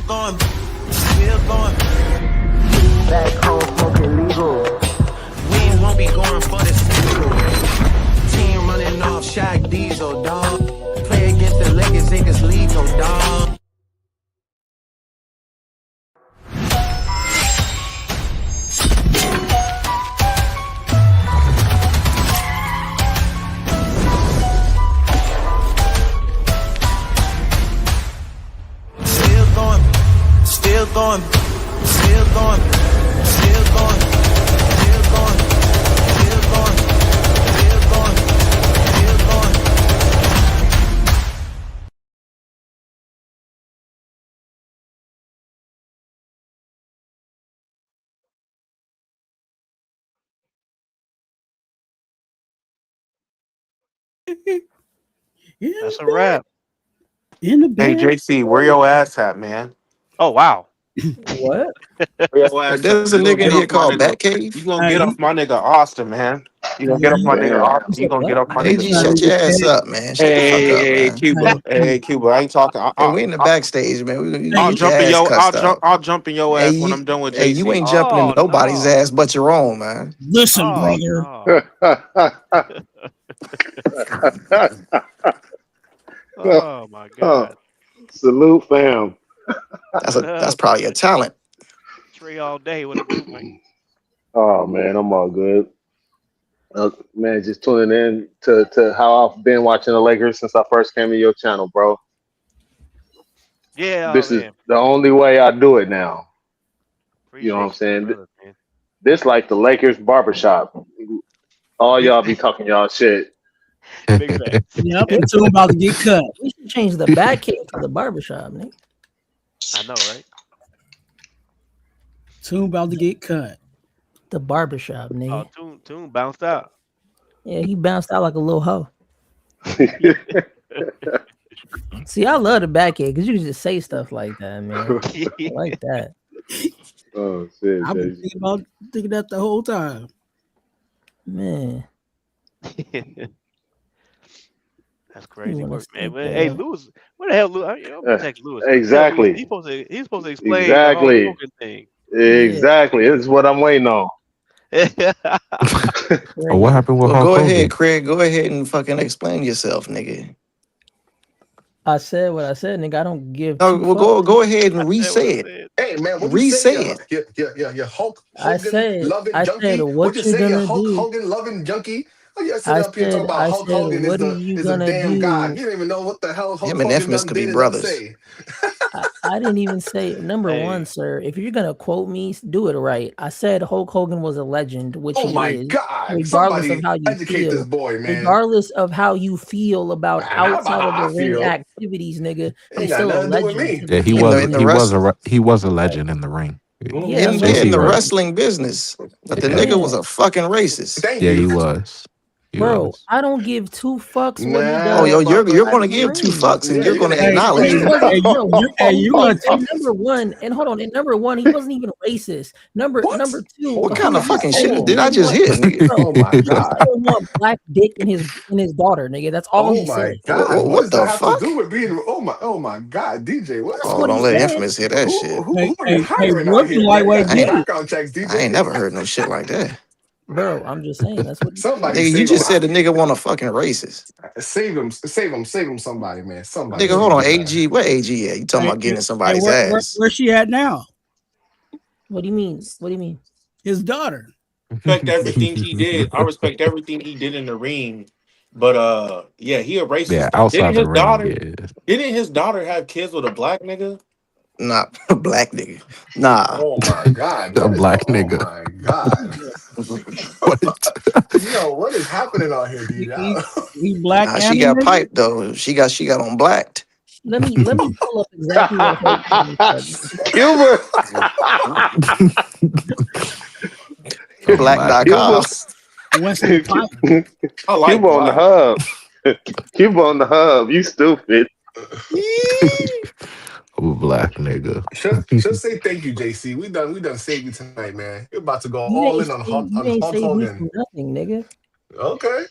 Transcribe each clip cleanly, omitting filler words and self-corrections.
going, still going. Back home smoking legal. We won't be going for the sequel. Team running off Shaq Diesel, dog. Play against the Lakers, think it's legal, dog. Still going, still going, still going, still going, still going, still going, still going, still going. That's a wrap. In the Hey bed. JC, where your ass at, man? Oh wow. What? There's a nigga in here called Batcave. You gonna get off my nigga Austin, man. You gonna get off my nigga Austin. You gonna get off my AG, nigga. shut your ass up, man. Shut the fuck up, Hey, man. Cuba. Hey, Cuba. I ain't talking. Hey, we in the backstage, man. We gonna I'll get your jump in ass your. cussed out. I'll jump in your Hey, ass when I'm done with hey, you JC. ain't jumping in Oh, nobody's no. ass but your own, man. Listen, Oh, brother. no. Oh my God. Salute, fam. That's probably a talent. Trey all day with a group, man. Oh man, I'm all good. Man, just tuning in to how I've been watching the Lakers since I first came to your channel, bro. Yeah, This is man. the only way I do it now. Appreciate You know what I'm saying? brother, man. This like the Lakers barbershop. All y'all be talking y'all shit. Big facts. Yep, it's all about to get cut. We should change the Batcave to the barbershop, nigga. I know, right? Soon about to get cut. The barbershop, Oh, nigga. Tune bounced out. Yeah, he bounced out like a little hoe. See, I love the Batcave because you can just say stuff like that, man. I like that. Oh shit, I've been Jay-Z. thinking that the whole time. Man. That's crazy wanna work, man. stick But, hey, that. Lewis, where the hell Lewis? I'm gonna text Lewis. Exactly. He's supposed to explain Exactly. the whole smoking thing. Exactly. This is what I'm waiting on. Oh, what happened with Well, Hulk go Hogan? ahead, Craig. Go ahead and fucking explain yourself, nigga. I said what I said, nigga. I don't give No, two well, fucks. go ahead and I re-say said what I it. said. Hey man, what you Re-say say? Your Hulk I Hogan said loving junkie? What what you you're say? Your gonna Hulk do. Hogan loving junkie? Oh, you sitting up here talking about I Hulk said, Hogan what are you is a gonna damn god. do? You don't even know what the hell Hulk Him and Hogan Infamous done could be did and done brothers. say. I didn't even say number Hey. one, sir. If you're gonna quote me, do it right. I said Hulk Hogan was a legend, which Oh he my is, God! regardless of Somebody how you educate this feel. boy, man. Regardless of how you feel about Nah, not about outside of how the I ring feel. activities, nigga, Ain't he's got still a nothing to do with legend me. to Yeah, he begin was in with. the he was a legend in the ring. Yeah, that's in what I'm the, in JC the right. saying. wrestling business, but the Yeah, nigga Yeah. was a fucking racist. Thank yeah, he you. was. He Bro, was. I don't give two fucks what he Nah, Oh, does yo, you're motherfucker. gonna outside of the give two ring. fucks and Yeah, you're you're gonna gonna acknowledge He it. wasn't, You gonna take and number one, and hold on, and number one, he wasn't even racist. Number What? two, Hold What on. kind he of fucking said he shit did Oh, I didn't just want hear, nigga? oh my he God. didn't want black dick in his daughter, nigga. That's all Oh he said. my God! What What does that the have to fuck? do with being? Oh my God, DJ! What? That's Oh, what he don't let said. Infamous hear that shit. Who are you hey, hiring out looking here, man? You lightweight gotta do did it. background checks, I DJ. ain't never heard no shit like that. Bro, I'm just saying that's what he Somebody Nigga, you save him. just said the nigga want a fucking racist. Save him. Save him. Save him. Somebody, man. Somebody Nigga, hold save on, his ass. AG. Where AG at? You talking about getting in somebody's ass? Where's she at now? What do you mean? What do you mean? His daughter. Respect everything he did. I respect everything he did in the ring. But yeah, he a racist Yeah, though. outside the ring. Yeah, Didn't his daughter have kids with a black nigga? Nah, black nigga. Nah. Oh my God! a What is? black Oh nigga. my God! What? Yo, what is happening out here, DJ? He black Nah, she and a got nigga? piped though. She got on blacked. Let me pull up exactly what Hulk Hogan said. Cuba. Black. Cuba. Black.com. Wesley Pipe. I like Cuba on the black. hub. Cuba on the hub. You stupid. Black nigga. Just say thank you, JC. We done saved you tonight, man. You're about to go You all ain't in on saved, you On ain't Hulk saved me Hogan. from nothing, nigga. Okay.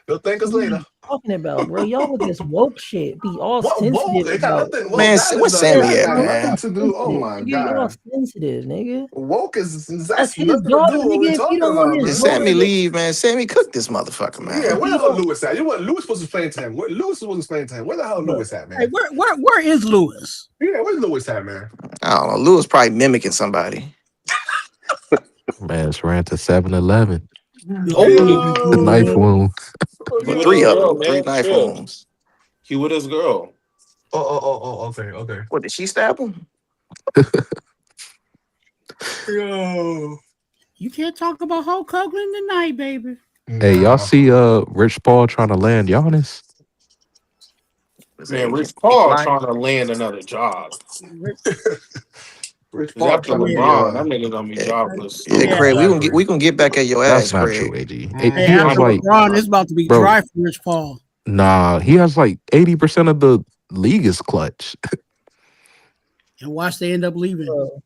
They'll thank us What are later. you talking about, bro? Y'all with this woke shit. Be all What woke? sensitive It got about. nothing. Man, Woke. That what's is Sammy that Yeah, at, got bro. nothing man? to do. Oh Sensitive, my nigga. Y'all god. sensitive, nigga. Woke is That's that's his nothing to daughter, do with what we nigga. If you talking don't want about, Did his man. daughter, Sammy to, leave, man? Sammy cooked this motherfucker, Yeah, man. if where you the hell don't, Lewis at? You want Lewis supposed to explain to him? Lewis is supposed to explain to him. Where the hell bro. Lewis at, Hey, man? where is Lewis? Yeah, where's Lewis at, man? I don't know. Lewis probably mimicking somebody. Man, ran to 7-Eleven. Oh, The knife Yo, wound. He with his Three of girl, them, yo. three man. knife Chill. wounds. He with his girl. Okay. What did she stab him? Yo. You can't talk about Hulk Hogan tonight, baby. Hey, y'all Nah. see Rich Paul trying to land Giannis? His Man, agent. Rich He Paul flying. trying to land another job. Rich Cause Paul after trying to Yeah, be LeBron, that nigga gonna be Yeah, jobless. yeah, yeah. Craig. exactly. We gonna get back at your That's ass, not Craig. true, AG. Hey, He has after I'm, like, LeBron, it's about to be bro, dry for Rich Paul. nah, he has like 80% of the league is clutch. And watch they end up leaving. bro.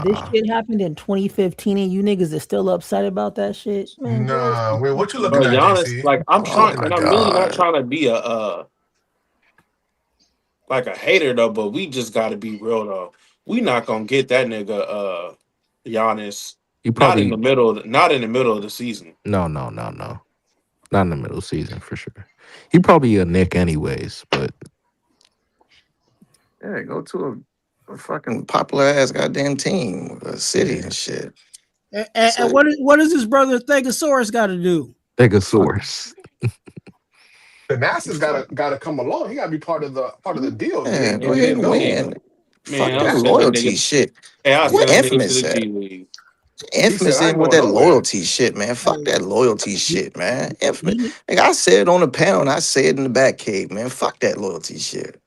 This Nah. shit happened in 2015, and you niggas is still upset about that shit, man. Boy, Nah, wait, what you looking bro, at, Giannis, JC? like I'm Oh trying, my and I'm really not God. trying to be a like a hater though, but we just got to be real though. We not gonna get that nigga Giannis. You Not in probably the middle. Not in the middle of the season. no. Not in the middle of the season for sure. He probably a Nick anyways, but Yeah, go to a fucking popular ass goddamn team, a city yeah. and shit. And So, what does his brother Thegosaurus got to do? fuck, Stegosaurus. The NASA's fuck. gotta come along. He gotta be part of the deal. Yeah, You go And ain't ahead then, and know. man, win. Fuck man, that I'll Yeah. send that loyalty nigga. shit. Hey, I'll What send that Listen, nigga to infamous the at? G League. he said Infamous I in ain't with going that nowhere. loyalty shit, man. Fuck Hey, that loyalty he, shit, man. Infamous. he, Like I said on the panel, and I said in the Batcave, man. Fuck that loyalty shit.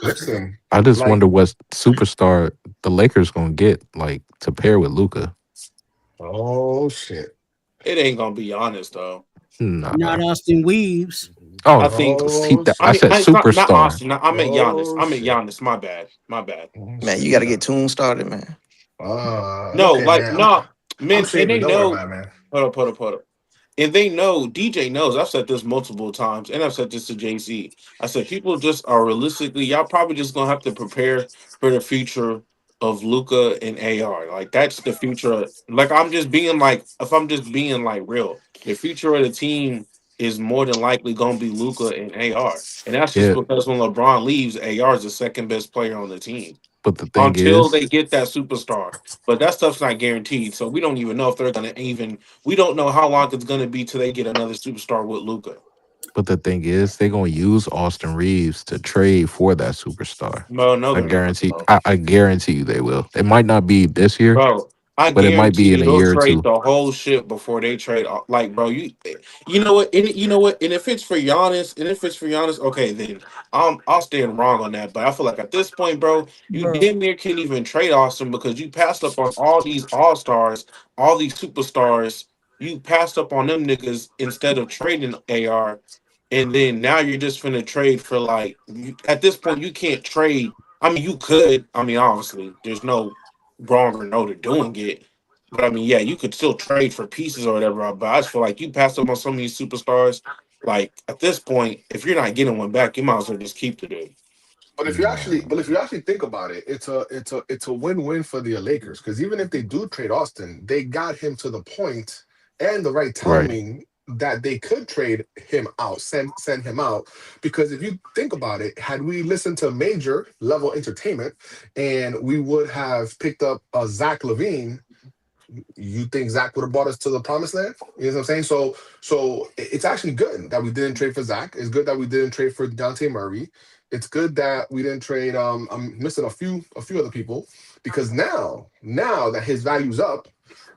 Listen, I just like, wonder what superstar the Lakers gonna get like to pair with Luca. oh shit. It ain't gonna be honest though. not Nah. Austin Weaves. I Oh, think. Oh I I mean, shit. said I, not superstar. Austin. I meant Giannis. Oh I meant shit. Giannis. My bad. My bad. Oh Man, you shit. got to Yeah. get Tune started, man. No, Okay, like man. I'm no, I'm man, and saving. they Don't worry know. about it, man. Hold up. And they know. DJ knows. I've said this multiple times, and I've said this to JC. I said people just are realistically. Y'all probably just gonna have to prepare for the future of Luca and AR. Like that's the future. Like I'm just being like, if I'm just being like real, the future of the team is more than likely gonna be Luca and AR, and that's just Yeah, because when LeBron leaves, AR is the second best player on the team but the thing until is, they get that superstar. But that stuff's not guaranteed. So we don't even know if they're gonna even. We don't know how long it's gonna be till they get another superstar with Luca. they're gonna use Austin Reeves to trade for that superstar. No, I they're not, guarantee. bro. I guarantee you they will. It might not be this year, Bro, I but it might guarantee be in you a they'll year or trade two. the whole shit before they trade. Like, bro, you know what? And you know what? And if it's for Giannis, okay, then I'll stand wrong on that. But I feel like at this point, bro, you bro. damn near can't even trade Austin because you passed up on all these all stars, all these superstars. You passed up on them niggas instead of trading AR, and then now you're just finna trade for like. At this point, you can't trade. I mean, you could. I mean, obviously, there's no wrong or no to doing it. But I mean, yeah, you could still trade for pieces or whatever. But I just feel like you passed up on some of these superstars. Like at this point, if you're not getting one back, you might as well just keep the dude. But if you actually think about it, it's a win-win for the Lakers because even if they do trade Austin, they got him to the point and the right Right. timing that they could trade him out, send him out. Because if you think about it, had we listened to major level entertainment and we would have picked up a Zach Levine, you think Zach would have brought us to the promised land? You know what I'm saying? So it's actually good that we didn't trade for Zach. It's good that we didn't trade for Dejounte Murray. It's good that we didn't trade. I'm missing a few other people because now that his value's up,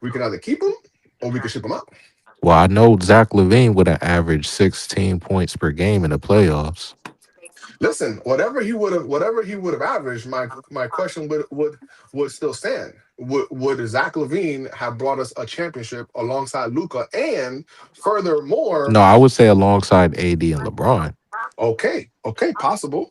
we can either keep him or we can ship him out. Well, I know Zach Levine would have averaged 16 points per game in the playoffs. Listen, whatever he would have averaged, my question would still stand. Would Zach Levine have brought us a championship alongside Luca? And furthermore, No, I would say alongside AD and LeBron. okay, possible,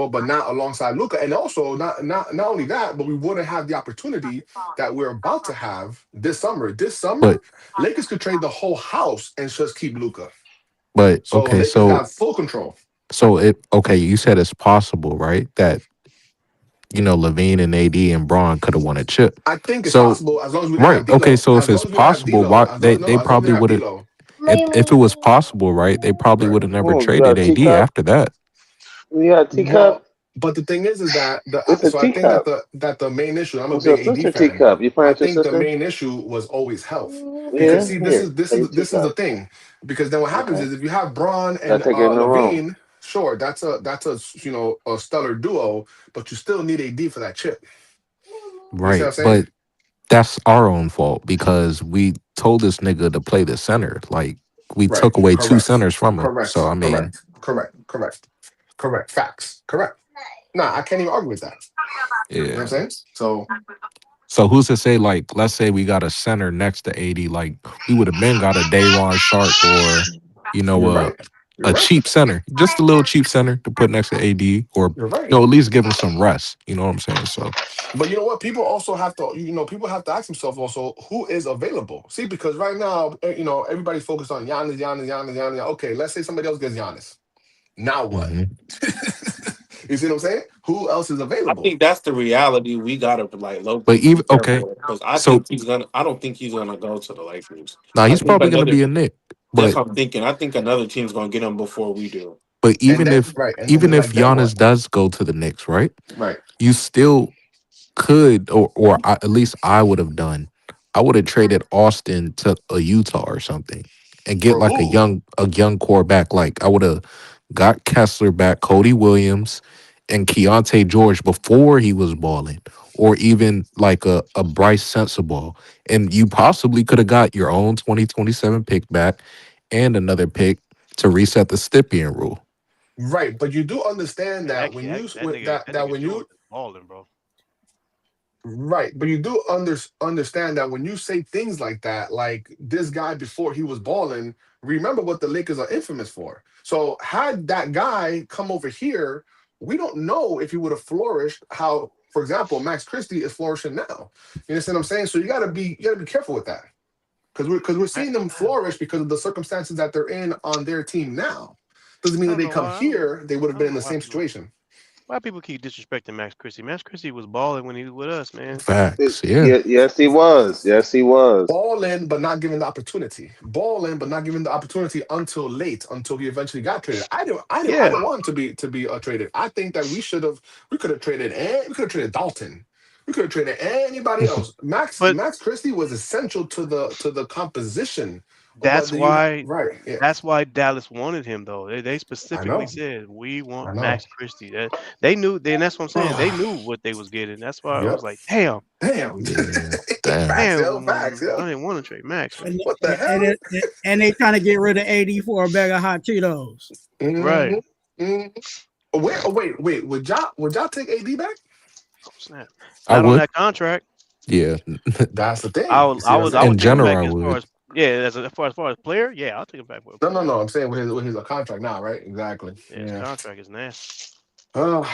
but not alongside Luca. And also not only that, but we wouldn't have the opportunity that we're about to have this summer. This But summer, Lakers could trade the whole house and just keep Luca. But So okay, Lakers so got full control. you said it's possible, right? That Levine and AD and Braun could have won a chip. I think it's So possible as long as we didn't right, have okay. D'Lo. So if As long it's as we didn't have possible, D'Lo. why As long, they no, as long as we probably didn't have would have. D'Lo. If it was possible, right, they probably Right. would have never Oh, we got traded a AD teacup. after that. We got a Well, teacup. but the thing is that It's a so I think that teacup. the main issue. I'm a What's your big AD sister fan. teacup? You playing I with your think the sister? main issue was always health, because Yeah. see, Here, take your this is the teacup. thing. Because then what happens Okay. is if you have Braun Gotta and take it in the room. Levine, sure, that's a a stellar duo, but you still need AD for that chip. You see what Right, I'm saying? but that's our own fault because we told this nigga to play the center. Like we Right. took away two Correct. centers from him. So Correct. I mean, Correct. Correct. Correct. Correct. Facts. Correct. Nah, I can't even argue with that. You know what I'm yeah. saying? So So who's to say, like, let's say we got a center next to AD, like we would have been got a Dayron Sharp or, you know, you're a right. You're a right. cheap center, just a little cheap center to put next to AD, or You're right. at least give him some rest. You know what I'm saying? So But you know what? People also have to, people have to ask themselves also who is available. See, because right now, everybody's focused on Giannis, Giannis, Giannis, Giannis. Okay, let's say somebody else gets Giannis. Now what? mhm. You see what I'm saying? Who else is I available? think that's the reality we gotta like low But key even prepare okay, for because so I don't think he's gonna go to the Lakers. now I he's think probably gonna another be a Nick, that's but what I'm thinking. I think another team's gonna get him before we do. And even then if right, and even then if like then Giannis what? does go to the Knicks, right? Right. You still could, at least I would have done. I would have traded Austin to a Utah or something, and get For like a who? young core back. Like I would have got Kessler back, Cody Williams, and Keontae George before he was balling, or even like a Bryce Sensabaugh, and you possibly could have got your own 2027 pick back and another pick to reset the Stipien rule. Right. But you do understand Yeah, that when you that that nigga when you George is balling, bro. right, but you do understand that when you say things like that, like this guy before he was balling, remember what the Lakers are infamous for. So had that guy come over here, we don't know if he would have flourished how, for example, Max Christie is flourishing now. You understand what I'm saying? So you gotta be careful with that. Because we're I, seeing them flourish because of the circumstances that they're in on their team now. Doesn't mean I that don't they know come why. here, they would have I been don't in know the same situation. why people keep disrespecting Max Christie. Max Christie was balling when he was with us, man. Facts, yeah. Yes, he was. Yes, he was. Ball in, but not given the opportunity. Ball in, but not given the opportunity until late, until he eventually got traded. I Yeah, didn't want him to be traded. I think that we could have traded, and we could have traded Dalton. We could have traded anybody else. but Max Christie was essential to the composition of what that's the unit. why Right? Yeah, that's why Dallas wanted him though. They I specifically know. said we want I know. Max Christie. That they knew. Then that's what I'm saying. They knew what they was getting. That's why I Yep. was like, damn, Damn. Yeah, damn. Facts, yo. Facts, damn. yo. I didn't want to trade Max, man. And What the and hell? it, and they trying to get rid of AD for a bag of hot Cheetos. Right. Mm-hmm. Mm-hmm. Wait. Would y'all take AD back? Oh, snap. I Not on would. that contract. Yeah. That's the thing. You see what I'm I In would saying? take him general, back I as far would. as yeah, as far as player. Yeah, I'll take him back for a No, no, player. no. I'm saying with his contract now, right? Exactly. Yeah, his Yeah. contract is nasty. Uh,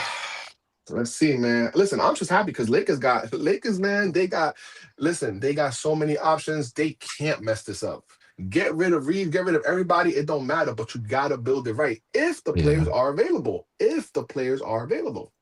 let's see, man. Listen, I'm just happy because Lakers, man. They got so many options. They can't mess this up. Get rid of Reed, get rid of everybody. It don't matter, but you gotta build it right if the Yeah. players are available. If the players are available.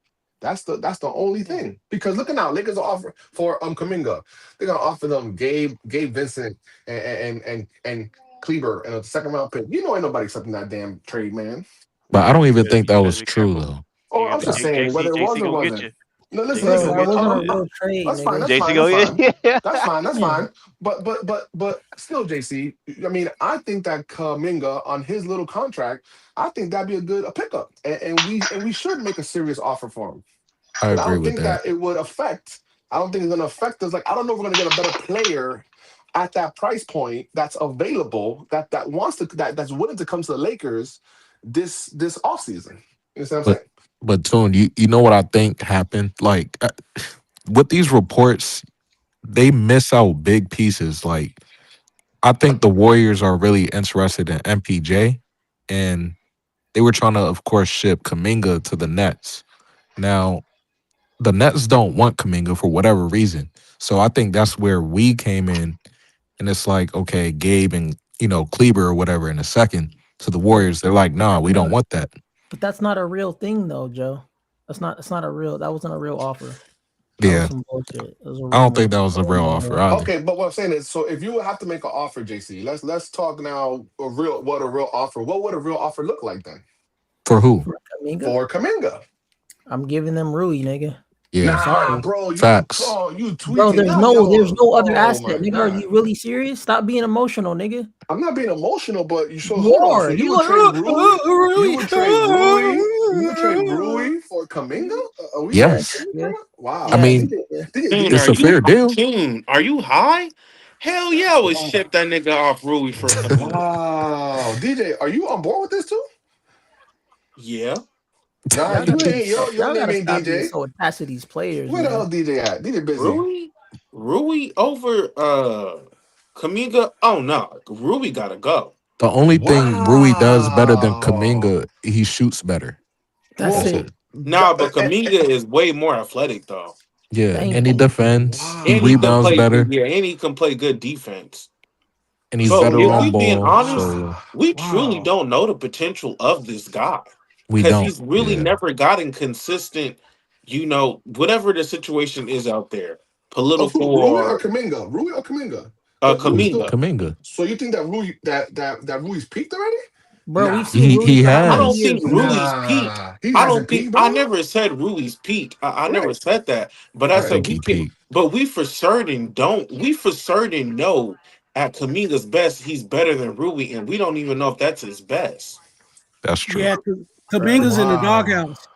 That's the only thing. Because looking out, Lakers are offering for Kaminga. They're gonna offer them Gabe Vincent and Kleber and a second round pick. Ain't nobody accepting that damn trade, man. But I don't even think You that better was be true careful. though. Oh, I'm just saying whether it was JC or gonna get wasn't. you. No, listen, JC Bro, gonna listen. that get you. wasn't a I'm, real trade, that's fine. nigga. That's JC fine. go That's fine. yeah. That's fine. That's Yeah. fine. But still, JC. I mean, I think that Kaminga on his little contract, I think that'd be a pickup, and we should make a serious offer for him. I But I agree don't with think that. that it would affect. I don't think it's going to affect us. Like I don't know if we're going to get a better player at that price point that's available that wants to that's willing to come to the Lakers this off season. You know what I'm But saying? Tune, you know what I think happened? Like with these reports, they miss out big pieces. Like I think the Warriors are really interested in MPJ, and they were trying to, of course, ship Kaminga to the Nets. Now the Nets don't want Kaminga for whatever reason. So I think that's where we came in, and it's like, okay, Gabe and Kleber or whatever in a second. to the Warriors. They're like, nah, we don't want that. But that's not a real thing, though, Joe. It's not a real. That wasn't a real offer. That was Yeah, some bullshit. It was a I don't rumor. think that was a real offer either. Okay, but what I'm saying is, so if you would have to make an offer, JC, let's talk now. What a real offer? What would a real offer look like then For who? Kaminga? for Kaminga? I'm giving them Rui, nigga. Yeah, Nah, Sorry. bro, facts. you tweaking. Bro, there's Yo, no other oh asset, my nigga. Are God. you really serious? Stop being emotional, nigga. I'm not being emotional, but you so You hold on. are. So you You would like, trade Rui? Rui. You would trade Rui? You would trade Rui for Kaminga? Are we Yeah, Yes. serious yeah. right now? Wow. I Yes, mean, DJ, King, it's are a you fair deal. King? Are you high? Hell yeah, I would wow. ship that nigga off Rui for Kaminga. Wow. DJ, are you on board with this too? Yeah. Nah, Y'all you gotta ain't. Your y'all name gotta ain't stop being DJ. so attached to these players, Where the hell man. DJ at? DJ busy. Rui over Kaminga. Oh no, Rui gotta go. The only thing Rui does better than Wow. Kaminga, he shoots better. That's That's Well, it. it. Nah, but Kaminga is way more athletic though. Yeah, Thank and he you. defends. He And he can rebounds wow. play better, yeah, and he can play good defense. and he's So better if on we being ball. honest, So Wow. we truly Wow. don't know the potential of this guy. we Because don't. he's really Yeah, never gotten consistent, whatever the situation is out there, Of political who? Rui or or Kaminga? Rui or Kaminga? Because Rui still. Kaminga. Kaminga. So you think that Rui's peaked already? Bro, we've Nah. seen Rui He for how I many don't has. years think now? Rui's peak. Nah. He hasn't peaked, I bro. never said Rui's peak. I never Right. said that. But I I Right. said think we he can, peaked. but we for certain know at Kaminga's best, he's better than Rui, and we don't even know if that's his best. That's true, Yeah, Kaminga's in the Wow. doghouse.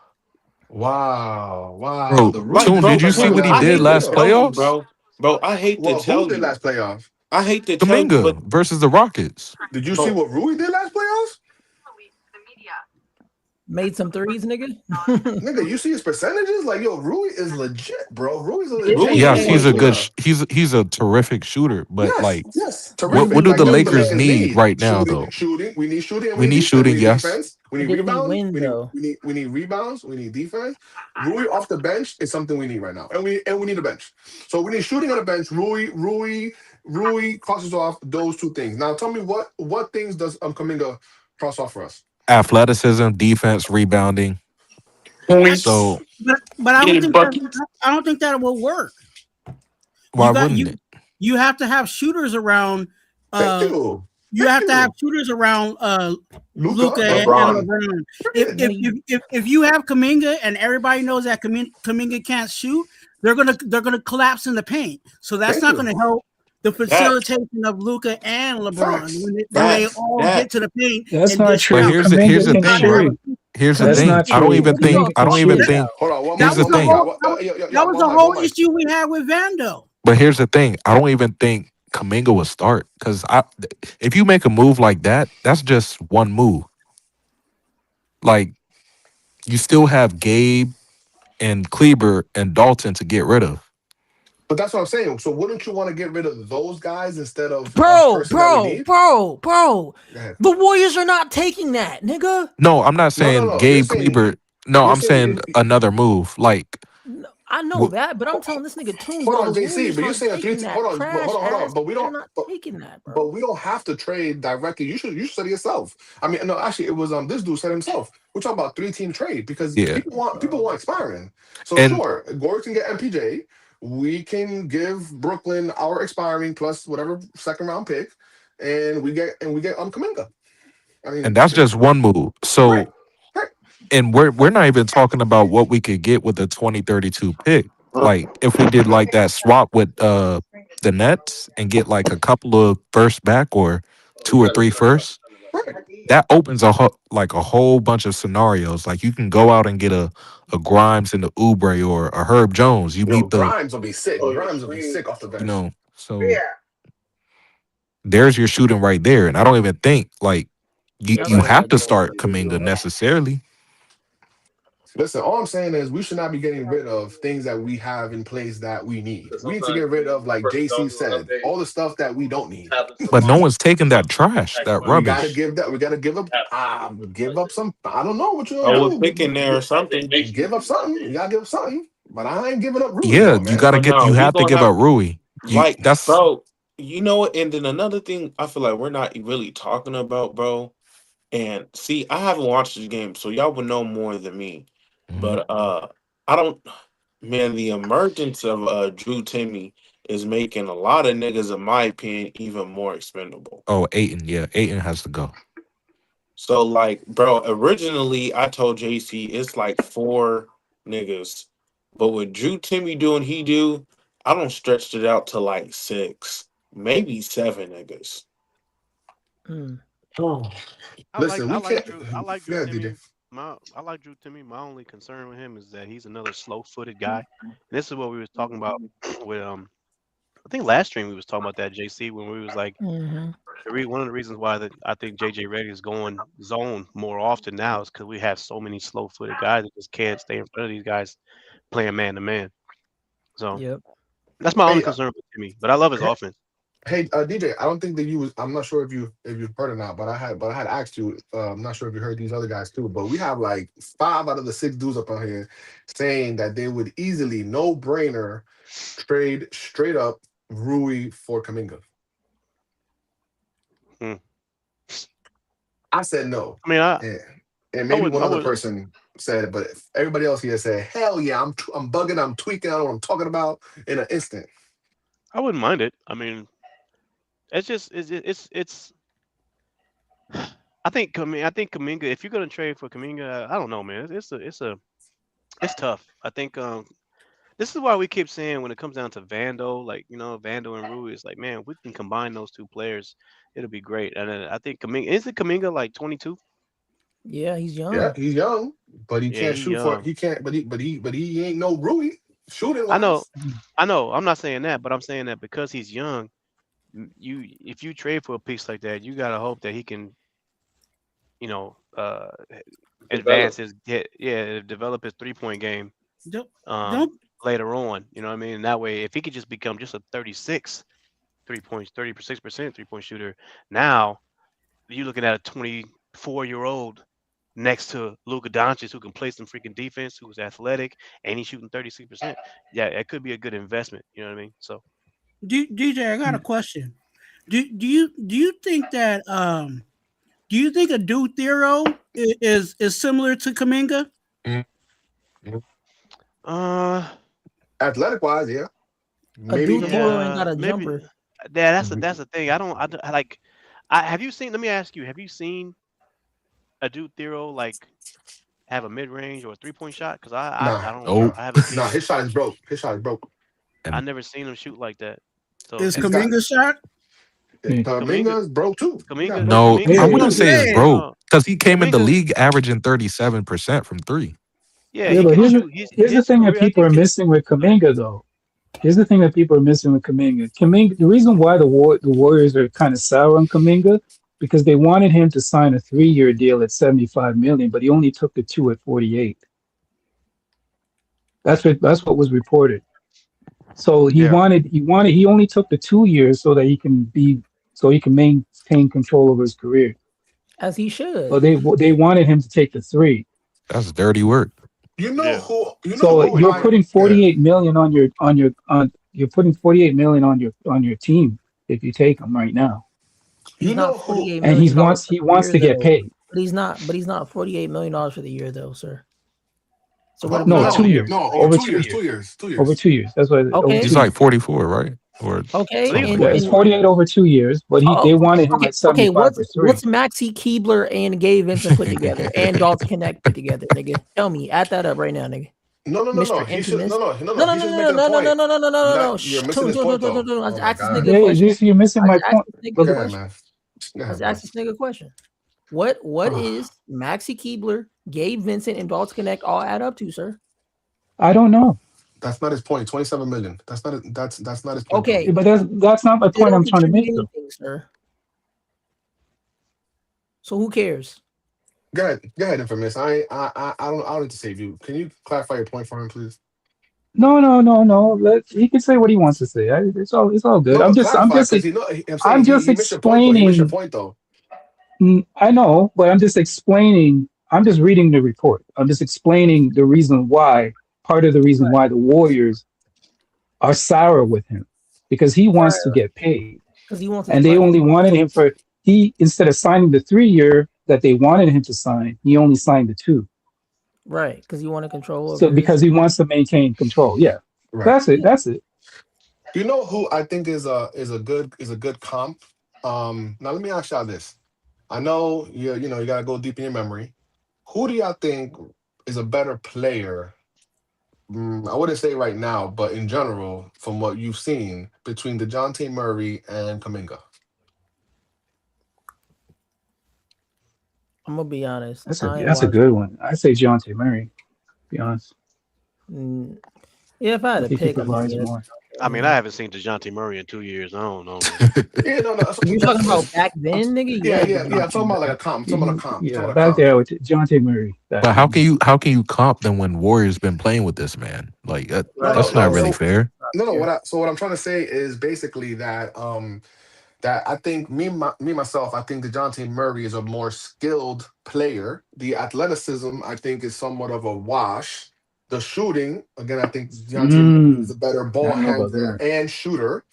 Wow. Wow. bro. The Rui Like, Tune, thing did bro, you might see not King, what be he I that did big hate of a to last deal. tell you, playoffs? bro, I hate to Well, who tell did you. last playoff? I hate to tell you, but Kaminga versus the Rockets. Did you see but what Rui did last playoffs? Made some threes, nigga. Nigga, you see his percentages? Like, yo, Rui is legit, bro. Rui's a Rui legit Yes, is three-point he's a good. legit. shooter. He's a terrific shooter. But Yes, like, yes, what terrific. do Like the that's what the Lakers Lakers need need. right now Shooting, though? shooting. We need shooting and we We need need defense. We shooting. need Yes, defense. We But need did he rebound. win though? We need rebounds. We need defense. Rui off the bench is something we need right now, and we need a bench. So we need shooting on the bench. Rui crosses off those two things. Now tell me what things does Kaminga cross off for us? athleticism, defense, rebounding. Points, So But getting buckets. I don't think that will work. why You got wouldn't you it? you have to have shooters around. Thank Uh, you, you thank have to have you, shooters around. Luca, Luca and LeBron. LeBron. If Period. No, if you, if if you have Kaminga and everybody knows that Kaminga can't shoot, they're gonna collapse in the paint. So that's Thank not you. gonna help the That facilitation of Luca and LeBron Facts. when they Facts. all that get to the paint That's and not dish it But true. out. here's Kaminga the can Not to thing. have shoot. a Here's the That's thing. not Kaminga. I don't true. even think. Kaminga I can don't shoot. even That, think. Hold on, that Here's the was one the mic, thing. y'all. whole that, that was One the mic, one whole mic. issue we had with Vando. But here's the thing. I don't even think Kaminga would start because if you make a move like that, that's just one move. Like you still have Gabe and Kleber and Dalton to get rid of. But that's what I'm saying. So wouldn't you want to get rid of those guys instead of a bro, person that we bro, need? bro, bro. Go ahead. The Warriors are not taking that, nigga. No, I'm not No, no, saying no. You're Gabe saying Kleber. No, you're I'm saying saying another move. Like, I know wh- that, but I'm ho- telling this nigga Tunes, hold bro. on, The JC, Warriors but you're aren't saying a three. taking Hold that on, trash hold on. ass. But we They're don't. not taking that, But bro. we don't have to trade directly. You should say it yourself. I mean, no, actually, it was this dude said himself. We're talking about 3-team trade because yeah, people Bro. want expiring. So and sure, Gore can get MPJ. We can give Brooklyn our expiring plus whatever second round pick, and we get Kuminga. I mean, that's just one move. right, So, right. and we're not even talking about what we could get with the 2032 pick. Like, if we did like that swap with the Nets and get like a couple of first back or two or three first, that opens like a whole bunch of scenarios. Like you can go out and get a Grimes and the Oubre or a Herb Jones. You Yo, meet the Grimes will be sick. Grimes will be sick off the bench. so there's your shooting right there. And I don't even think like Y'all you gotta have let to Joe start cook, Kaminga bro. necessarily. Listen, all I'm saying is we should not be getting rid of things that we have in place that we need. We need to get rid of, like JC said, all the stuff that we don't need. But no one's taking that trash, that We gotta rubbish. give that. We gotta give up some. I don't know what you're I gonna was do. picking there or something. Give up something. You gotta give up something. But I ain't giving up Rui Yeah, though, you man. gotta But get no, you we have to gonna give have up Rui. like, That's bro. You know what? And then another thing I feel like we're not really talking about, bro. And see, I haven't watched this game, so y'all would know more than me. Mhm. But I don't. Man, the emergence of Drew Timmy is making a lot of niggas, in my opinion, even more expendable. Oh, Aiton, yeah, Aiton has to go. So, like, bro, originally I told JC it's like 4 niggas, but with Drew Timmy doing he do, I don't stretched it out to like 6, maybe 7 niggas. Mm. Oh, listen, I we like can't. Drew. I like Drew Yeah, Timmy. DJ. I like Drew Timmy. My only concern with him is that he's another slow-footed guy. And this is what we was talking about with I think last stream we was talking about that JC when we was like Hmm. one of the reasons why that I think JJ Redick is going zone more often now is because we have so many slow-footed guys that just can't stay in front of these guys playing man to man. So Yep. that's my only Hey, concern with Timmy. But I love his hey, offense. hey, DJ. I don't think that you was. I'm not sure if you've heard or not, but I had asked you. I'm not sure if you heard these other guys too. But we have like 5 out of the 6 dudes up on here saying that they would easily, no brainer, trade straight up Rui for Kaminga. Hmm. I said no, I mean, and maybe one I other would person said it, but everybody else here said, "Hell yeah, I'm bugging, I'm tweaking, I know what I'm talking about in an instant." I wouldn't mind it. I mean, it's just it's. I think Kaminga. If you're gonna trade for Kaminga, I don't know, man. It's tough. I think this is why we keep saying when it comes down to Vando, like Vando and Rui, it's like man, if we can combine those two players, it'll be great. And then I think Kaminga isn't Kaminga like 22. Yeah, he's Yeah, young. he's young, but he Yeah, can't he shoot for. young. He can't, but he ain't no Rui shooting I know, wise. I know. I'm not saying that, but I'm saying that because he's young, if you trade for a piece like that, you gotta hope that he can, you know, Develop. advance his get yeah, develop his 3-point game Don't um don't later on. You know what I mean? And that way, if he could just become just a 36 3 points, 36% 3-point shooter, now you're looking at a 24-year-old next to Luka Doncic who can play some freaking defense, who's athletic, and he's shooting 36%. Yeah, it could be a good investment. You know what I mean? So DJ, I got a question. Do you think that do you think a Dude Thero is similar to Kaminga? Mhm. Mhm. uh Athletic wise, yeah, A maybe dude even more. Tiro ain't got yeah, a maybe jumper. Mhm. that's the thing. I like I have you seen let me ask you, have you seen a dude Thero like have a mid range or a 3-point shot? Because Nah, I don't Nope. I haven't seen nah, it. his shot is broke. His shot is broke. I And never seen him shoot like that. So Is He's got Kaminga shot? Yeah. Kaminga Kaminga is broke too. He got broke. no, Kaminga I Yeah, wouldn't I'm say it's saying. broke no because he came in the Kaminga league averaging 37% from three. yeah, yeah, he but can here's the shoot. here's the His thing that career I people think are missing with go ahead. Kaminga though. Here's the thing that people are missing with Kaminga. Kaminga, the reason why the Warriors are kind of sour on Kaminga because they wanted him to sign a 3-year deal at 75 million, but he only took the 2 at 48. That's what was reported. So Yeah. he only took the 2 years so he can maintain control over his career. As he should. But they wanted him to take the 3. That's dirty work. You know Yeah. who? You know So who? you're I putting yeah. 48 million on you're putting 48 million on your team if you take him right now. You He's not know who? 48 And million dollars for he the wants year to get though. paid. But he's not 48 million dollars for the year though, sir. So what are What? we No, No, not for talking the two year. about? years. No, over Over 2 two2 years. years. 2 years. 2 years. over 2 years. That's what over Okay. He's 2 like years. 44, right? Or I Okay. think it's And Yeah, it's 44. 48 over 2 years, but oh, they okay, wanted him okay, at okay. 75 for What's 3. Maxi Keebler and Gabe Vincent put together and Dalton Connect put together, nigga? Tell me. Add that up right now, nigga. No, no, no, no. Mr. He should. No, Infamous. no, no, No, no. no, He's no, just no, making a no, no, no, point. no, no, no, no, no, no. You're Shh. missing Tune, his tune, tune, point tune, tune, though. tune. I just Oh my asked this god. nigga a They question. just you're missing I my just asked point. this nigga a Go Go ahead. ahead, question. man. Go I ahead, just bro. asked this nigga a question. What is Maxi Keebler, Gabe Vincent, and Dalton Connect all add up to, sir? I don't know. That's not his point. 27 million. That's not his point though. Okay. But that's not the They point don't I'm trying to contribute make though. anything, sir. So who cares? Go ahead, infamous. I don't need to save you. Can you clarify your point for him, please? No, no, no, no. He can say what he wants to say. It's all good. No, I'm but just I'm clarify just because I'm I'm saying just he missed your point though. He missed your explaining. point though. I know, but I'm just explaining. I'm just reading the report. I'm just explaining the reason why. Part of the reason why the Warriors are sour with him because he wants to Right. get paid, Because he wants his and they money. only wanted him for instead of signing the 3-year, that they wanted him to sign, he only signed the 2. Right, because you want to control So over his. because he wants to maintain control. Yeah, Right. that's it. That's it. You know who I think is a good comp. Now let me ask y'all this. I know you gotta go deep in your memory. Who do y'all think is a better player? I wouldn't say right now, but in general, from what you've seen between DeJounte Murray and Kaminga. I'm gonna be honest. I ain't That's a watched. good one. I say John T. Murray. To be honest, Mm, yeah, if I had I to think he pick him, then provides yes. more. I mean, I haven't seen DeJounte Murray in 2 years. I don't know, man. Yeah, no, no. You talking about back I'm, then, nigga? yeah, Yeah, yeah. I'm DeJounte talking about like a Murray. comp. I'm talking about a comp. I'm talking Yeah, about a back comp. there with John T. Murray back But then. how can you comp them when Warriors been playing with this man? Like No, Right. no, that's no. not really So fair. no, no. Yeah. What I'm trying to say is basically that that I think me myself, I think DeJounte Murray is a more skilled player. The athleticism, I think, is somewhat of a wash. The shooting, again, I think DeJounte Murray is Mm, a better I ball don't know about handler that. and shooter.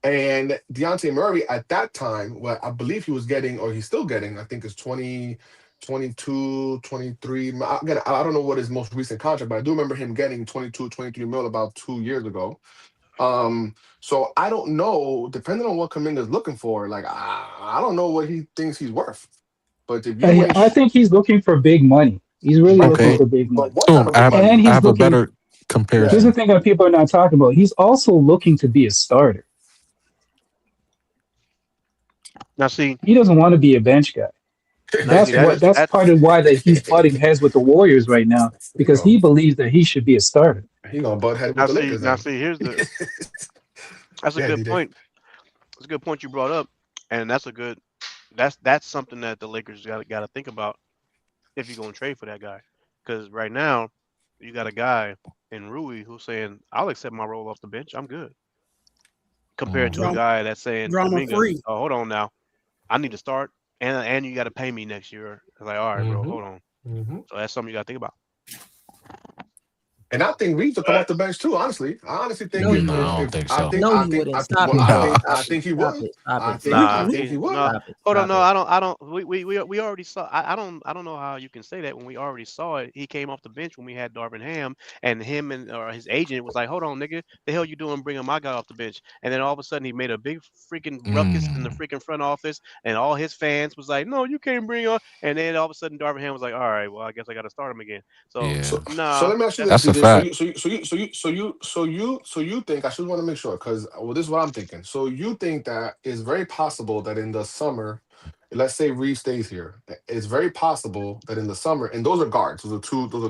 And Deontay Murray at that time, what I believe he was getting, or he's still getting, I think is 20, 22, 23. Again, I don't know what his most recent contract, but I do remember him getting 22, 23 mil about 2 years ago. So I don't know, depending on what Kaminga's looking for, like I don't know what he thinks he's worth. But if you ain't, I think he's looking for big money. He's really but looking Okay, for big but money. what type boom. of big And money? I he's have a looking, better here's Yeah. the comparison. thing that people are not talking about. He's also looking to be a starter. Now, see, He doesn't want to be a bench guy. now see that is That's that. part of why that he's butting heads with the Warriors right now, You because he know, believes that he should be a starter. he gonna butt head with Now the see, Lakers now then. see. Here's the. That's a Yeah, good DJ. point. That's a good point you brought up, and that's a good. That's something that the Lakers got to think about if you're gonna trade for that guy, because right now you got a guy in Rui who's saying I'll accept my role off the bench. I'm good. Compared to a Drama, Mm. guy that's saying drama Kaminga, free. oh hold on now, I need to start, and you got to pay me next year. It's like all right, bro, Mm-hmm. hold on. Mm-hmm. So that's something you got to think about. And I think Reeves will come off the bench too. Honestly, I honestly think No, he No, I wouldn't. don't think so. No, he wouldn't. Stop Well, it, Nah. bro. Stop I it. think he Stop would. it. Stop I it. think Stop Nah, it. I think he would. no, Stop it. hold on, Stop no, it. I don't. We already saw. I don't know how you can say that when we already saw it. He came off the bench when we had Darvin Ham, and him and or his agent was like, "Hold on, nigga, the hell you doing bringing my guy off the bench?" And then all of a sudden he made a big freaking ruckus in the Mm, freaking front office, and all his fans was like, "No, you can't bring on." And then all of a sudden Darvin Ham was like, "All right, well I guess I got to start him again." So yeah, So nah, let me ask you that's this, that's a DJ. fact. So you think I should want to make sure because well, this is what I'm thinking. So you think that it's very possible that in the summer, let's say Reeve stays here, it's very possible that in the summer, and those are guards. Those are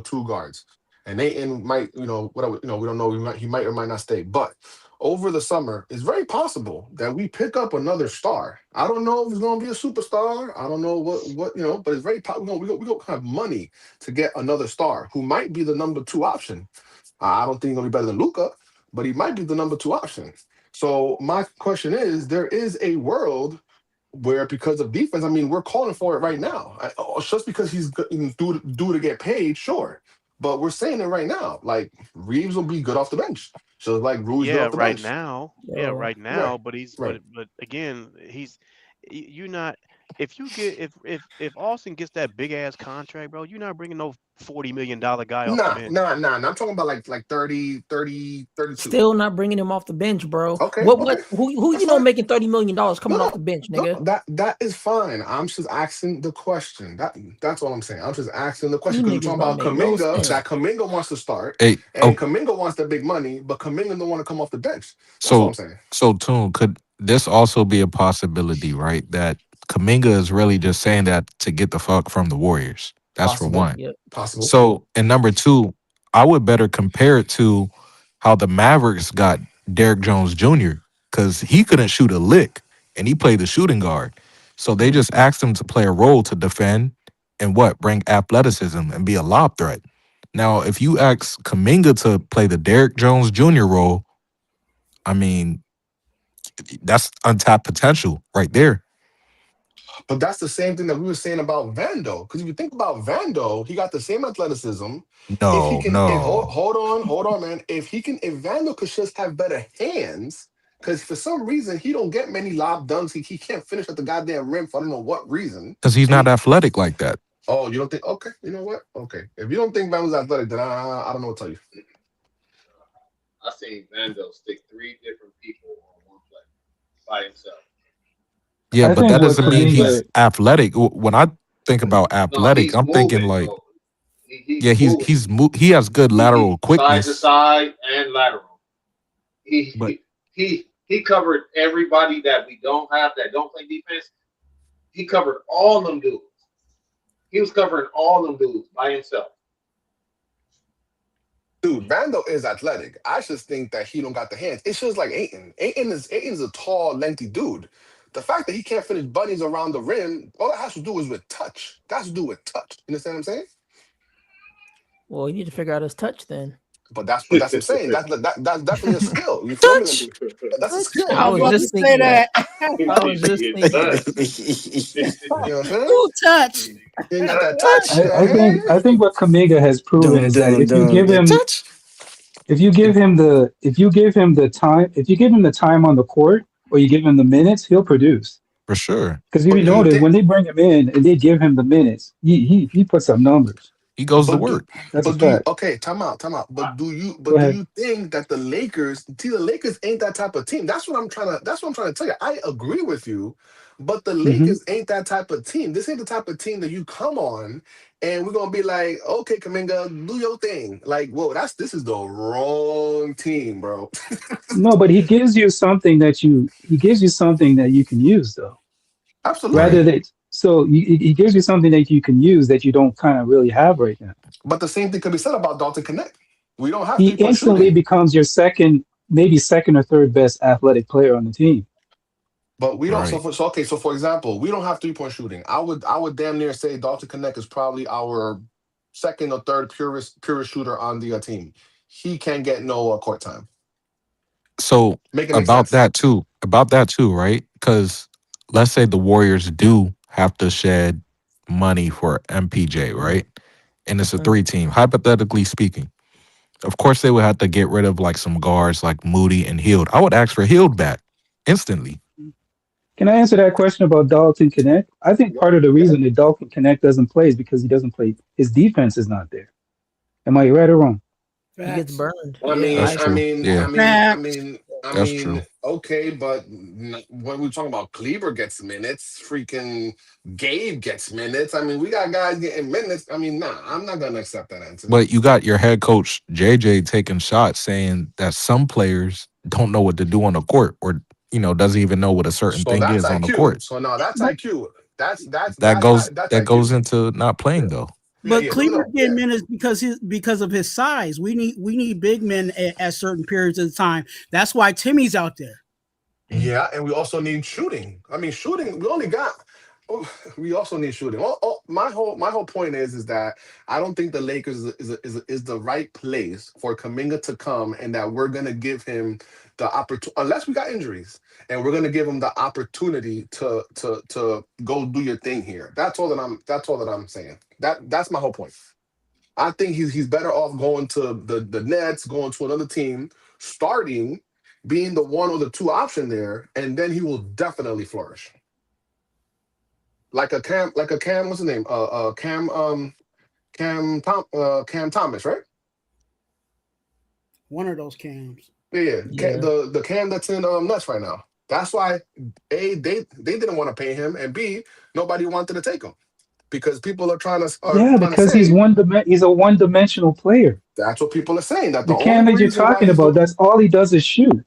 two guards, and they in might whatever we don't know. He might or might not stay, but. Over the summer, it's very possible that we pick up another star. I don't know if it's going to be a superstar. I don't know what, but it's very possible. We gonna have money to get another star who might be the number two option. I don't think he's gonna be better than Luca, but he might be the number two option. So my question is, there is a world where because of defense, I mean, we're calling for it right now. Just because he's due to get paid, sure. But we're saying it right now. Like Reeves will be good off the bench. Just like Rui's good yeah, off the right bench. now. Yeah, Yo, right Right. now. But he's Right. but again, you're not. If you get if Austin gets that big ass contract, bro, you're not bringing no $40 million guy off the Nah, bench. nah, nah, nah. I'm talking about like 30, 30, 32. still not bringing him off the bench, bro. Okay, What? okay. Who That's you know fine. making $30 million No, coming off no, the bench, no. nigga? That is fine. I'm just asking the question. That's all I'm saying. I'm just asking the question You because we're niggas talking don't about make no Kaminga. sense. That Kaminga wants to start, Hey, and Kaminga wants the big money, but Kaminga don't want to come off the bench. That's all I'm so saying. Tune, could this also be a possibility, right? That Kaminga is really just saying that to get the fuck from the Warriors. That's for Possible, one. Yep. possible. So, and number two, I would better compare it to how the Mavericks got Derrick Jones Jr. because he couldn't shoot a lick and he played the shooting guard. So they just asked him to play a role to defend and bring athleticism and be a lob threat. Now, if you ask Kaminga to play the Derrick Jones Jr. role, I mean, that's untapped potential right there. But that's the same thing that we were saying about Vando. Because if you think about Vando, he got the same athleticism. If No, hold, no. hold on, man. If Vando could just have better hands, Because for some reason he don't get many lob dunks. He can't finish at the goddamn rim for I don't know what reason. Because he's And not athletic like that. oh, you don't think? Okay, you know what? Okay, if you don't think Van's athletic, then I don't know what to tell you. I seen Vando stick 3 different people on one play by himself. Yeah, I but think that what doesn't mean he's Kaminga, athletic. When I think about No, athletic, he's I'm thinking moving like, though. He's yeah, moving. he has good lateral Side to quickness, side and lateral. He but he covered everybody that we don't have that don't play defense. He covered all them dudes. He was covering all them dudes by himself. Dude, Vando is athletic. I just think that he don't got the hands. It's just like Ayton. Ayton's a tall, lengthy dude. The fact that he can't finish bunnies around the rim, all that has to do is with touch. That has to do with touch. You understand what I'm saying? Well, you need to figure out his touch then. But that's what I'm saying. That's definitely a skill. You feel me? That's a Touch. skill. I I was was about just to say thinking that. that. I was just thinking that. You know what I'm saying? Ooh, touch. You ain't got that touch. I think what Kaminga has proven Dun is that dun dun. Touch. if you give him the time on the court or you give him the minutes, he'll produce. for sure, Because if But you do you notice, think? when they bring him in and they give him the minutes, he puts up numbers. he goes to But do work. That's a but do you fact. okay, time out. But Go do ahead. you think that the Lakers ain't that type of team? That's what I'm trying to tell you. I agree with you, but the Hmm. Lakers ain't that type of team. This ain't the type of team that you come on and we're gonna be like, okay, Kaminga, do your thing. Like, whoa, this is the wrong team, bro. No, but he gives you something that you can use though. Right. Rather Absolutely. that so he gives you something that you can use that you don't kind of really have right now. But the same thing could be said about Dalton Connect. We don't have He 3-point instantly shooting. becomes your maybe second or third best athletic player on the team. But we don't. Right. So for example, we don't have 3-point shooting. I would damn near say Dalton Connect is probably our second or third purest shooter on the team. He can't get no court time. So Make it make sense. about that too, right? Because let's say the Warriors do have to shed money for MPJ, right? And it's a 3-team. Hypothetically speaking, of course they would have to get rid of like some guards like Moody and Hield. I would ask for Hield back instantly. Can I answer that question about Dalton Connect? I think part of the reason that Dalton Connect doesn't play is because he doesn't play. His defense is not there. Am I right or wrong? He gets Facts. burned. I Yeah, That's mean, I true. mean, I Yeah, mean, I Facts. mean, I that's mean. true. Okay, but when we talking about Kleber gets minutes, freaking Gabe gets minutes. I mean, we got guys getting minutes. I mean, nah, I'm not gonna accept that answer. But you got your head coach JJ taking shots saying that some players don't know what to do on the court or doesn't even know what a certain So thing that's is on the IQ. court. So now that's But IQ. That goes That's that goes IQ. into not Yeah, playing though. yeah, But yeah. No, Cleveland no, getting yeah. minutes because of his size. We need big men at certain periods of time. That's why Timmy's out there. Yeah, and we also need shooting. I mean, shooting. We only got. We also need shooting. My whole point is that I don't think the Lakers is the right place for Kaminga to come, and that we're gonna give him the opportunity unless we got injuries, and we're gonna give him the opportunity to go do your thing here. That's all that I'm saying. That's my whole point. I think he's better off going to the Nets, going to another team, starting, being the one or the two option there, and then he will definitely flourish. Like a Cam, what's his name? Cam Thomas, right? One of those cams. Yeah, yeah. the Cam that's in Nuts right now. That's why they didn't want to pay him, and B, nobody wanted to take him because people are yeah, trying to because he's say he's a one-dimensional player. that's what people are saying, that the The Cam only that you're reason why talking he's about, doing that's all he does is shoot.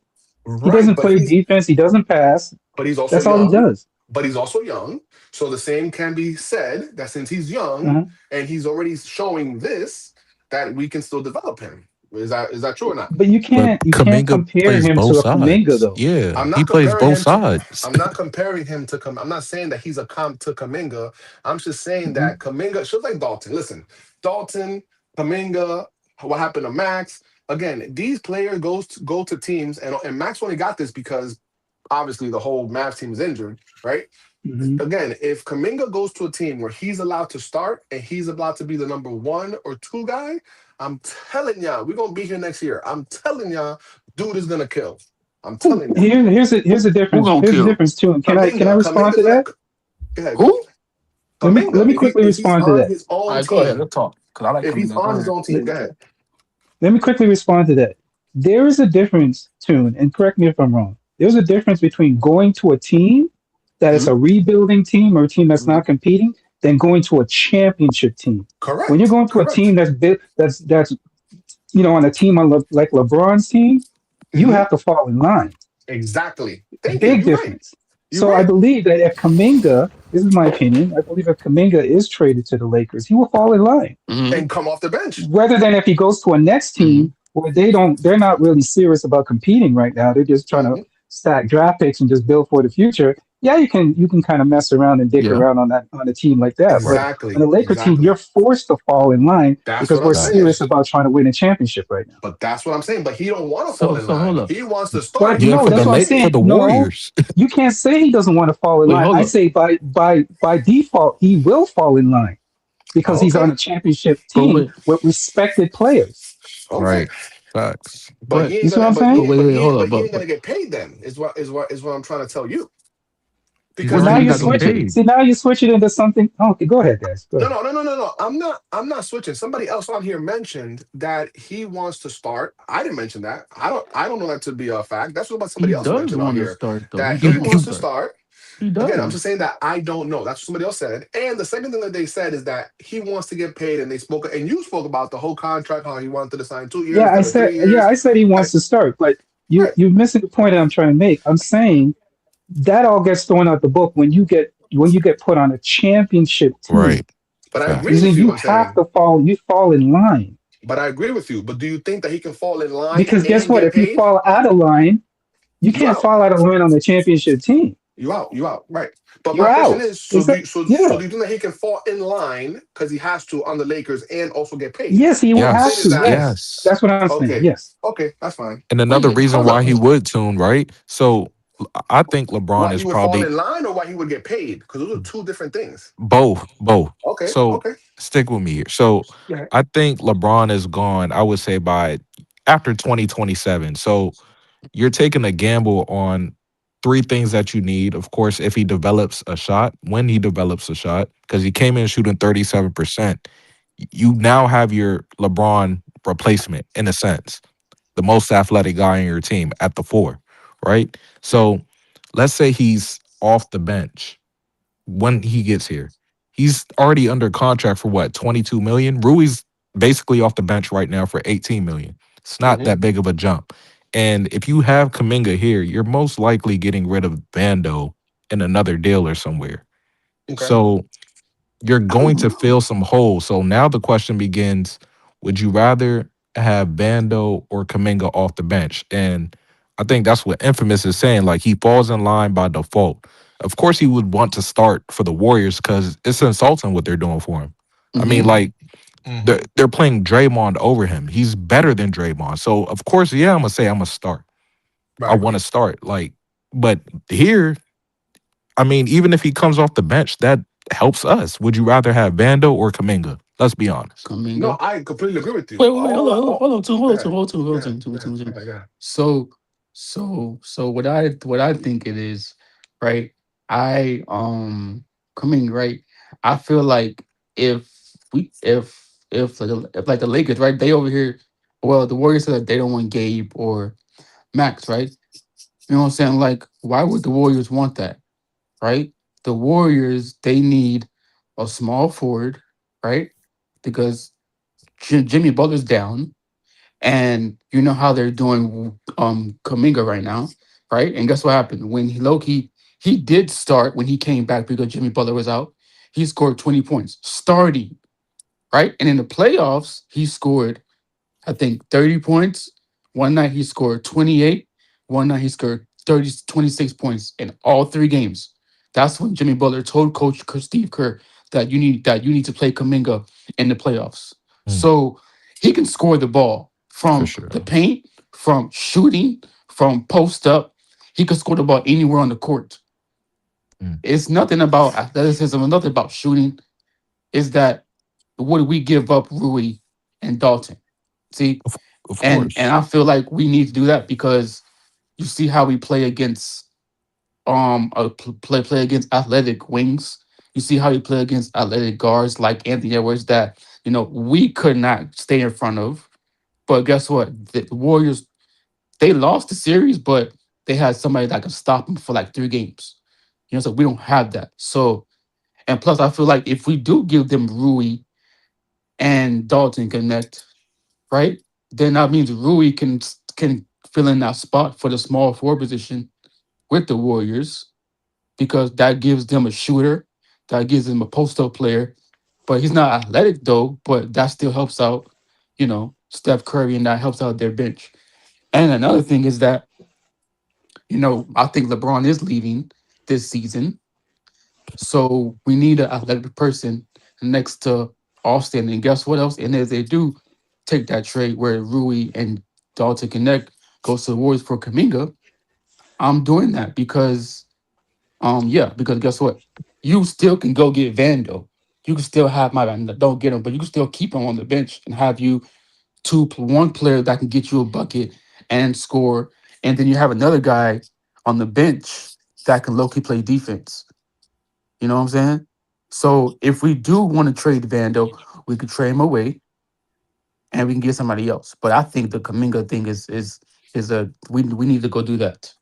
He right, doesn't play defense. He doesn't pass. but he's also That's all he young. does. But he's also young. So the same can be said that since he's young Uh-huh. and he's already showing this, that we can still develop him. Is that true or not? But But you can't Kaminga compare plays him both to a Kaminga sides. though. Yeah, I'm he not plays comparing both him to sides. I'm not comparing him to I'm not saying that he's a comp to Kaminga. I'm just saying Hmm. that Kaminga, just like Dalton. Listen, Dalton, Kaminga, what happened to Max? Again, these players go to teams, and Max only got this because obviously the whole Mavs team is injured, right? Hmm. Again, if Kaminga goes to a team where he's allowed to start and he's allowed to be the number one or two guy, I'm telling y'all, we're gonna be here next year. I'm telling y'all, dude is gonna kill. I'm telling you. Here's the Who difference. gonna Here's the kill? difference too. And can I respond to Kaminga's that? go ahead. Who? Let me Kaminga, quickly if he's respond to on that. his All own right, go ahead. team, Let's talk. Cause I like if he's Kaminga. Go on his ahead. own team, go ahead. Let me quickly respond to that. There is a difference, Tune, and correct me if I'm wrong. There's a difference between going to a team that is Mhm. a rebuilding team or a team that's Mhm. not competing than going to a championship team. When you're Correct. going to a team Correct. that's on a team like LeBron's team, you Hmm. have to fall in line. Exactly. Thank you. Big You're right. difference. You're So I right. believe that if Kaminga, this is my opinion, I believe if Kaminga is traded to the Lakers, he will fall in line Mhm. And come off the bench. rather than if he goes to a next Mhm. team where they're not really serious about competing right now. They're just trying to Hmm. stack draft picks and just build for the future. Yeah, you can kind of mess around and dick Yeah. around on a team like that. But Right. on a Exactly. Laker team, Exactly. you're forced to fall in line That's because what I'm we're saying. serious Facts. about trying to win a championship right now. But that's what I'm saying. But he don't want to fall So in so hold line. up. He wants to But start. He Yeah, no, wants for to the that's get what I'm late for paid. saying. the No, Warriors. you can't say he doesn't want to fall in Wait, line. hold I up. say by default he will fall in line because Oh, he's on okay. a championship But team wait, with respected players. Okay. Right. Facts. But he but ain't You see what gonna. I'm But he but saying? ain't. wait, But wait, he hold ain't. up. But he But ain't but gonna get paid. Then is what I'm trying to tell you. He's Well, Because already now if you not he's getting switch it. paid. See, now you switch it into something. Oh, okay, go ahead, guys. Go no, ahead. no, no, no, no, no. I'm not switching. Somebody else on here mentioned that he wants to start. I didn't mention that. I don't know that to be a fact. That's what he somebody else does mentioned on want to here. start though. He That does he want to wants He to start. start. He Again, I'm just does. saying that I don't know. That's what somebody else said. And the second thing that they said is that he wants to get paid. And they spoke, and you spoke about the whole contract, how he wanted to sign 2 years instead of 3 years. I said he Right, wants to start, but right. you're missing the point that I'm trying to make. I'm saying that all gets thrown out the book when you get put on a championship team. right. But I agree You see, Facts. with you. you I'm have saying, to fall in line but I agree with you. But do you think that he can fall in line because guess and what? get If you paid? fall out of line, you You can't out. fall out of line on the championship team. You out. You out. Right. But You're my question out. is, Is that so yeah? do you think that he can fall in line because he has to on the Lakers and also get paid? Yes, he What would I'm have saying is to. Yes. that Yes, Yes. that's what I'm saying. okay, Yes. okay, that's fine. And Wait, another wait, reason hold why up. he Wait. would tune, right? So I think LeBron Why is he would fall probably in line or why he would get paid? Because those are two different things. both, both. Okay, So okay. stick with me here. So Yeah. I think LeBron is gone, I would say by after 2027. So you're taking a gamble on three things that you need. Of course, if he develops a shot, when he develops a shot, because he came in shooting 37%, you now have your LeBron replacement in a sense, the most athletic guy on your team at the four, right? So let's say he's off the bench when he gets here. He's already under contract for what, 22 million? Rui's basically off the bench right now for 18 million. It's not Hmm. that big of a jump. And if you have Kaminga here, you're most likely getting rid of Bando in another deal or somewhere. Okay. So you're I don't going to know. fill some holes. So now the question begins, would you rather have Bando or Kaminga off the bench? And I think that's what Infamous is saying. Like he falls in line by default. Of course, he would want to start for the Warriors because it's insulting what they're doing for him. I mean, Hmm. like Hmm. they're playing Draymond over him. He's better than Draymond. So of course, yeah, I'm gonna say I'm gonna start. I Right. want to start. Like, but here I mean, even if he comes off the bench, that helps us. Would you rather have Bando or Kaminga? Let's be honest. No, Kaminga. I completely agree with you. Wait, hold on, hold on, hold on, two, Go hold on, two, ahead. hold on, two, Go hold ahead. on, two, Go two, ahead. two. Go ahead. Go ahead. So, so what I think it is, right? I coming right. I feel like if we if like the Lakers, right? They over here. Well, the Warriors said that they don't want Gabe or Max, right? You know what I'm saying? Like, why would the Warriors want that, right? The Warriors they need a small forward, right? Because Jimmy Butler's down, and you know how they're doing Kaminga right now, right? And guess what happened when he did start when he came back because Jimmy Butler was out. He scored 20 points starting, right? And in the playoffs, he scored I think 30 points. One night he scored 28. One night he scored 26 points in all three games. That's when Jimmy Butler told Steve Kerr that you need to play Kaminga in the playoffs. Mm, So he can score the ball for from the sure. paint, from shooting, from post up. He can score the ball anywhere on the court. Mm. It's nothing about athleticism, nothing about shooting. Is that what do we give up Rui and Dalton? See, Of, of and course. I feel like we need to do that because You see how we play against play against athletic wings. You see how he play against athletic guards like Anthony Edwards that we could not stay in front of. But guess what? The Warriors, they lost the series, but they had somebody that could stop them for like 3 games. So we don't have that. So and plus, I feel like if we do give them Rui and Dalton connect, right? Then that means Rui can fill in that spot for the small forward position with the Warriors because that gives them a shooter, that gives them a post up player. But he's not athletic though, but that still helps out, Steph Curry, and that helps out their bench. And another thing is that, I think LeBron is leaving this season. So we need an athletic person next to Austin. And guess what else? And if they do take that trade where Rui and Dalton Connect goes to the Warriors for Kaminga, I'm doing that because guess what? You still can go get Vando. You can still have my don't get him, but you can still keep him on the bench and have you one player that can get you a bucket and score, and then you have another guy on the bench that can low key play defense. You know what I'm saying? So if we do want to trade Vando, we could trade him away and we can get somebody else. But I think the Kaminga thing is a we need to go do that.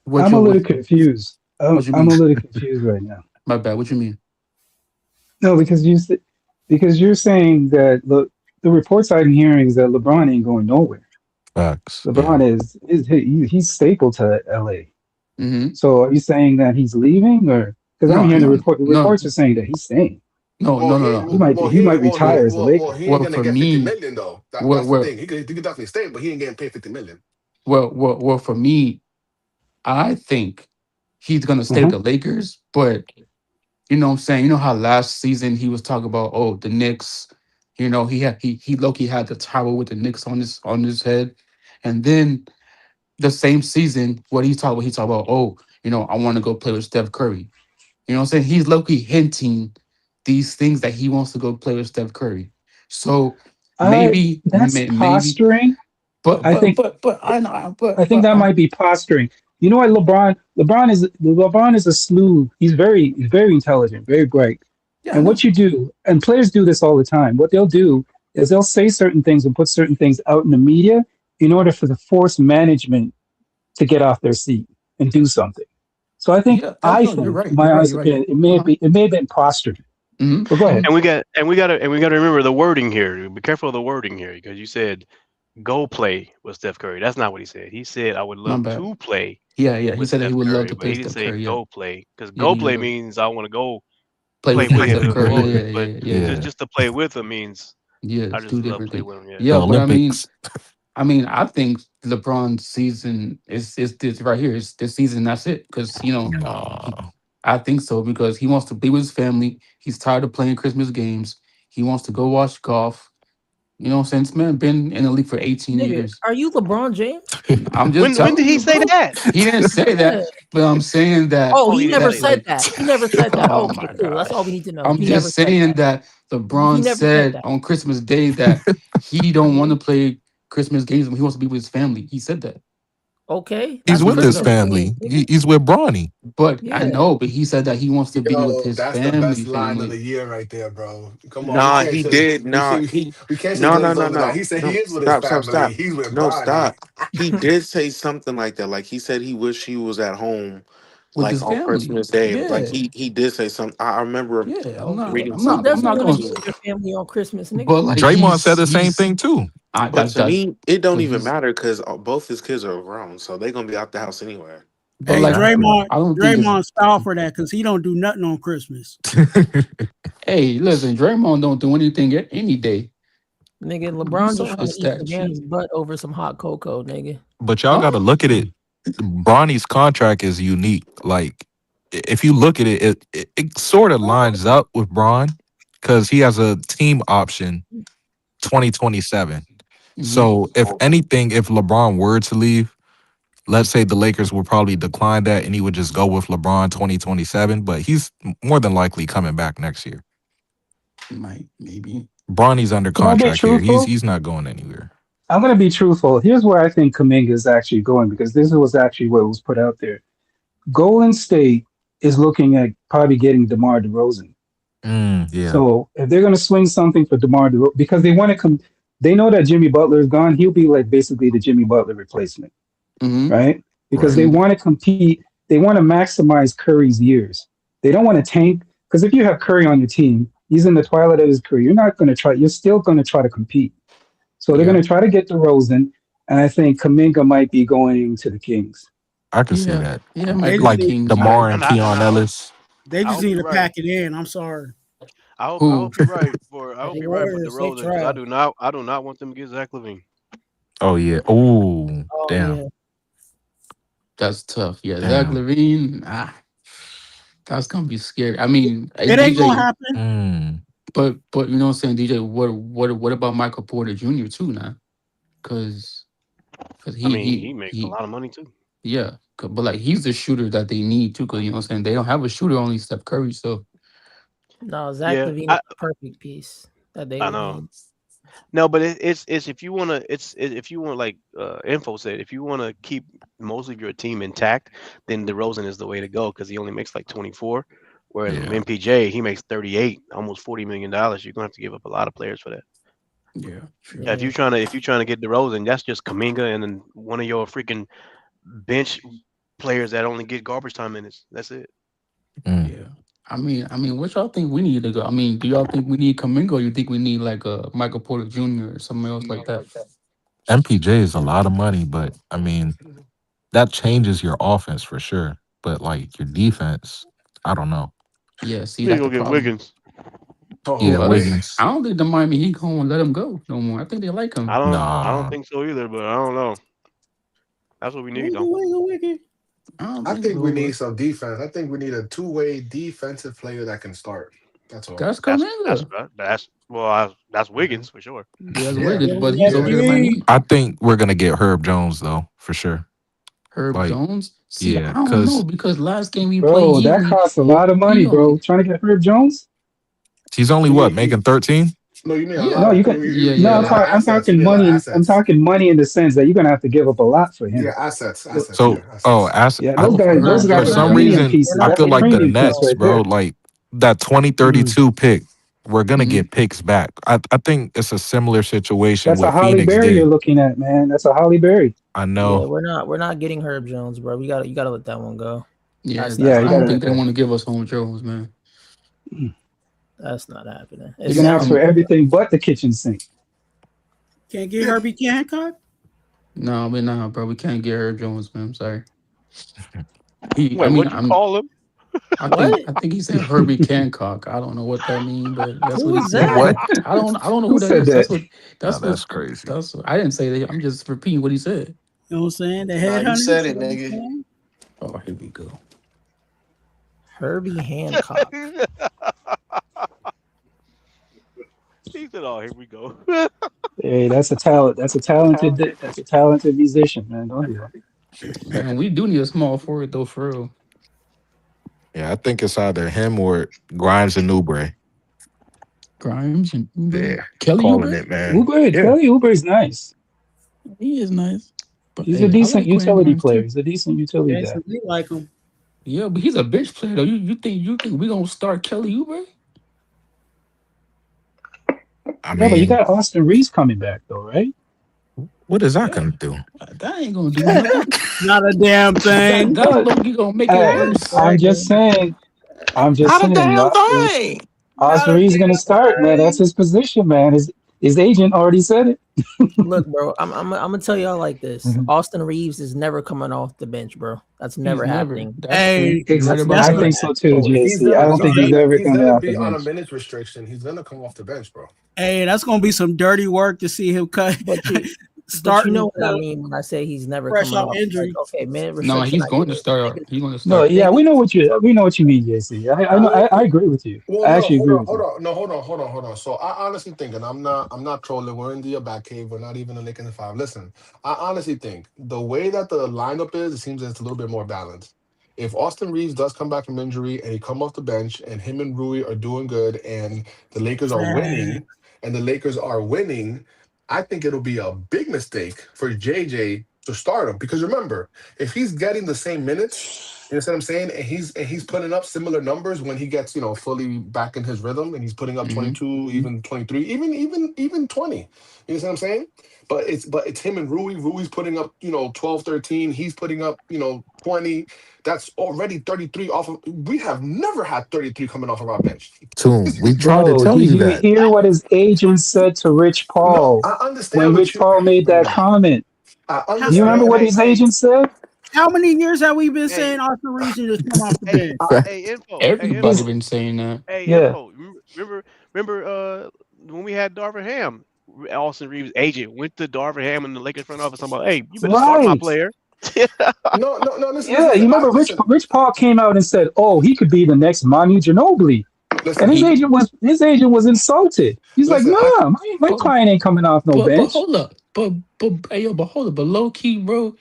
What I'm a you little confused. what you I'm mean? a little confused right now. My bad. What you mean? No, because you're saying that the reports I'm hearing is that LeBron ain't going nowhere. Facts. Yeah. LeBron he's staple to LA. Mm-hmm. So are you saying that he's leaving, or because I'm No, hearing the no, report? The no, reports are saying that he's staying. no, Well, no, no, he no. well He he might well he retire Well, as a well Laker. he ain't well, gonna for get 50 me, million though. well, That's the well, thing. He could definitely stay, but he ain't getting paid 50 million. for me, I think he's gonna stay with Uh-huh. the Lakers. But you know what I'm saying? You know how last season he was talking about, oh, the Knicks. He Loki had the towel with the Knicks on his head, and then the same season, what he talked about, oh, I want to go play with Steph Curry. You know what I'm saying? He's Loki hinting these things that he wants to go play with Steph Curry. So I That's maybe, posturing. but I but think but but I know, I think that might be posturing. You know what, LeBron is a sleuth. He's very intelligent, very bright. yeah, I And what know. you do, and players do this all the time. What they'll do is they'll say certain things and put certain things out in the media in order for the force management to get off their seat and do something. So Yeah, I no, you're think, right. in You're my right. honest You're right. opinion, Uh-huh. it may have been posturing. Hmm. But go ahead. And we got to remember the wording here. Be careful of the wording here because you said go play with Steph Curry. That's not what he said. He said I would My love bad. to play Yeah, yeah. He with said that he Steph would love Curry, to but play he didn't Steph say Curry. Yeah, go play because yeah. go He play would means I want to go play play with with Steph him with the Curry. Yeah, Warriors. yeah, But yeah, yeah, just Yeah. just to play with him means yeah. I It's just two love different play things. with him. Yeah. The Yeah, but Olympics. I think LeBron's season is this right here. It's this season. That's it. Because he, Nah. I think so because he wants to be with his family. He's tired of playing Christmas games. He wants to go watch golf. You know what I'm saying? This man been in the league for 18 Nigga, years. are you LeBron James? I'm just When telling did he you, say bro. that? He didn't say Yeah. that, but I'm saying that Oh, Oh, he he didn't never say that. said like that. He never said that. oh Okay, my cool. That's all we gosh. need to know. I'm He never just said saying that. that He LeBron never said said that. on Christmas Day that he don't want to Mhm. play Christmas games when he wants to be with his family. He said that. Okay, He's that's He with looked it his up. Christmas family. games, nigga. He's with Bronny. But I Yeah. know, but he said that he wants to be with Yo, his that's the best family, line of the family. year right there, bro. Come on, Nah, he did. Nah, he. we can't just No, no, glaze no, over that. no, He said he no. is with his Stop, stop, family. stop. He's with No, Bronny. stop. He did say something like that. Like he said he wished he was at home, With like his on family. Christmas Day. Like Yeah. he did say something. I remember Yeah. I'm not Okay. reading I'm Who not something. I'm doesn't not want to gonna be with their family on Christmas, but nigga? like Draymond said the same thing too. I But to that me, it don't but even he's matter because both his kids are grown, so they're gonna be out the house anyway. but Hey, like Exactly. I don't think it's Draymond style for that because he don't do nothing on Christmas. hey, listen, Draymond don't do anything any day. Nigga, You LeBron just saw trying to his eat stat Savannah's sheet. butt over some hot cocoa, nigga. But y'all got Huh? to look at it. Bronny's contract is unique. Like, if you look at it, it sort of lines up with Bron because he has a team option 2027. Hmm. So, if anything, if LeBron were to leave, let's say the Lakers would probably decline that and he would just go with LeBron 2027. But he's more than likely coming back next year. Might maybe. Bronny's under Can I be contract here. truthful? He's not going anywhere. I'm gonna be truthful. Here's where I think Kaminga is actually going because this was actually what was put out there. Golden State is looking at probably getting DeMar DeRozan. Yeah. So if they're gonna swing something for DeMar DeRozan, because they want to come, they know that Jimmy Butler is gone. He'll be like basically the Jimmy Butler replacement, Mm-hmm. right? Because Right. they want to compete. They want to maximize Curry's years. They don't want to tank because if you have Curry on your team, he's in the twilight of his career. You're not going to try. You're still going to try to compete. So they're Yeah. going to try to get DeRozan, and I think Kaminga might be going to the Kings. I can see Yeah. that. Yeah. It might They be just the Like need, Kings, man. DeMar and And Keon Ellis. they I just hope need you're to right. pack it in. I'm sorry. I Who? hope you're right for I The hope you're right for Warriors, they DeRozan because trash. I do not want them to get Zach Levine. Oh yeah. Oh Oh damn. yeah. That's tough. Yeah. Zach Damn. Levine. That's gonna be scary. I mean, hey, It ain't gonna DJ, happen. Mm. but you know what I'm saying, DJ. What about Michael Porter Jr. too now? Because I mean, he makes a lot of money too. yeah. But like he's the shooter that they need too. Because you know what I'm saying, they don't have a shooter, only Steph Curry. So No, Zach Yeah, Levine is the perfect piece that they I would know. need. No, but it's if you wanna if you want like info said if you wanna keep most of your team intact, then DeRozan is the way to go because he only makes like 24, whereas with Yeah. MPJ he makes 38, almost $40 million. You're gonna have to give up a lot of players for that. yeah, sure. Yeah, Yeah. if you're trying to get DeRozan, that's just Kaminga and then one of your freaking bench players that only get garbage time minutes. That's it. Mm. Yeah. I mean, what y'all think we need to go? I mean, do y'all think we need Kaminga or you think we need like a Michael Porter Jr. or something else like that? MPJ is a lot of money, but I mean that changes your offense for sure. But like your defense, I don't know. Yeah, see, They that's the gonna get problem. Wiggins. Oh Yeah, Yeah, man. I Wiggins. don't think the Miami Heat gonna let him go no more. I think they like him. I don't Nah. think so either, but I don't know. That's what we need though. Wiggle, wiggle, wiggle. I don't I think think we so, need but some defense. I think we need a two-way defensive player that can start. That's all. that's Kaminga. That's hmm Wiggins for sure. Yeah, that's Yeah, That's Wiggins, but what he's yeah. over there in we Miami need. Heat. I think we're gonna get Herb Jones though, for sure. Herb Like, Jones. See, I yeah, don't know because because last game we played, Bro, that costs a he lot of he money, bro. only Trying to get Herb Jones? he's only You what, mean making 13? no? You mean a yeah lot No, of you can. you No, mean a yeah. lot of I'm assets. You talking mean a lot of money. I'm assets. talking money in the sense that you're gonna have to give up a lot for Yeah, him. assets, So, assets. So, Yeah, assets. yeah, I, Oh, for those Herb for guys are some Jones. premium reason, We're pieces. I not That's a feel getting like the Herb premium piece Nets, Jones. right bro, there. like that Mm. 2032 pick, we're gonna Hmm. get picks back. I think it's a similar situation That's a what Holly Phoenix Berry you're did. looking at, man. That's a Holly Berry. I Yeah, know. we're not getting Herb Jones, bro. You gotta let that one go. Yeah, Yeah, That's you I not don't gotta. think they happening. want to give us home Jones, man. That's not happening. They're It's You're gonna gonna have ask for him. everything but the kitchen sink. Can't get Herbie Hancock. No, I mean, nah, bro. We can't get Herb Jones, man. I'm sorry. I Wait, mean, what'd you call him? what? I think he said Herbie Cancock. I don't know what that means, but that's Who what he was said. that? What? I don't know Who who that said is. that? Now That's what that's crazy. that's. I didn't say that. I'm just repeating what he said. You know what I'm saying? The Nah, you said headhunters. You it, know what I'm nigga. saying? Oh, here we go. Herbie Hancock. He said, "Oh, here we go." Hey, that's a talent. That's a talented. That's a talented musician, man. Don't do that. Man, we do need a small forward though, for real. Yeah, I think it's either him or Grimes and Oubre. Grimes and Oubre. Yeah, Kelly calling Oubre. it, man. Uber, Yeah. Kelly Oubre is nice. He is nice, but He's a hey, I decent like Quentin utility Grimes player. too. He's a decent utility guy. Jason Lee like him. Yeah, but he's a bench player though. You think we gonna start Kelly Oubre? I Yeah, but you mean, got Austin Reeves coming back though, right? what is that Yeah, gonna do? that ain't gonna do nothing. Not a damn That thing. that No, low gonna make it hey, worse. I'm just saying. I'm just Not a saying. damn thing. Not Austin a Reeves is gonna damn start, man. That's thing. his position, man. His agent already said it. Look, bro, I'm gonna tell y'all like this. Mhm. Austin Reeves is never coming off the bench, bro. That's He's never never. happening. That's true. Hey, You're right about that's I what. that. think so too, Oh, if he's JC. I gonna don't think he's if ever he's coming gonna off the be on a bench. minutes restriction, he's gonna come off the bench, bro. Hey, that's gonna be some dirty work to see him cut. But you starting know what I mean when I say he's never fresh coming off off. Like, injury. okay, minute No, restriction, he's I going get to it. start. He's going to No, start. yeah, Niggas, we know what you mean, JC. I agree with you. Well, I no, actually hold agree on, with hold you. on, no, hold on. So I honestly think, and I'm not trolling. We're in the Batcave. We're not even a Nick in the five. Listen, I honestly think the way that the lineup is, it seems that it's a little bit more balanced. If Austin Reeves does come back from injury and he come off the bench and him and Rui are doing good and the Lakers are Fast. winning and the Lakers are winning, I think it'll be a big mistake for JJ to start him because remember, if he's getting the same minutes, you know what I'm saying, and he's putting up similar numbers when he gets fully back in his rhythm, and he's putting up Hmm. 22, even 23, even 20. You know what I'm saying? But it's him and Rui. Rui's putting up 12, 13. He's putting up 20. That's already 33 off of. We have never had 33 coming off of our bench. Tune. We tried to Bro, tell did you you that. hear what his agent said to Rich No, Paul I when understand what Rich you. Paul made that comment? I How, Do you remember what understand. his agent said? how many years have we been saying Hey, Austin Reeves should just come off the hey, bench? info. Hey, Everybody He's info. been saying that. Hey, yeah, info. Remember when we had Darvin Ham, Austin Reeves' agent went to Darvin Ham in the Lakers front office talking about, hey, you better start my right. player. No, no, no. Listen, listen, Yeah, you listen. remember Listen, Rich Paul came out and said, "Oh, he could be the next Manu Ginobili," and listen, his agent was insulted. He's like, listen. I "Nah, my But client ain't coming off no but bench." hold up. But hey yo, but hold up. But low key, bro.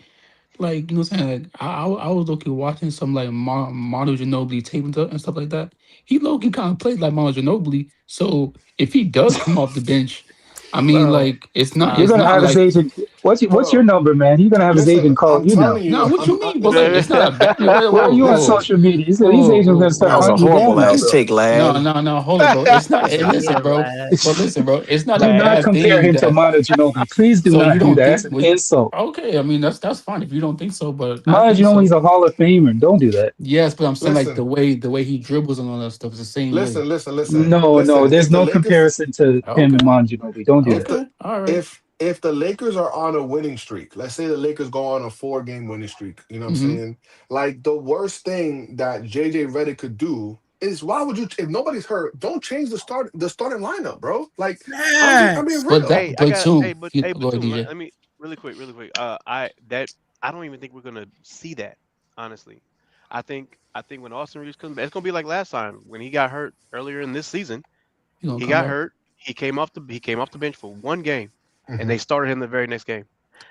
Like you know what I'm saying. Like I was low key watching some like Manu Ginobili tape and stuff like that. He low key kind of played like Manu Ginobili. So if he does come off the bench, I mean, Bro, like it's not you're it's gonna not have his like agent. What's your bro. number, man? You're gonna have his Listen, agent call I'm you telling now. nah. you. What you mean? But like Man, it's not a bad. Wait, whoa, Where are you on whoa, social media? His whoa, agent's gonna whoa, start That was a whoa, hunting you horrible down whoa. now, ass bro. take, No, lad. no, no. Hold up, bro. It's not. Hey, listen, Yeah, bro. lad. But listen, bro. It's not a Do not bad compare thing him to that. Manu Ginobili. Please do So you not do don't that. That's think? an insult. Okay, I mean that's fine if you don't think so, but I Manu think Ginobili's so. a Hall of Famer. Don't do that. Yes, but I'm saying like listen, the way he dribbles and all that stuff is the same way. listen, No, no, listen. there's no comparison to him Okay, and Manu Ginobili. Don't do If that. the okay, all right. if the Lakers are on a winning streak, let's say the Lakers go on a 4 game winning streak, you know what I'm Mm-hmm. saying? Like the worst thing that JJ Redick could do is why would you if nobody's hurt, don't change the starting lineup, bro. Like I'm being Facts. But real. that, hey, I but got soon, hey, but you hey, go but ahead, too. DJ. Let me really quick. I don't even think we're gonna see that. Honestly, I think when Austin Reeves comes back, it's gonna be like last time when he got hurt earlier in this season. You gonna He come got back? hurt. He came off the bench for one game, and Mhm. they started him the very next game.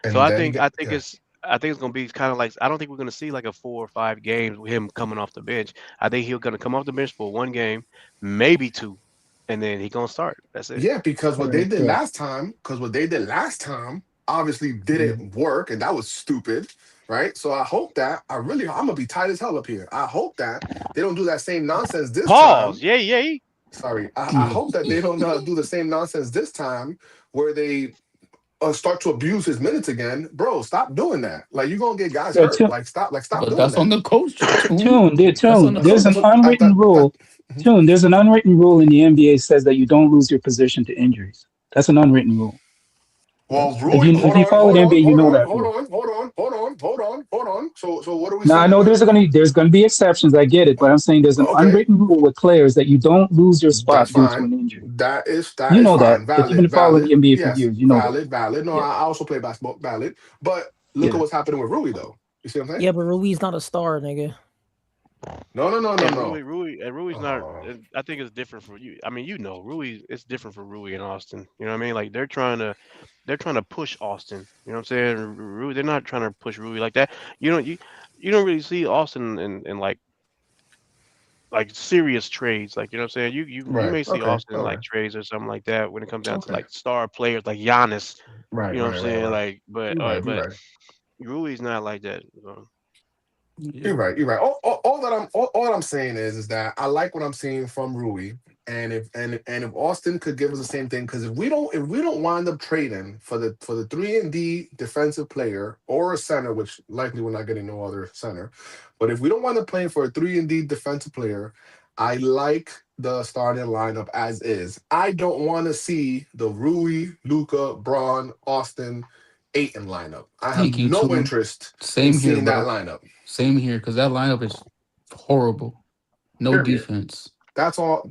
So And I then he think get I think yeah. it's I think it's gonna be kind of like I don't think we're gonna see like a 4 or 5 games with him coming off the bench. I think he's gonna come off the bench for one game, maybe two, and then he gonna start. That's it. Yeah, because what they Correct, did correct. last time, obviously Mhm. didn't work, and that was stupid, right? So I hope that I'm gonna be tight as hell up here. I hope that they don't do that same nonsense this Pause. time. Yay, yay. Sorry, I Yeah. hope that they don't do the same nonsense this time where they start to abuse his minutes again, bro. Stop doing that. Like you're gonna get guys Yeah, hurt. Stop But doing that's on that. the coach, Tune. Tune, dear That's on Tune. the There's an That's coach. what unwritten that. rule. Mhm. Tune, there's an unwritten rule in the NBA says that you don't lose your position to injuries. That's an unwritten rule. Well, If Rui, you hold if you on, follow hold the on, NBA, you hold know on, that hold rule. on, hold on, hold on, hold on, hold on. So what are we Now I saying know with? there's gonna be exceptions. I get it, but I'm saying there's an Okay, unwritten rule with players that you don't lose your that's spot due to fine. an injury. That You is know that. fine. If you've been Valid, following the valid. NBA for Yes, years, you know that. valid. No, Yeah, I also play basketball. Valid. But look at yeah. what's happening with Rui, though. You see what I'm saying? Yeah, but Rui's not a star, nigga. No, no, no, no, And no. Rui's not. Oh, I think it's different for you. I mean, Rui. It's different for Rui and Austin. You know what I mean? Like they're trying to push Austin. You know what I'm saying? Rui, they're not trying to push Rui like that. You don't really see Austin in like serious trades. Like you know what I'm saying? You right. may see Okay. Austin in All like right. trades or something like that when it comes down to Okay. like star players like Giannis. Right. You know what I'm Right. Right. saying? Right. Like, but You're right. You're but right. Rui's not like that. So. Yeah. You're right. You're right. All that I'm saying is that I like what I'm seeing from Rui, and if Austin could give us the same thing, because if we don't wind up trading for the 3-and-D defensive player or a center, which likely we're not getting no other center, but if we don't wind up playing for a 3-and-D defensive player, I like the starting lineup as is. I don't want to see the Rui, Luca, Braun, Austin, Aiton lineup. I have Thank you, no Tune. interest in Same here, seeing that bro. lineup. Same here, because that lineup is horrible. No Period. defense. That's all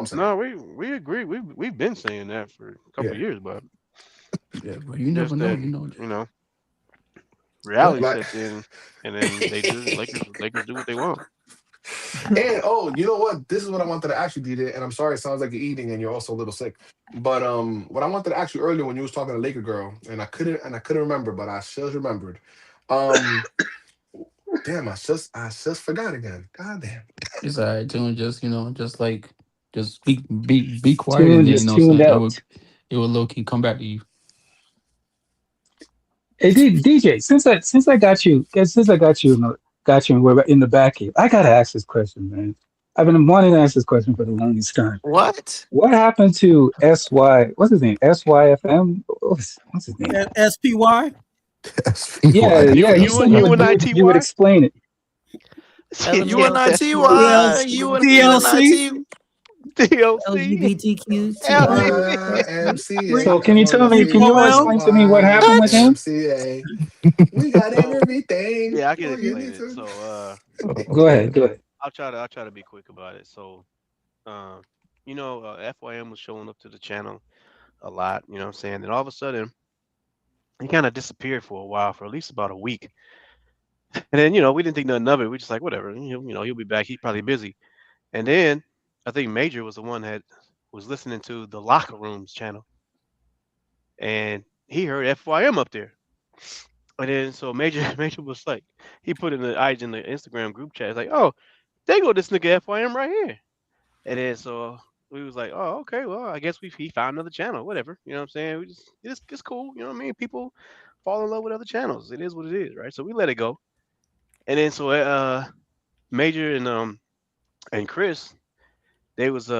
I'm saying. No, we agree. We've been saying that for a couple Yeah. of years, but Yeah, but you never just know, that you know. you know But reality Like sets in, and then they do Lakers do what they want. and oh, you know what? This is what I wanted to ask you, DJ. And I'm sorry, it sounds like you're eating and you're also a little sick. But what I wanted to ask you earlier when you was talking to Laker girl, and I couldn't remember, but I just remembered. Um, damn, I just forgot again. God damn. it's all right, Tune. Just just just be quiet, Tune and then just tuned saying out. it will low key come back to you. Hey, DJ, since I got you, got you, and we're in the back here. I gotta ask this question, man. I've been wanting to ask this question for the longest time. What? What happened to SY? What's his name? SYFM? What's his name? SPY. Yeah, SPY. yeah. You You said you would UNITY? explain it. UNITY? TLC. UNITY? DLC, LGBTQTI. YMCA. So can Come you on, tell let's me? Can sing you UOL. explain to me what happened with him? What? YMCA. We got So everything. yeah, I can Oh, you explain need it. to. So Go ahead. Go ahead. I'll try to be quick about it. So uh, FYM was showing up to the channel a lot. You know what I'm saying? And all of a sudden, he kind of disappeared for a while, for at least about a week. And then we didn't think nothing of it. We just like whatever. He'll be back. He's probably busy. And then I think Major was the one that was listening to the Locker Rooms channel, and he heard FYM up there. And then so Major Major was like, he put in the IG in the Instagram group chat. It's like, oh, they go this nigga FYM right here. And then so we was like, oh, okay, well, I guess he found another channel, whatever. You know what I'm saying? We just it's cool. You know what I mean? People fall in love with other channels. It is what it is, right? So we let it go. And then so Major and Chris, they was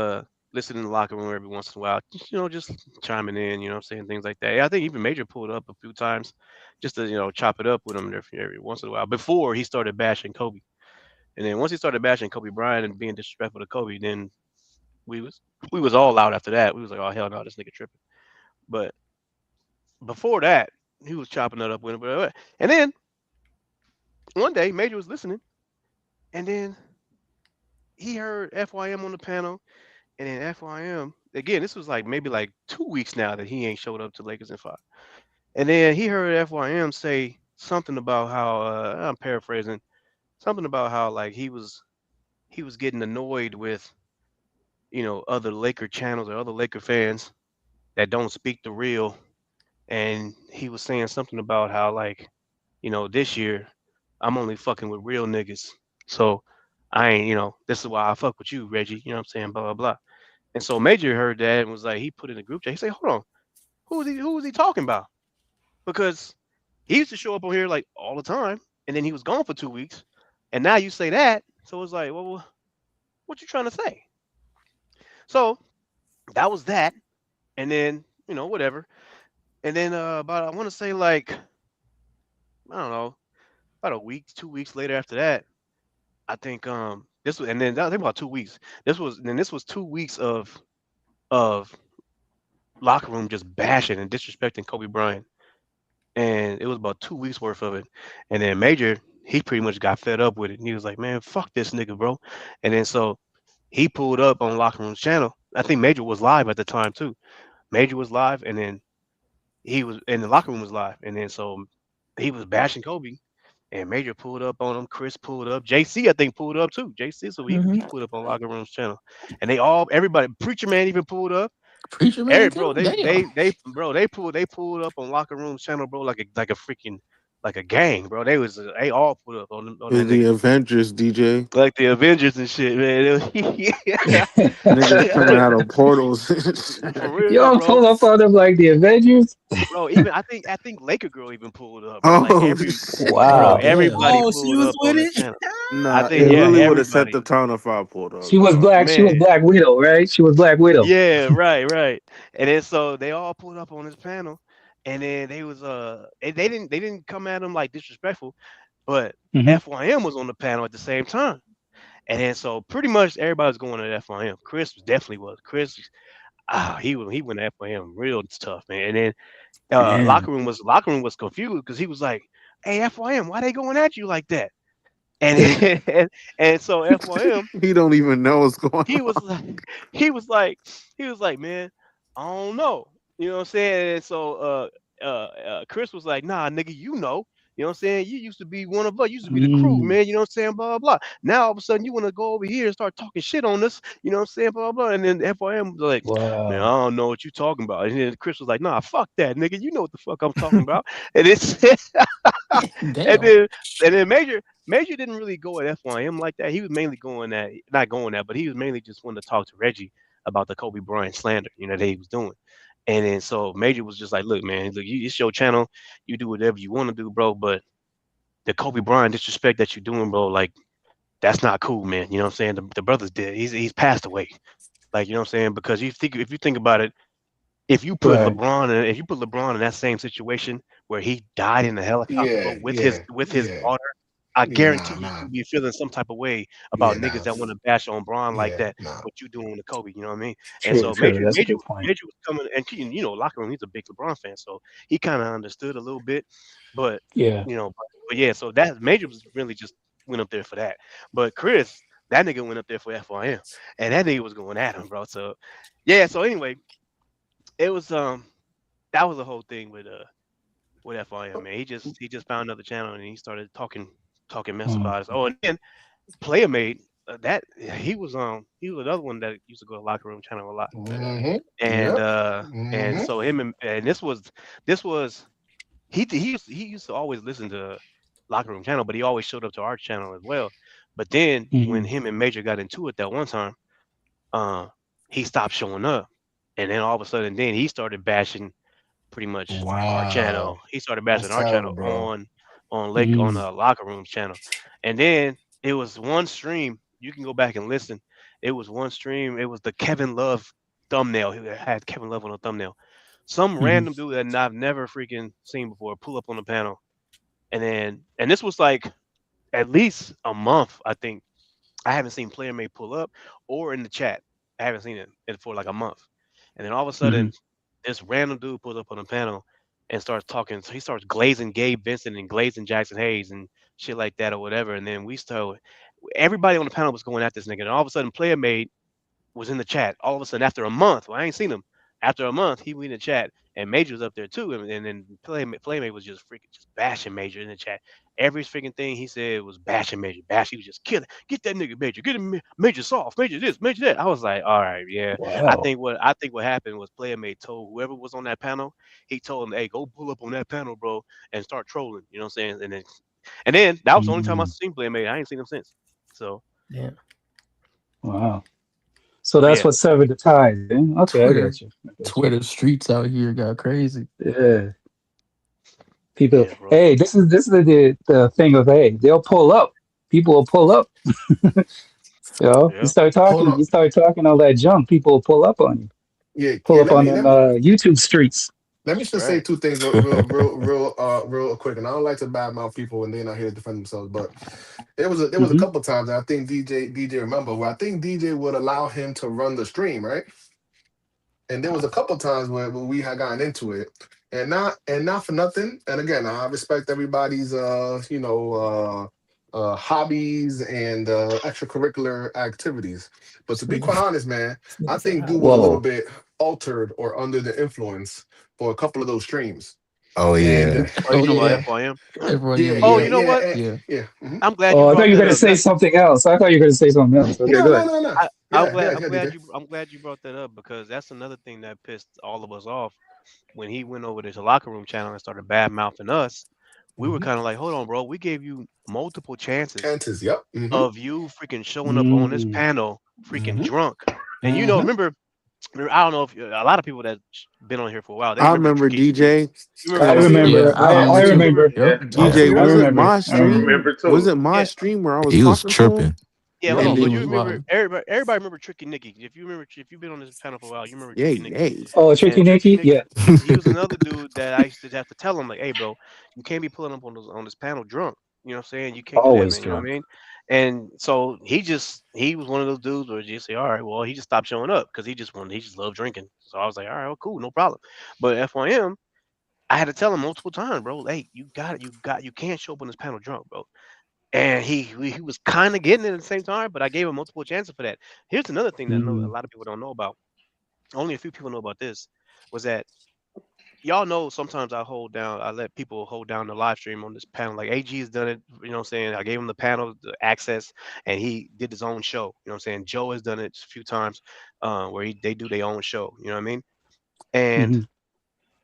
listening in the locker room every once in a while, just chiming in, you know what I'm saying, things like that. Yeah, I think even Major pulled up a few times just to, chop it up with him every once in a while before he started bashing Kobe. And then once he started bashing Kobe Bryant and being disrespectful to Kobe, then we was we was all out after that. We was like, oh hell no, this nigga tripping. But before that, he was chopping it up with him. And then one day Major was listening, and then he heard FYM on the panel, and then FYM again. This was like maybe like 2 weeks now that he ain't showed up to Lakers in 5. And then he heard FYM say something about how I'm paraphrasing, something about how like he was getting annoyed with other Laker channels or other Laker fans that don't speak the real, and he was saying something about how like this year I'm only fucking with real niggas, so I ain't this is why I fuck with you, Reggie. You know what I'm saying? Blah blah blah. And so Major heard that and was like, he put in the group chat. He said, hold on, who was he talking about? Because he used to show up on here like all the time, and then he was gone for 2 weeks, and now you say that. So it's like, well, what you trying to say? So that was that, and then whatever, and then about I want to say like I don't know, about a week, 2 weeks later after that, I think this was, and then I think about 2 weeks. This was 2 weeks of locker room just bashing and disrespecting Kobe Bryant, and it was about 2 weeks worth of it. And then Major, he pretty much got fed up with it, and he was like, "Man, fuck this nigga, bro." And then so he pulled up on Locker Room's channel. I think Major was live at the time too. Major was live, and then he was in the locker room was live, and then so he was bashing Kobe. And Major pulled up on him. Chris pulled up. JC, I think, pulled up too. JC, so he Mm-hmm. pulled up on Locker Room's channel, and everybody, Preacher Man even pulled up. Preacher Every man bro, too. they Damn. they they bro, they pulled up on Locker Room's channel, bro, like a freaking like a gang, bro. They all pulled up on that Is the nigga Avengers, DJ. like the Avengers and shit, man. Yeah, Niggas coming out of portals. for real, Y'all bro. pull up on them like the Avengers. Bro, even I think Laker Girl even pulled up, bro. Like Oh bro, Oh Wow. damn. everybody Oh, she pulled was up with on this it. channel. I nah, think it yeah, really would have set everybody. the tone if I pulled up, She was dog. black. She was Man, Black Widow, right? She was Black Widow. yeah, right, right. And then so they all pulled up on this panel, and then they didn't come at him like disrespectful, but Hmm. FYM was on the panel at the same time. And then so pretty much everybody's going to FYM. Chris definitely was. Chris, he went to FYM real tough, man. And then Damn. locker room was confused because he was like, "Hey FYM, why they going at you like that?" And and so FYM, He don't even know what's going he on. was like, he was like, man, I don't know. You know what I'm saying? And so Chris was like, nah, nigga, you know what I'm saying? You used to be one of us, you used to be the crew, Mm. man. You know what I'm saying? Blah blah. Now all of a sudden you want to go over here and start talking shit on us. You know what I'm saying? Blah blah. And then FYM was like, man, I Wow. don't know what you talking about. And then Chris was like, nah, fuck that, nigga. You know what the fuck I'm talking about. And it's and Damn. then Major didn't really go at FYM like that. He was mainly going at not going at, but he was mainly just wanting to talk to Reggie about the Kobe Bryant slander, that he was doing. And then so Major was just like, look, man, look, it's your channel. You do whatever you want to do, bro. But the Kobe Bryant disrespect that you're doing, bro, like that's not cool, man. You know what I'm saying? The brother's dead. He's passed away. Like, you know what I'm saying? Because if you think about it, Right. If you put LeBron in that same situation where he died in a helicopter, bro, Yeah, yeah, with his yeah, daughter, I yeah. guarantee Nah, you nah. you'd be feeling some type of way about Yeah, niggas nah. that want to bash on Bron like Yeah, that. nah. What you doing to Kobe? You know what I mean? And True, so true. That's a good point. Major was coming, and locker room. He's a big LeBron fan, so he kind of understood a little bit, but Yeah. but yeah. So that Major was really just went up there for that. But Chris, that nigga went up there for FYM, and that nigga was going at him, bro. So yeah. So anyway, it was that was the whole thing with FIM, man. He just found another channel and he started talking mess Mm. about us. Oh, and then Player Made that he was another one that used to go to locker room channel a lot. Mm-hmm. And Yep. and Mm-hmm. so him and this was he used to always listen to locker room channel, but he always showed up to our channel as well. But then when Hmm. him and Major got into it that one time, uh, he stopped showing up, and then all of a sudden, then he started bashing pretty much our channel. Wow. He started That's bashing our terrible, channel bro. on Mm. the locker rooms channel, and then it was one stream. You can go back and listen. It was one stream. It was the Kevin Love thumbnail. He had Kevin Love on a thumbnail. Some Hmm. random dude that I've never freaking seen before pull up on the panel, and this was like at least a month. I think I haven't seen Player May pull up or in the chat. I haven't seen it for like a month. And then all of a Hmm. sudden, this random dude pulls up on the panel and starts talking. So he starts glazing Gabe Vincent and glazing Jackson Hayes and shit like that or whatever. And then everybody on the panel was going at this nigga. And all of a sudden, Player Made was in the chat. All of a sudden, after a month, well, I ain't seen him. After a month, he was in the chat, and Major was up there too. And then Playmate was just freaking just bashing Major in the chat. Every freaking thing he said was bashing Major. He was just killing. Get that nigga Major. Get him Major soft. Major this. Major that. I was like, all right, yeah. Wow. I think what happened was Playmate told whoever was on that panel, he told him, hey, go pull up on that panel, bro, and start trolling. You know what I'm saying? And then that was the only time I Mm. seen Playmate. I ain't seen him since. So Yeah. Wow. So so that's yeah. what severed the ties. Eh? Okay, I Twitter, got you. I got you. Twitter streets out here got crazy. Yeah. People, Yeah, bro. hey, this is the thing of, hey, they'll pull up. People will pull up. Yeah. Hold on. You start talking all that junk. People will pull up on you. Yeah, Pull yeah. up on them YouTube streets. Let me That's just say right. two things real quick, and I don't like to badmouth people when they're not here to defend themselves. But there was a Hmm. couple times, and I think DJ remember where I think DJ would allow him to run the stream, right? And there was a couple times where we had gotten into it, and not for nothing. And again, I respect everybody's hobbies and extracurricular activities. But to be quite honest, man, This I nigga said think dude was a hobbies. little Whoa. bit altered or under the influence for a couple of those streams. Oh And yeah. Oh, you Oh talking yeah, about FYM? FYM, Oh, yeah, you know what? yeah. yeah. Mhm. I'm glad you Oh, I thought brought you were that gonna up. say something else. I thought you were gonna say something else. Okay, No, go no, ahead. no, no. I'm Yeah, glad yeah, DJ. I'm glad you brought that up because that's another thing that pissed all of us off when he went over to the locker room channel and started bad mouthing us. We were Hmm. kind of like, hold on, bro. We gave you multiple chances Chances, yep. Hmm. of you freaking showing up on this Mm. panel freaking Hmm. drunk. And Hmm. I don't know if a lot of people that been on here for a while, they I remember remember Tricky. DJ. You remember I FYM? Yeah, remember. I I remember You too. remember. remember? Yep. Yeah, Oh, yeah. DJ, I okay. was it remember. my I I remember. stream? remember Was too. it my Yeah, stream where I was He was talking to him? tripping. yeah. Hold Yeah, on. So he Yeah. you was remember wild. everybody remember Tricky Nicky. If you've been on this panel for a while, you remember Yeah, Tricky Nicky. yeah. Oh, Tricky And Tricky Nicky. Nick, Yeah. he was another dude that I used to have to tell him like, "Hey, bro, you can't be pulling up on this panel drunk. You know what I'm saying? You can't do that, Always man. You know what I drunk. mean?" And so he was one of those dudes where you just say, "All right, well, he just stopped showing up because he just loved drinking." So I was like, "All right, well, cool, no problem." But FYM, I had to tell him multiple times, bro. Hey, you can't show up on this panel drunk, bro. And he was kind of getting it at the same time, but I gave him multiple chances for that. Here's another thing that a Mm. lot of people don't know about. Only a few people know about this. Was that y'all know sometimes I let people hold down the live stream on this panel. Like AG has done it, you know what I'm saying? I gave him the panel the access and he did his own show. You know what I'm saying? Joe has done it a few times where they do their own show, you know what I mean? And Hmm.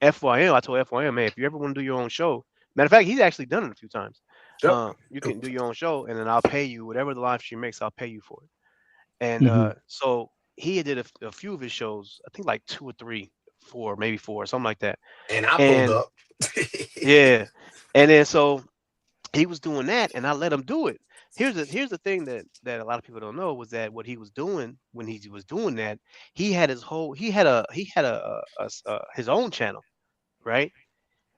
FYM, I told FYM, man, if you ever want to do your own show, matter of fact, he's actually done it a few times. Yep. You can do your own show and then I'll pay you whatever the live stream makes, I'll pay you for it. And Hmm. so he did a few of his shows, I think like two or three maybe 4, something like that. And I pulled And up. yeah, and then so he was doing that, and I let him do it. Here's the thing that a lot of people don't know was that what he was doing when he was doing that, he had his own channel, right?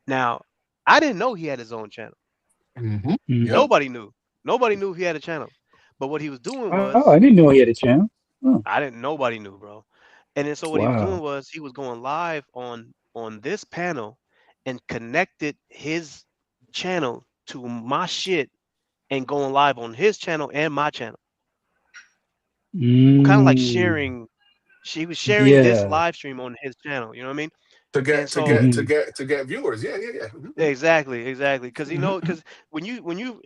Now, I didn't know he had his own channel. Mm-hmm. Mm. Yep. Nobody knew. Nobody knew he had a channel. But what he was doing Oh, I was, didn't know he had a channel. Oh, I didn't. Nobody knew, bro. And then so what he was doing wow. was he was going live on this panel and connected his channel to my shit and going live on his channel and my channel. Kind of like Mm. sharing. She was sharing this Yeah. live stream on his channel. You know what I mean? To And get to so get to Hmm. get to get viewers. Yeah, yeah, yeah. Mm-hmm. exactly, because Mm-hmm. because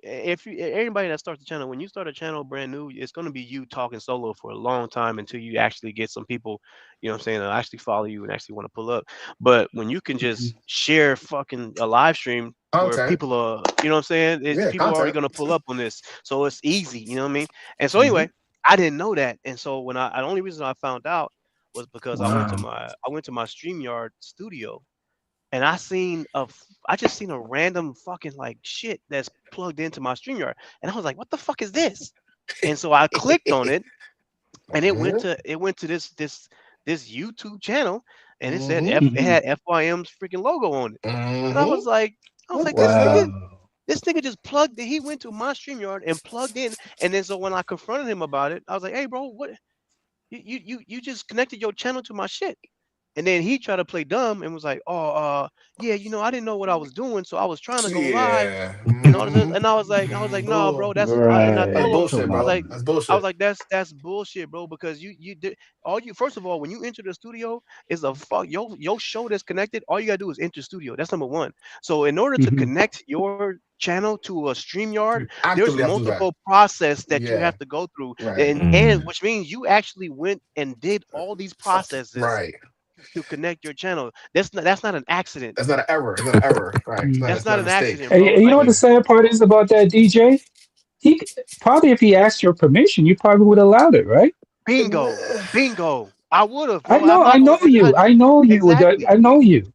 if you anybody that starts a channel, when you start a channel brand new, it's going to be you talking solo for a long time until you actually get some people, you know what I'm saying, that actually follow you and actually want to pull up. But when you can just share fucking a live stream where Content. people are, you know what I'm saying, it's Yeah, people are already content. going to pull up on this, so it's easy, you know what I mean. And so Mm-hmm. anyway, I didn't know that, and so when the only reason I found out was because Wow. I went to my StreamYard studio and I just seen a random fucking like shit that's plugged into my StreamYard, and I was like, "What the fuck is this?" And so I clicked on it, and Mm-hmm. it went to this YouTube channel, and it said Mm-hmm. it Hmm. had FYM's freaking logo on it, and Mm-hmm. I was like, Okay now. Wow. this nigga just plugged. He went to my StreamYard and plugged in, and then so when I confronted him about it, I was like, "Hey, bro, what you just connected your channel to my shit?" And then he tried to play dumb and was like, "Oh, yeah, I didn't know what I was doing, so I was trying to go live Yeah. and all this." Mm-hmm. And I was like, "No, bro, Bull. and I That's told Right. him, bullshit, Come I was bro. like, on. That's bullshit. that's bullshit, bro, because you did all you first of all, when you enter the studio, is a fuck your show that's connected. All you gotta do is enter studio. That's number one. So in order to Hmm. connect your channel to a StreamYard, You there's actively have to do that. multiple process that you Yeah. have to go through, Right. and Mm. which means you actually went and did all these processes Right. to connect your channel. That's not an accident. That's not an error. It's not an error. Right. It's not. Mm. That's It's not not a an mistake. accident, bro. And you know Like what the sad part is about that, DJ? Probably if he asked your permission, you probably would have allowed it, right? bingo. I would have, bro. I'm I not gonna. know you. I know you. Exactly. I know you.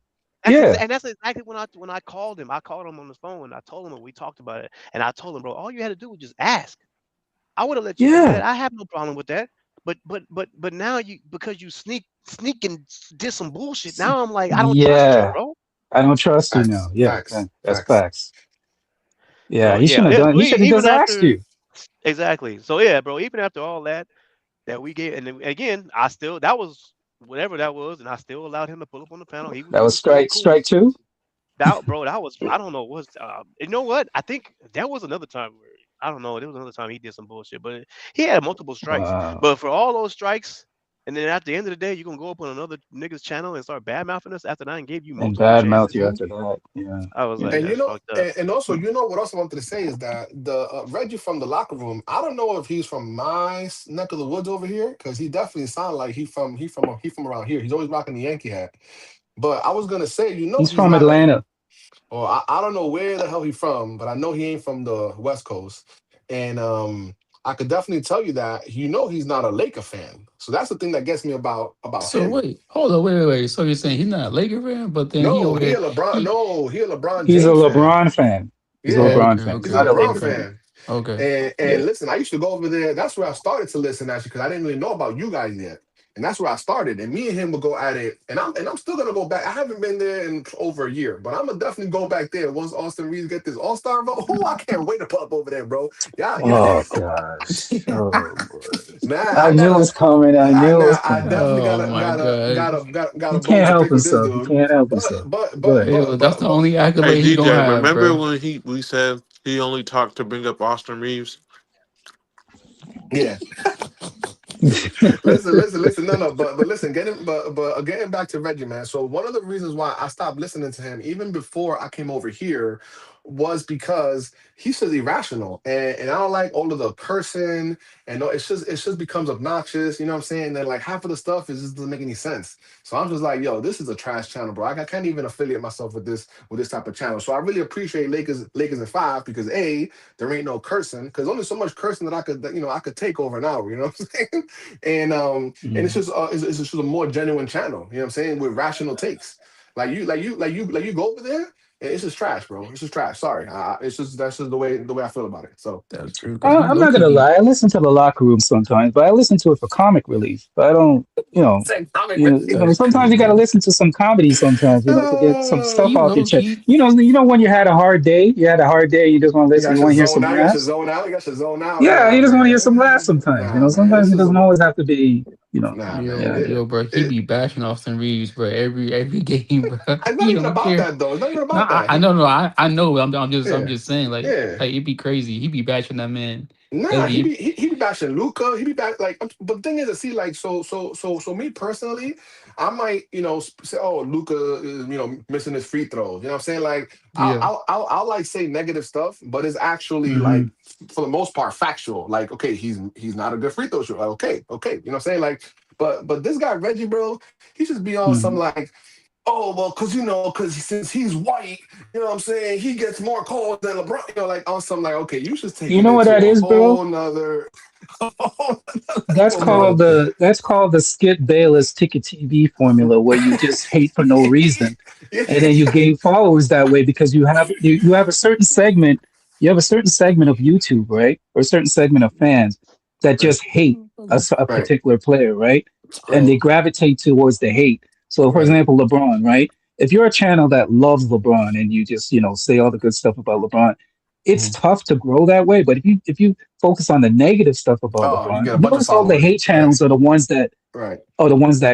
Yeah. And that's exactly when I called him. I called him on the phone. I told him and we talked about it. And I told him, bro, all you had to do was just ask. I would have let you do that. Yeah. I have no problem with that. But now because you sneak and did some bullshit. Now I'm like, I don't trust you, Yeah. bro. I don't trust you now. Facts. Yeah. Facts. That's Facts. facts. Yeah. So He yeah, shouldn't have done. He should have even just asked after you. exactly. So yeah, bro. Even after all that we gave, and then, again, I still that was whatever that was, and I still allowed him to pull up on the panel. That He was was still cool. strike two. That bro, that was I don't know was you know what? I think there was another time where I don't know. There was another time he did some bullshit, but he had multiple strikes. Wow. But for all those strikes, and then at the end of the day, you're gonna go up on another nigga's channel and start bad mouthing us after I gave you And multiple bad mouth you chances. Mhm. after that. Yeah. I was like, Yeah. And that's fucked up. and also, what else I wanted to say is that the Reggie from the locker room. I don't know if he's from my neck of the woods over here, because he definitely sounded like he from around here. He's always rocking the Yankee hat. But I was gonna say, He's he's from not a. Atlanta. Or I don't know where the hell he from, but I know he ain't from the West Coast. And I could definitely tell you that he's not a Laker fan. So that's the thing that gets me about So him. wait, hold on, wait. So you're saying he's not a Laker fan, but then he No, over he there, a LeBron. he No, he a LeBron He's a James fan. LeBron fan. He's a Yeah, LeBron okay, fan. He's he's a not a okay, LeBron Laker okay, fan. fan. okay. Yeah. And listen, I used to go over there. That's where I started to listen actually, because I didn't really know about you guys yet. And that's where I started. And me and him would go at it. And I'm still gonna go back. I haven't been there in over a year, but I'm gonna definitely go back there once Austin Reeves get this All-Star vote. Oh, I can't wait to pull up over there, bro. Yeah. Oh gosh. Oh boy. Man, I I knew it gotta was coming. I knew it was I coming. definitely Oh gotta my gotta god. gotta gotta He gotta bone can't to help pick with this himself. He dude. can't help But himself. but Go but ahead. Hey, but well, that's but the but only Hey accolade he gonna DJ, have, remember bro. when we said he only talked to bring up Austin Reeves? yeah. Listen. No, but listen. Getting back to Reggie, man. So one of the reasons why I stopped listening to him, even before I came over here, was because he's just irrational, and I don't like all of the cursing, and it just becomes obnoxious. You know what I'm saying? And then like half of the stuff is just doesn't make any sense. So I'm just like, yo, this is a trash channel, bro. I can't even affiliate myself with this type of channel. So I really appreciate Lakers in 5 because A, there ain't no cursing, because only so much cursing that I could take over an hour. You know what I'm saying? And it's just a more genuine channel. You know what I'm saying? With rational takes. Like you go over there. It's just trash, bro. It's just trash. Sorry, it's just that's just the way I feel about it. So That's true. Because he I'm low not key gonna be. lie. I listen to the locker room sometimes, but I listen to it for comic relief. But I don't, same comic That's sometimes you got to crazy. listen to some comedy sometimes, to get some stuff He off your low chest. key. When you had a hard day, you just want to you listen, got you your want to hear zone some out. You got your laughs. zone out. You got your zone out. Yeah, you Nah, just want to hear some laughs man. sometimes. Nah, man. Sometimes This it is doesn't always have to be, nah, Yo, man. yeah. yo, bro, he be bashing Austin Reeves, bro, every game, bro. It's not He even don't about care. that though. It's not even No, about that. I know, no, I know. I'm Yeah, just saying, yeah. like it'd be crazy. He be bashing that man Nah, he heavy. be he be bashing Luca. He be back like, but the thing is, to see like so me personally, I might say, oh, Luca is missing his free throws. You know what I'm saying? Like Yeah. I'll like say negative stuff, but it's actually Hmm. like for the most part factual. Like okay, he's not a good free throw shooter. Like, okay, you know what I'm saying? Like but this guy Reggie, bro, he just be on some Hmm. like. Oh well, because since he's white, you know what I'm saying, he gets more calls than LeBron. Like on some like, okay, you just You taking know it what to that a is, bro? whole nother, a whole nother That's level, Yeah. bro. called the Skip Bayless ticket TV formula, where you just hate for no reason, Yeah, and then you gain followers that way because you have a certain segment, of YouTube, right, or a certain segment of fans that right, just hate a right, particular player, right, and they right, gravitate towards the hate. So, for right, example, LeBron, right? If you're a channel that loves LeBron and you just say all the good stuff about LeBron, it's mhm. tough to grow that way. But if you focus on the negative stuff about Oh, you LeBron, get a you bunch of notice all the followers. hate Right, channels are the ones that right,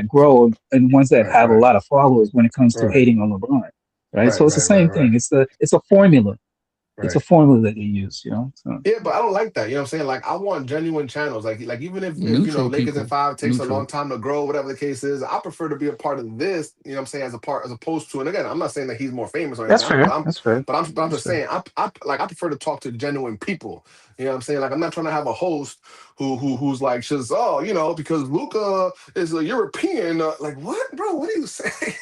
grow and ones that right, have a right, lot of followers when it comes to right, hating on LeBron, right? right, So it's the right, right, same right, thing. It's a formula. It's a right. formula that they use. So Yeah, but I don't like that. You know what I'm saying? Like I want genuine channels. Like even if Neutral Lakers in people. 5 takes a long Neutral. time to grow, whatever the case is, I prefer to be a part of this. You know what I'm saying? As opposed to, and again, I'm not saying that he's more famous or that's anything. fair. That's fair. But I'm That's just fair. saying I prefer to talk to genuine people. You know what I'm saying? Like I'm not trying to have a host who's like just because Luca is a European. Like what, bro? What are you saying?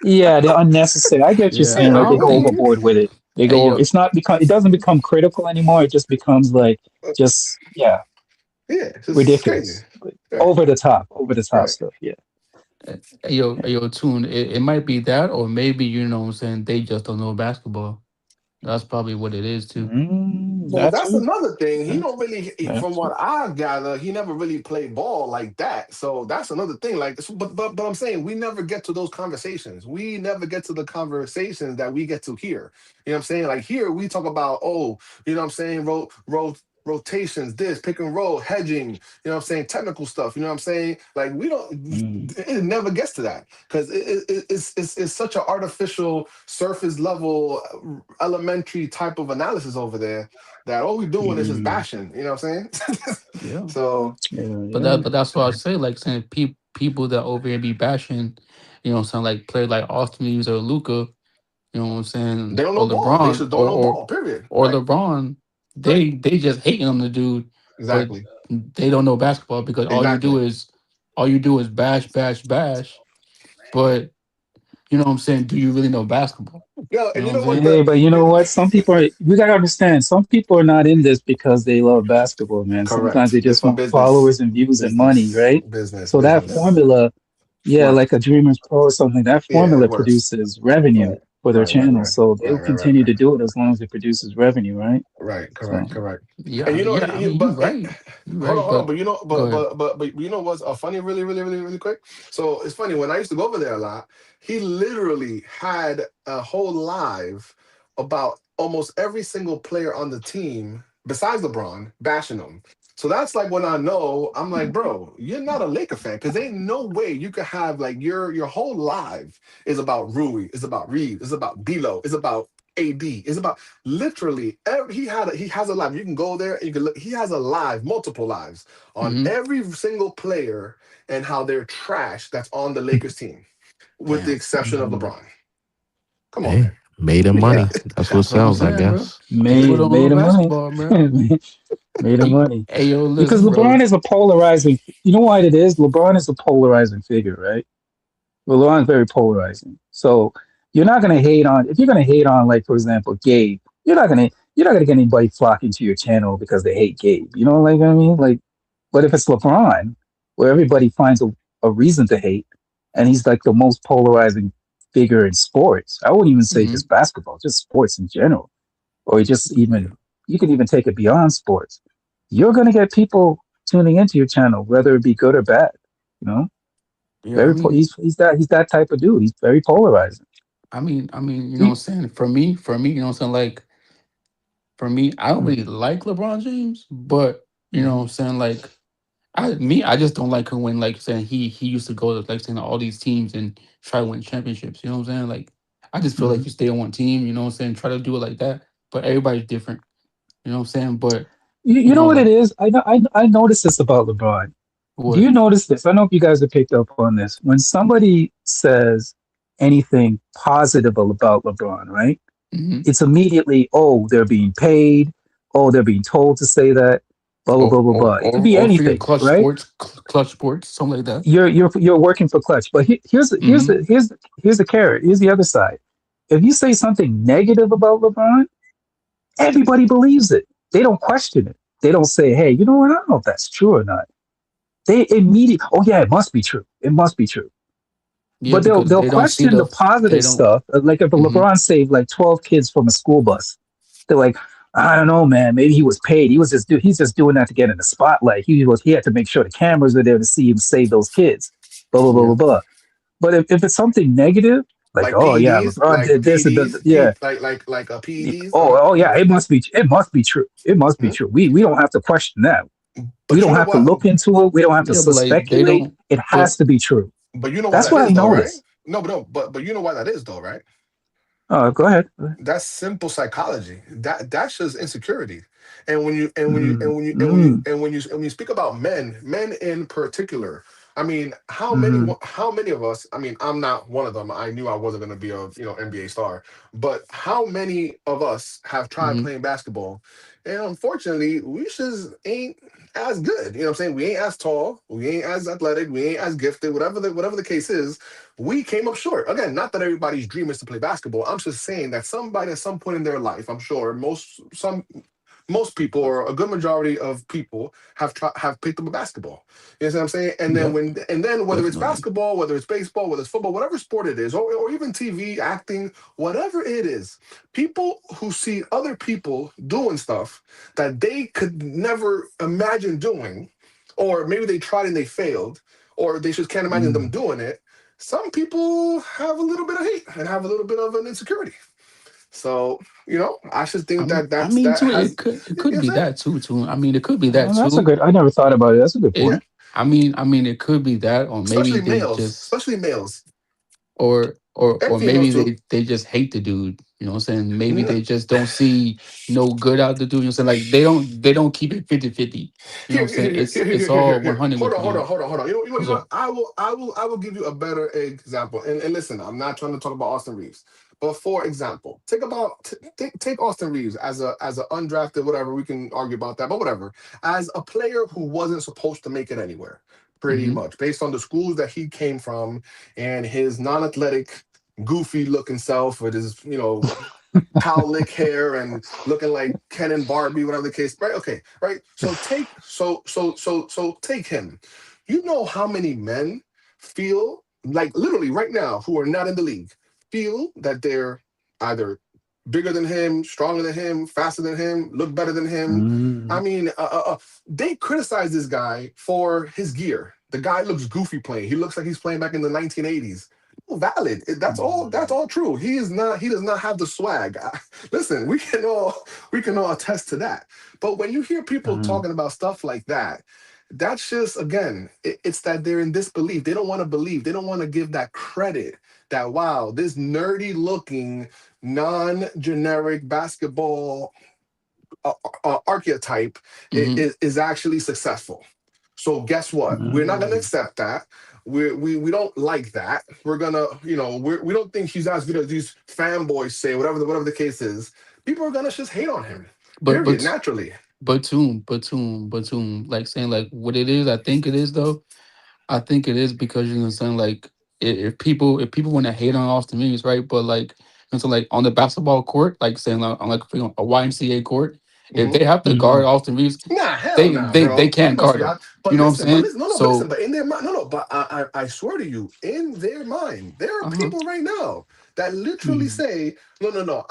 Yeah, they're unnecessary. I get what you're Yeah, saying. I Like they don't go think. overboard with it. They Hey, go. yo, It's not become. It doesn't become critical anymore. It just becomes like just Yeah, it's crazy. ridiculous, like, Right, over the top right. stuff. Yeah. Tune. It might be that, or maybe what I'm saying, they just don't know basketball. That's probably what it is too. Well, That that's too. another thing. He That don't really, that from too. what I gather, he never really played ball like that. So that's another thing. Like, but I'm saying we never get to those conversations. We never get to the conversations that we get to hear. You know what I'm saying? Like here we talk about, oh, you know what I'm saying, rotations, this pick and roll, hedging. You know what I'm saying, technical stuff. You know what I'm saying? Like we don't. Mm, It never gets to that because it's such an artificial surface level elementary type of analysis over there that all we're doing is just mm, bashing. You know what I'm saying? Yeah. So yeah. But Yeah. that's what I say. Like saying people that over here be bashing, saying like play like Austin Reeves or Luca, what I'm saying, they don't or know ball. They LeBron just don't know ball. Period. or Right. LeBron, Right. they just hating on the dude, but Exactly. they don't know basketball because Exactly. all you do is bash, bash, bash. But what I'm saying, do you really know basketball? Yeah, You and know you what I'm know what saying? Hey, but you know what? Some people are. We gotta understand. Some people are not in this because they love basketball, man. Sometimes correct. they This just for want business. followers and views and money, Business. right? Business. So that Business. formula, yeah, Work. like a Dreamers Pro or something, that Yeah, it formula works. produces revenue Right. for their Right. Right. channel. Right. So they'll Right. Right. Right. continue to do it as long as it produces revenue, right? Right. So. Correct. Correct. And Yeah, yeah. I mean, you but right, you right. hold on. But But go ahead. but you know what's funny, really, really, really, really quick. So it's funny when I used to go over there a lot. He literally had a whole live about almost every single player on the team besides LeBron bashing him. So that's like when I know I'm like, bro, you're not a Laker fan because ain't no way you could have like your whole live is about Rui, is about Reed, is about D'Lo, is about AD, is about literally he has a live. You can go there and you can look. He has a live, multiple lives on Hmm. every single player and how they're trash that's on the Lakers team, with the Damn. exception of Mhm. LeBron. Come on, Hey, man. Made him Yeah, money. That's what that's what I'm sells, I saying, bro. guess. He put Made on him money. basketball, bro. Made him money. Hey, yo, Because listen, bro. LeBron is a polarizing. You know why it is? LeBron is a polarizing figure, right? LeBron's very polarizing. So you're not gonna hate on if you're gonna hate on, like, for example, Gabe. You're not gonna get anybody flocking to your channel because they hate Gabe. You know, like, I mean, like, but if it's LeBron, where everybody finds a reason to hate, and he's like the most polarizing figure in sports. I wouldn't even say Hmm. just basketball, just sports in general, or just even you can even take it beyond sports. You're gonna get people tuning into your channel, whether it be good or bad. You know, Yeah, I mean, he's that type of dude. He's very polarizing. you know what I'm He, saying? For me, you know what I'm saying? Like, for me, I don't mm, really like LeBron James, but you know mm, what I'm saying? Like, I just don't like him when, like, saying he used to go to, like, saying, all these teams and try to win championships. You know what I'm saying? Like, I just feel like mm. you stay on one team. You know what I'm saying? Try to do it like that, but everybody's different. You know what I'm saying? But You you know know, what it like, is? I noticed this about LeBron. Do what? you notice this? I don't know if you guys have picked up on this. When somebody says anything positive about LeBron, right? Hmm. It's immediately, oh, they're being paid. Oh, they're being told to say that. Blah blah blah Or blah or blah. It could or be or freaking anything, right? clutch sports, something like that. You're working for Clutch, but Hmm. here's the carrot. Here's the other side. If you say something negative about LeBron, everybody believes it. They don't question it. They don't say, hey, you know what? I don't know if that's true or not. They immediately, oh yeah, it must be true. It must be true. Yeah, But they'll because they'll they don't see question the they positive don't. stuff. Like if a Hmm. LeBron saved like 12 kids from a school bus, they're like, I don't know, man. Maybe he was paid. He's just doing that to get in the spotlight. He had to make sure the cameras are there to see him save those kids. Blah blah blah Yeah. blah blah. But if it's something negative, like, Like oh yeah, PEDs, LeBron like did this and PEDs, yeah, like PEDs. oh yeah, it must be true. It must be Mhm. true. We don't have to question that. We But you don't know have to what? look into it. We don't have to Yeah, but like they speculate. don't. It But has to be true. But you know why That's that what I is though, right? noticed. No, but no, but you know why that is though, right? Oh, go ahead. That's simple psychology. That's just insecurity. And when you and when you Mm, and when you and when you mm, and when you speak about men in particular, I mean, mm, how many of us? I mean, I'm not one of them. I knew I wasn't going to be a NBA star, but how many of us have tried hmm playing basketball, and unfortunately, we just ain't as good. You know what I'm saying? We ain't as tall, we ain't as athletic, we ain't as gifted. Whatever the case is, we came up short. Again, not that everybody's dream is to play basketball. I'm just saying that somebody at some point in their life, I'm sure most people or a good majority of people have picked up a basketball. You know what I'm saying? Yep, And then whether it's definitely. basketball, whether it's baseball, whether it's football, whatever sport it is, or even TV, acting, whatever it is, people who see other people doing stuff that they could never imagine doing, or maybe they tried and they failed, or they just can't imagine them mm. doing it. Some people have a little bit of hate and have a little bit of an insecurity. So, I just think that I that's mean, that too. has, It you know what could I'm be saying? that too. Too. I mean, it could be that That's a too. good. I never thought about it. That's a good It. Yeah. point. I mean, it could be that, or maybe they just, Especially males or and females maybe too. they just hate the dude. You know what I'm saying? Maybe N- they just don't see no good out the dude. You know what I'm saying? Like they don't keep it 50-50. You know what I'm Here, saying? here, here, It's here, here, it's here, here, all here. 100 Hold with on, the hold on, dude. hold on, hold on. What's up? I will give you a better example. And listen, I'm not trying to talk about Austin Reeves, but for example, take Austin Reeves as a undrafted, whatever. We can argue about that, but whatever. As a player who wasn't supposed to make it anywhere, pretty Hmm. much based on the schools that he came from and his non-athletic, goofy looking self with his cowlick hair and looking like Ken and Barbie, whatever the case. Right? Okay. Right. So take him. You know how many men feel like literally right now who are not in the league feel that they're either bigger than him, stronger than him, faster than him, look better than him. I Mm, mean, they criticize this guy for his gear. The guy looks goofy playing. He looks like he's playing back in the 1980s. Valid. That's all. That's mm, all true. He is not. He does not have the swag. Listen, we can all attest to that. But when you hear people mm, talking about stuff like that, that's just again, it's that they're in disbelief. They don't want to believe. They don't want to give that credit. That wow, this nerdy looking, non-generic basketball archetype Hmm. is actually successful. So guess what? We're not going to mm, accept that. we don't like that. We're gonna, we don't think he's as good as these fanboys say. Whatever the case is, people are gonna just hate on him. but Period. but Naturally. like saying like what it is. I think it is though. I think it is because you know what I'm saying like if people want to hate on Austin Reeves, right? But like and so like on the basketball court, like saying like on like a YMCA court, if Hmm. they have to Mhm. guard Austin Reeves, Nah, hell they nah, they they bro. You can't must guard be him. out. You know what I'm But saying? listen, no, no, but listen, So but in their mind, no, no, but I swear to you, in their mind, there are uh-huh. people right now that literally Mhm. say, no, no, no,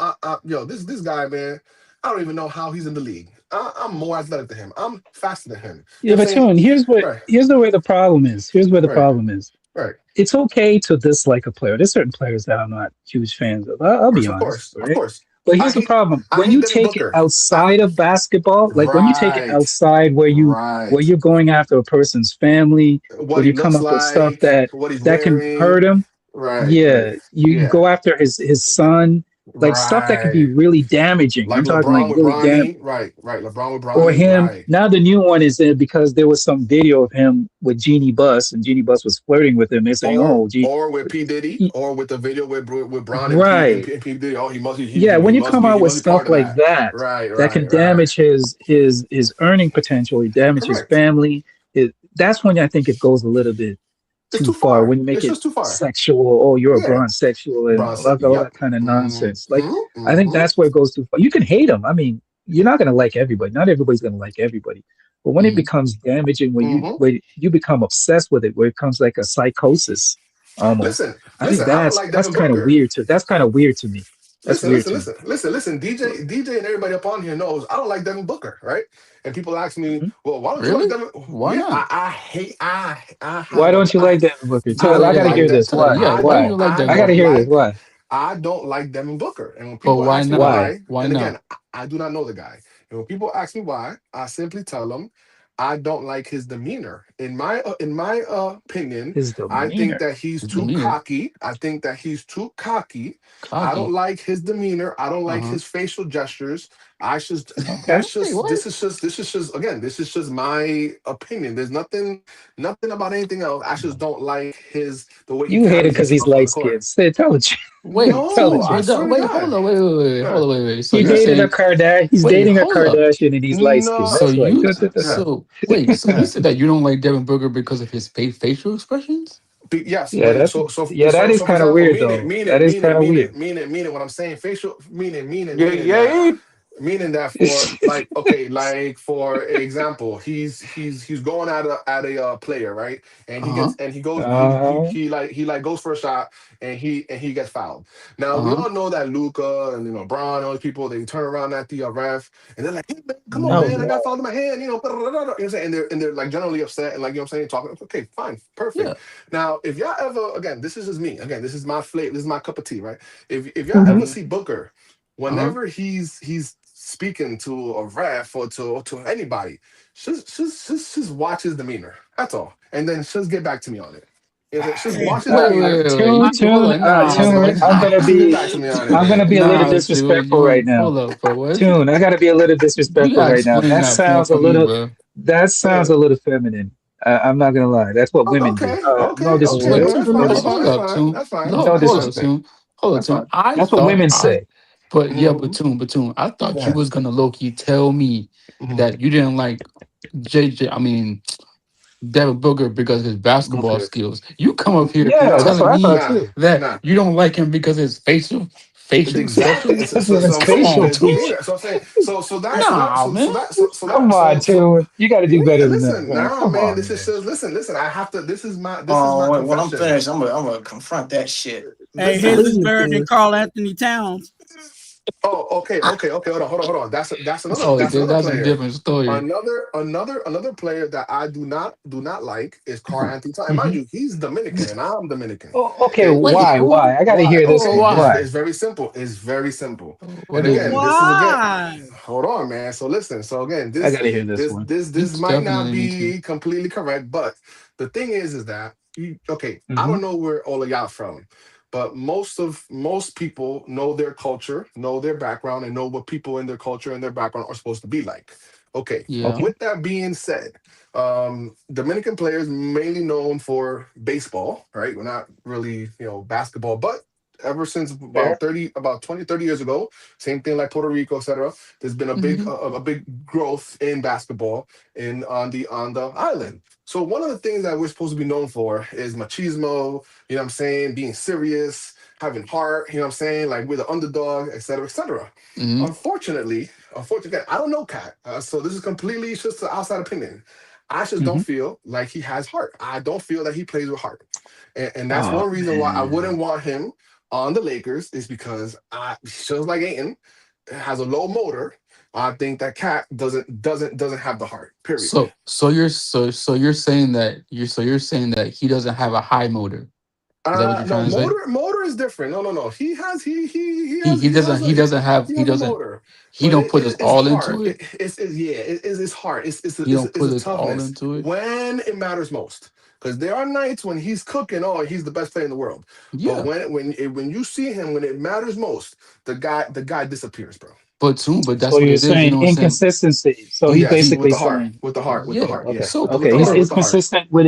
yo, this guy, man, I don't even know how he's in the league. I'm more athletic than him. I'm faster than him. You Yeah, know what I'm but saying? Tune, Right, here's the way the problem is. Here's where the right, problem is. right. It's okay to dislike a player. There's certain players that I'm not huge fans of. I'll be Of honest, course, of right? course. But I here's the hate, problem: I when hate you Devin take it Booker. outside of basketball, like when you take it Right, outside where right. you're going after a person's family, What where he you come looks up with stuff like, what he's that can wearing. hurt him, Right, right. yeah, you Yeah, go after his son, like stuff that could be right. really damaging. I'm Like talking like LeBron with really Bronny. Right, right. LeBron with or Bronny. him. Right. Now the new one is because there was some video of him with Jeannie Buss, and Jeannie Buss was flirting with him. They're saying, "Oh, gee, Or with P Diddy, he, or with the video with Bron and right." P Diddy. Oh, he must be Yeah, when you come out he with must be part stuff of like that. that, Right, that can right, right. damage his earning potential, it damage his Correct. family. That's when I think it goes a little bit It's too too far. far. When you make It's it just too far. sexual, oh, you're a Yeah. bronze sexual and Bron said, all that "Yep." kind of nonsense. Like, Mm-hmm. I think Mm-hmm. that's where it goes too far. You can hate them. I mean, you're not gonna like everybody. Not everybody's gonna like everybody. But when it Mhm. becomes damaging, Mm-hmm. where you become obsessed with it, where it becomes like a psychosis almost, Listen, I think I don't like that's Devin kind of Booker. weird too. That's kind of weird to me. That's weird to me. Listen. DJ, and everybody up on here knows I don't like Devin Booker, right? And people ask me, Mhm. well, why don't you like Really? Devin? Why Yeah, not? I hate. I Why have a. don't you like Devin Booker? I I don't gotta like hear that. this. Why? Yeah. Why don't you like I Devin I gotta don't Booker? hear this. like. Why? I don't like Devin Booker. And when But people why ask me not? Why? why, Why and not? again, I do not know the guy. And when people ask me why, I simply tell them I don't like his demeanor. In my opinion, His I think demeanor. that he's His too demeanor. cocky. I think that he's too cocky. I don't Cocky. like his demeanor. I don't like Uh-huh. his facial gestures. I just Okay. Wait, what? this is just again, this is just my opinion. There's nothing about anything else. I just don't like the way he You hate it carries because himself he's on light the court. skinned. Say, tell it. Tell the No, I truth. swear to Wait, hold God. on, Yeah, hold on, wait. So He you yeah, dated a saying, Kardashian. He's wait, dating a hold up. Kardashian and he's light skinned. no, So That's why. you, yeah, so you yeah. said that you don't like Devin Booker because of his facial expressions? Yes, Yeah, when that's that is so for kind of example, weird though. That is kind of weird. meaning what I'm saying, facial Yeah, meaning that yeah. for like okay, like for example, he's going at a player, right? And Uh-huh. he goes Uh-huh. he like goes for a shot and he gets fouled. Now we Uh-huh. all know that Luca and Bron, all these people, they turn around at the ref and they're like, hey man, come on No, man, I Mhm. got fouled in my hand, you know what I'm saying? And they're like generally upset and like what I'm saying, talking, okay, fine, Yeah. perfect. Now if y'all ever again, this is just me, again, this is my flavor, this is my cup of tea, right? If y'all Mhm. ever Mm-hmm. see Booker Uh-huh. whenever he's speaking to a ref or to anybody, just watch his demeanor. That's all, and then just get back to me on it. Just Hey, watch his demeanor. Wait. Tune, Hold tune, on. Nah, Just, hold tune. on. I'm gonna just get be, back to me on I'm gonna it. be a little Nah, dude, disrespectful right now. hold up, bro. What? Tune, I gotta be a little You disrespectful gotta right now. explain that for me, bro. That sounds Yeah. a little feminine. I'm not gonna lie. That's what women do. No Wait, Okay. disrespect. That's No fine. but That's hold fine. disrespect. That's up, fine. Tune. That's fine. No, No That's hold fine. up, disrespect. Tune. Hold up, That's Tune. fine. That's what women say. Yeah, Mm-hmm. but Tune. I thought you Yeah. was gonna low key tell me Mm-hmm. that you didn't like JJ. I mean Devin Booker because of his basketball Okay. skills. You come up here Yeah, Nah. that's telling what I thought me Nah. too. that Nah. you don't like him because of his facial Exactly. expressions. That's what So it's I'm Come saying on, facial. his Tune. demeanor. So I'm saying Nah, man. Come on, Tune. You got to do better than that, listen, man. nah, Come man. on, This is man. just listen. I have to. This is my Oh, when I'm confession. finished, I'm gonna confront that shit. hey, Listen. his is Please, better than dude. Carl Anthony Towns. Oh, okay. Hold on. Oh, That's another that's a player. different story. Another player that I do not like is Carl Anthony Towns. And mind Hmm. you, he's Dominican and I'm Dominican. Oh, okay. And Wait, Why? who? Why? I got to why? hear this Okay, one. Why? Why? it's very simple. It's very simple. And What is again, it? this is again. Why? Hold on, man. So listen. So again, I got to hear this one. You this might not definitely need to. be completely correct, but the thing is that okay. I Hmm. don't know where all of y'all from, but most people know their culture, know their background, and know what people in their culture and their background are supposed to be like. Okay. Yeah. Okay. With that being said, Dominican players mainly known for baseball, right? We're not really, basketball, but ever since Fair. about 20, 30 years ago, same thing like Puerto Rico, etc. There's been Hmm. a big growth in basketball on the island. So one of the things that we're supposed to be known for is machismo, you know what I'm saying, being serious, having heart, you know what I'm saying, like we're the underdog, etc., etc. Hmm. Unfortunately, I don't know Cat, so this is completely just an outside opinion. I just don't Hmm. feel like he has heart. I don't feel that he plays with heart, and that's Oh one reason why I man. wouldn't want him on the Lakers is because just like Aiton has a low motor. I think that Cat doesn't have the heart. Period. So you're saying that he doesn't have a high motor. Is that what you're No, trying to say? motor is different. No. He he doesn't he doesn't have he he has a doesn't motor, he but don't put his it's all hard. into it. It's hard. He don't It's put a his all toughness into it. when it matters most. Because there are nights when he's cooking. Oh, he's the best player in the world. But Yeah. when you see him when it matters most, the guy disappears, bro. But So that's what you're it is. You saying know what I'm saying? inconsistency. So he's He Yes, with basically the heart, saying, yeah. okay, yeah, So with okay, the he's heart, bro, with he's the heart. consistent with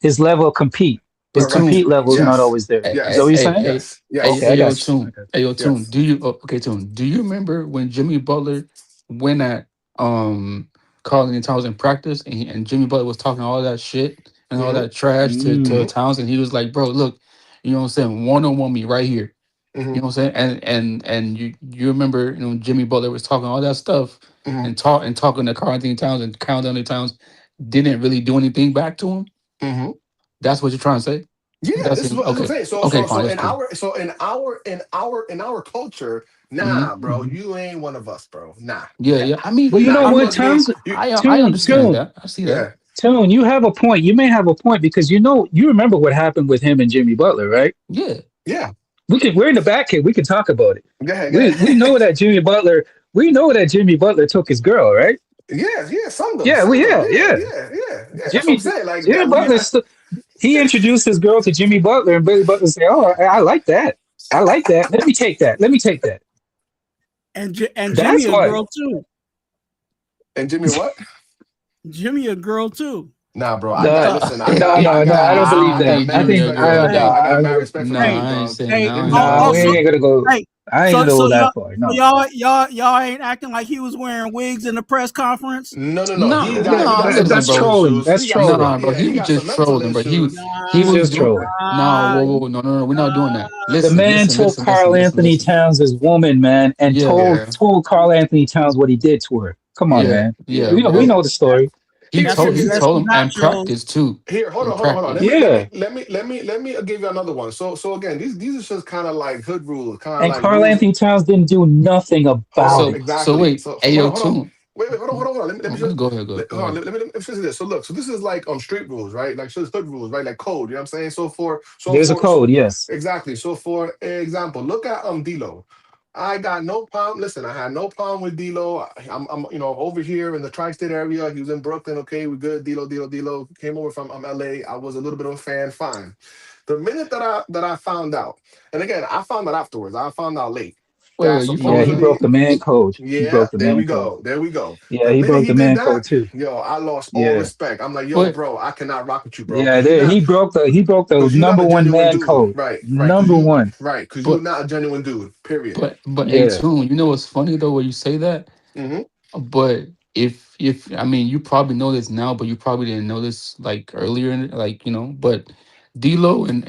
his level of compete. His but Tune, compete Correct. level is not Yes, always there. hey, Is that what hey, yes, you're hey, saying? hey, yes, hey, Okay, yes, hey, I yo, got you. Tune, I got hey, yo, Tune. yes. Do you remember when Jimmy Butler went at Carl Anthony Towns in practice, and Jimmy Butler was talking all that shit and all Mm-hmm, that trash to you. Towns, and he was like, "Bro, look, you know what I'm saying? One on one me right here." mm-hmm, You know what I'm saying? And you remember, Jimmy Butler was talking all that stuff mm-hmm, and talking to Carl Anthony Towns, and Carl Anthony Towns didn't really do anything back to him. mm-hmm. That's what you're trying to say? Yeah, That's this is what I'm okay. saying. So Okay, so fine. so That's in cool. our culture, Hmm. nah, bro, Mhm. you ain't one of us, bro. Nah, Yeah, nah, yeah. I mean, Well, you nah. know I You what, mean, must be Towns, you. I Tune, understand Tune, that. I see that. Yeah. Tune, you have a point. You may have a point because you remember what happened with him and Jimmy Butler, right? Yeah. Yeah. We're in the back here. We can talk about it. Go ahead. Go We ahead. know that Jimmy Butler took his girl, right? Yeah. Yeah. Yeah, Some though. Yeah. yeah. Yeah. Yeah. Yeah. That's what I'm Jimmy saying. Like Jimmy that. We. Butler he introduced his girl to Jimmy Butler, and Billy Butler said, "Oh, I like that. I like that. Let me take that. Let me take that." And Jimmy That's a what. girl too. And Jimmy, what? Jimmy a girl too. Nah, bro. I got No, listen. no. I don't I believe don't that. think mad I Jimmy a think respect for girl, I Jimmy. no. dog. I got I mad don't. respect for Nah, Hey, Jimmy, I ain't dog. saying. hey, Nah, I Jimmy ain't got saying Nah, that. we so ain't gonna go. hey, I ain't so gonna so go y'all that far. so No. y'all ain't acting like he was wearing wigs in the press conference. no. No, He got some listen, That's mental bro. trolling. issues. That's He got some trolling. Nah, men- bro. yeah. He He was got some just mental trolling, bro. issues. He He's was just doing. trolling. Nah, Nah, whoa. No. We're not doing that. The man took Carl Anthony Listen. Towns' woman, man, and Yeah, Yeah. told Carl Anthony Towns what he did to her. Come on, yeah, man. yeah, Yeah. We bro. know the story. Here, that's here, some He here. that's told some him and nachos. practice too. Here, hold In on, hold on, hold on. practice. Yeah. Let me give you another one. So again, these are just kind of like hood rules, kind of And like Carl rules. Anthony Towns didn't do nothing Hold about on, it. So exactly. wait, So hold on, Ayo hold on. tune. Wait, hold on. Let me Okay, just go ahead, hold on. go ahead. Let me finish this. So look, so this is like street rules, right? Like so it's hood rules, right? Like code. You know what I'm saying? There's a code, yes. Exactly. So for example, look at D'Lo. I got no problem. Listen, I had no problem with D'Lo. I'm over here in the tri-state area. He was in Brooklyn. Okay, we good. D'Lo came over from LA. I was a little bit of a fan. Fine. The minute that I found out, and again, I found out afterwards. I found out late that Wait, you Yeah, found he out? broke supposedly, the man code. He yeah, broke the there we man code. go. There we go. Yeah, The he minute broke he the did man that, code too. yo, I lost all Yeah. respect. I'm like, yo, But bro, I cannot rock with you, bro, Yeah, because you not, he broke the because you're not number a one genuine man dude, code. right, Number one. because you're but not a genuine dude. Period. but a Yeah. tune. You know what's funny though when you say that? Hmm. But if I mean you probably know this now, but you probably didn't know this like earlier in like but D'Lo and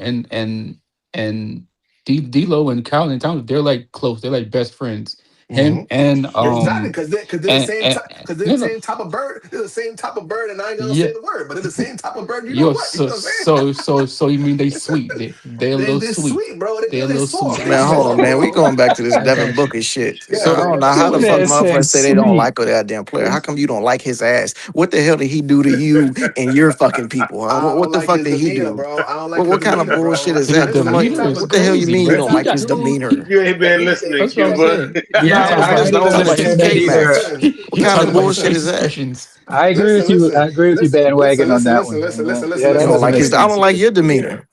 D'Lo and Calvin and Towns, they're like close. They're like best friends. Hmm. Him and Exactly, because they're the same type, because they're the no no same type of bird. They're the same type of bird, and I ain't gonna yeah say the word, but they're the same type of bird. You know yo what? You know what I'm saying? so you mean they sweet? They're a little They're sweet. sweet, bro. They're a They're little soft. sweet. They're I Man, hold got on, you. soft, man. We bro. going back to this I Devin got you. Booker shit. So I So Yeah, don't know how the Tune fuck that said motherfuckers say they don't sweet. like a goddamn player. How come you don't like his ass? What the hell did he do to you and your fucking people? Huh? I What don't the like fuck his did he demeanor, do? bro. I don't like his What kind of demeanor, bullshit bro. is his that? Listen, Like, he's the demeanor type is of what the dude. hell you crazy, mean you bro. don't He like Type his got dude. demeanor? You ain't That been he listening, that's what I'm Cuba. saying. You're Yeah, talking Nah, about I because his ain't those talking gonna are about his his defend that K facial either. maps. expression. What You're kind talking of about his bullshit face is that? expressions. I agree with listen, you. I listen, agree with you, listen, bandwagon on listen, that listen, one. listen, You know? listen, listen, Yeah, You that listen, don't doesn't like listen, make his. I listen. don't sense. like your Yeah. demeanor.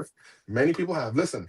have. Many people have. Listen,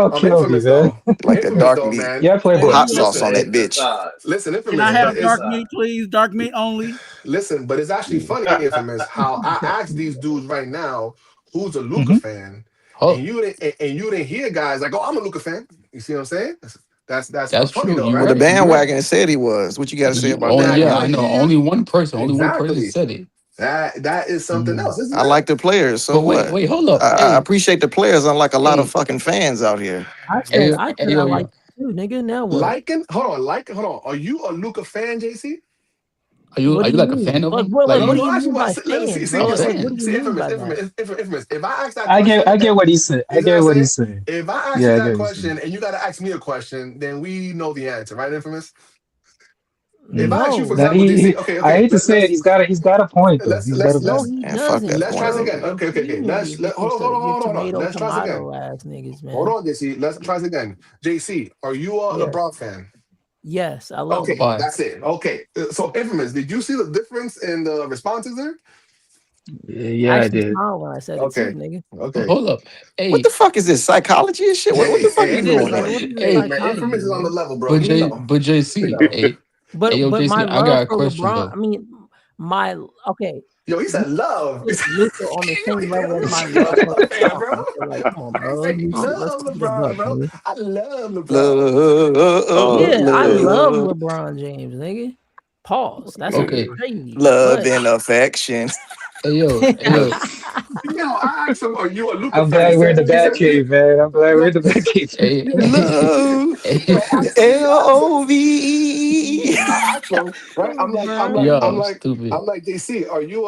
y'all killed me, Infamous man. though. Like the Infamous dark though, meat. man. Yeah, Put Playboy. hot You want sauce to on Listen, that bitch. exercise. listen, Can I Infamous. have But dark it's meat, please? Dark meat only. listen, but it's actually funny, Infamous, how I asked these dudes right now who's a Luca Hmm. fan, Oh, and you didn't hear guys like, oh, I'm a Luca fan. You see what I'm saying? That's that's funny true. though, You Well, the right? right. You right. bandwagon said he was. What you got to say about Only that? yeah, Now I you know. hear Only one person. Only one person exactly. said it. That is something Mm. else, isn't I it? like the players. So But wait, what? wait, hold up. I Hey, appreciate the players, unlike a lot of hey, fucking fans out here. I hey, said I hey, said I yo, like yo. the too, nigga. Now what? Hold on. Are you a Luca fan, JC? What Are do you you like a mean? fan of Like him? what? Like Like what do you you Actually, mean by see, fan, see, bro? I'm Like listen, what do saying? you see, mean by that? infamous. If I ask that I get question, I get what he's saying. you I see what get I'm what saying? he's saying. If I ask you Yeah, I get that what he's saying. question and you got to ask me a question, then we know the answer, right, infamous? If Mm. I ask you, for No, Now example, JC, I hate to say it, let's he's got a point though. He's got a no, point. he Man, fuck that doesn't, let's try point. this bro. again. Like Okay. you need to get Hold your on. Let's try this again. tomato ass niggas, Hold man. on, JC. Let's try this again. JC, are you a Yes, LeBron fan? yes, I love Okay, Why? LeBron. that's it. Okay, so infamous. Did you see the difference in the responses there? Yeah, I I actually did. smiled when I said it too, Okay, nigga. okay. Hold up. What the Hey, fuck is this? Psychology and shit? What the Hey, fuck hey, is It is, going infamous, on nigga. man. What here? is Hey, man, psychology, infamous is on the nigga? level, bro. You know. but You JC, know. hey, yo, But my JC, I love got a for question LeBron, though. I mean, my okay, Yo, he you said love. put Luca on the Yo, same level as he my said love for LeBron fan, LeBron. bro. So like, come on, He bro. said he Let's love keep it a LeBron, buck, bro. nigga. I love LeBron. Love, Yeah, I love love, LeBron James, nigga. Pause. That's Okay. crazy, love but and affection. Hey yo, Yo, I asked him, "Are you a Luca I'm fan?" He glad we're in said, the Batcave, man. I'm glad we're in the Batcave. hey, Love, hey, "Yo, I asked him, L-O-V-E. I asked him, right? LeBron. yo, stupid. I'm like, JC, are you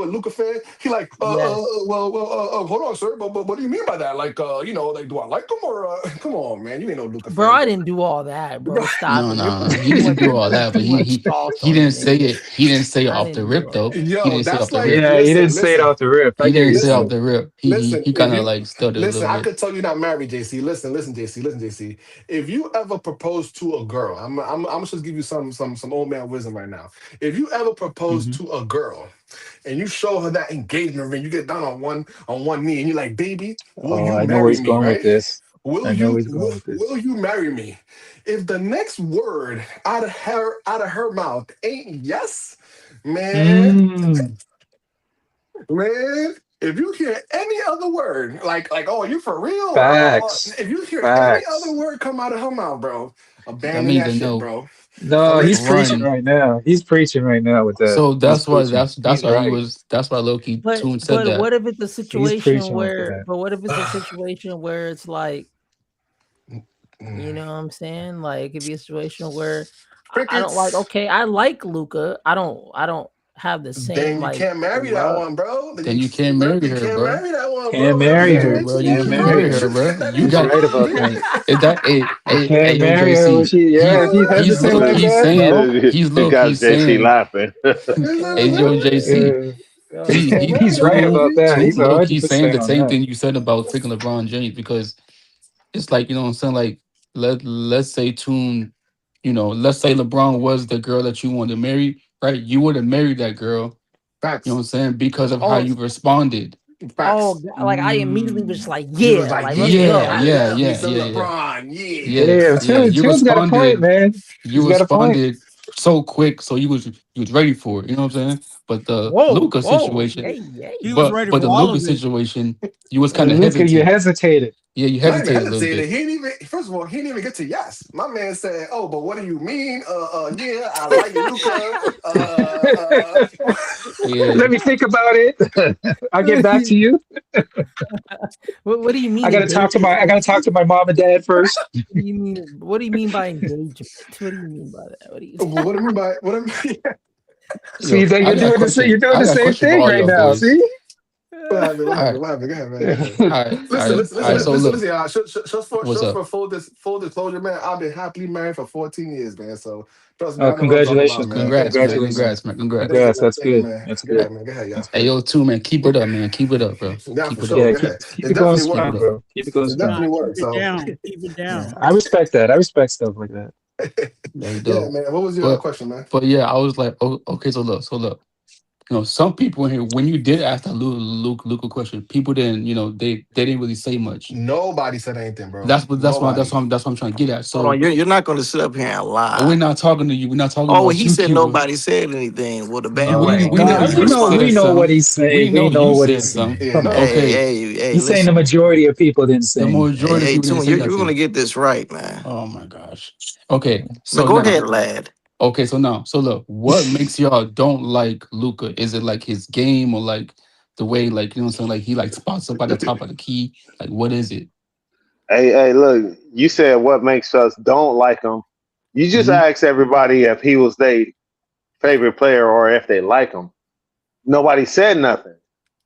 a Luca fan? He like, Yes, hold on, sir, but what do you mean by that? Like, like, do I like him or, come on, man, you ain't no Luca bro. fan, I bro. didn't do all that, Bro, bro. Stop No, it. no, no. He didn't do all You're that, but putting too much sauce he on it, didn't say nigga. it. He didn't say it I off the didn't do rip all though. that. He yo, didn't say it that's off the like, rip. Yeah, he didn't say it listen, off the rip. I He get what didn't you're say it off saying. the rip. listen. He If kind of you like stuttered a listen, little I bit. could tell you're not married, JC. Listen, JC. If you ever propose to a girl, I'm just give you some old man wisdom right now. If you ever propose Hmm. to a girl and you show her that engagement ring, you get down on one knee and you're like, baby, will Oh, you I know where marry he's me? going with Right? this. Will I know where you he's going with this. will you marry me? If the next word out of her mouth ain't yes, man, Mm, man. If you hear any other word, oh, you for real? facts. If you hear any other Facts. word come out of her mouth, bro, That abandon means that to shit, know. bro. For No, he's real. preaching Run. right now. He's preaching right now with that. So He's that's why preaching. He's right. that's why low key Tune said But that. what if it's a He's situation preaching with where? that. But what if it's a situation where it's like, you know what I'm saying? Like it could be a situation where I don't like. Crickets. Okay, I like Luca. I don't have the same Then you like can't marry that love. one, bro. Then Then you can't marry you her, can't bro. marry that one, bro. Can't That marry Yeah, her. bro. bitch. You Can't can't marry marry her. her, bro. That You He's bitch got right love about me. that. is that You can't yo marry her when JC. she, yeah, if He he he's hesitate low like key that. saying No. he's He low got key JC saying laughing. hey yo JC. Uh, Yo, he's, He Marry he's that right one, Tune about G. that. Tune He's low key saying 100% the on same that. thing you said about freaking LeBron James because it's like you know what I'm saying like let's say Tune let's say LeBron was the girl that you wanted to marry, right? You would have married that girl, you know what Facts. I'm saying, because of how oh, you responded. Facts. like I immediately was just Mm. like, You was yeah, like, like let's yeah, Yeah, I go. yeah, love me yeah, some yeah, yeah. LeBron. Yeah. Yes, Yeah, yeah. You Tune's got a point, responded. man. You He's got a point. responded so quick, so you was ready for it. You know what I'm saying? But the Luca Whoa. situation, Hey, He hey. was but ready but for the all Luca of it. situation, you was kind of Luca, you hesitant. hesitated. Yeah, you Not even hesitated a little hesitated. bit. He didn't even. First of all, he didn't even get to yes. My man said, "Oh, but what do you mean? Yeah, I like Luca. Yeah, Let me think about it. I'll get back to you. What do you mean engagement? I gotta talk to my mom and dad first. What do you mean? What do you mean by engagement? What do you mean by that? What do you? what do I mean by what I mean? See yo, that I got a you're question. doing I the got a same question for thing all right y'all now. boys. See? What happened? What All happened? right, What happened? Go ahead, man. Go ahead. all right. So Listen, look, y'all. what's Just up? for full disclosure, man. I've been happily married for 14 years, man. So trust me, Oh, I know what I'm talking about, congratulations, man. man. Congrats, Thank you, man. Congratulations. man. Congrats, man. Congrats. Congrats. That's Thank you, good. man. That's Go good. ahead, man. Go ahead, y'all. That's Hey, good. yo, too, man. Keep it up, man. Keep it up, bro. Yeah, Keep for it up. sure. Yeah, Go ahead. keep It it going definitely Keep strong, it worked. up. bro. Keep it going It strong. Nah, definitely keep worked. it So down. Keep it Yeah, down. I respect that. I respect stuff like that. Very yeah, dope. man. What was your But question, man? but yeah, I was like, oh, okay, so look. Some people in here, when you did ask that Luca question, people didn't, they didn't really say much. Nobody said anything, bro. That's Nobody. what I'm trying to get at. Hold on, So you're not going to sit up here and we're lie. not talking to you. We're not talking Oh, well, about he you, said Cuba. nobody said anything. Well, the We bandwagon we get know Nah, on you your said we know some. what he's We saying. We know know you what said he's some. saying. Yeah, Come no. on. Hey, Okay, hey, He's saying the listen. majority of people didn't say the anything. Hey, majority of hey, people didn't Tune, say you're going to nothing. get this right, man. Oh my gosh. Okay, Now, so go ahead, now, lad. so look, what makes y'all don't like Luca? Is it like his game or like the way, like you know what I'm saying, like he like spots up at the top of the key? Like what is it? Hey, look, you said what makes us don't like him. You just Hmm. asked everybody if he was their favorite player or if they like him. Nobody said nothing.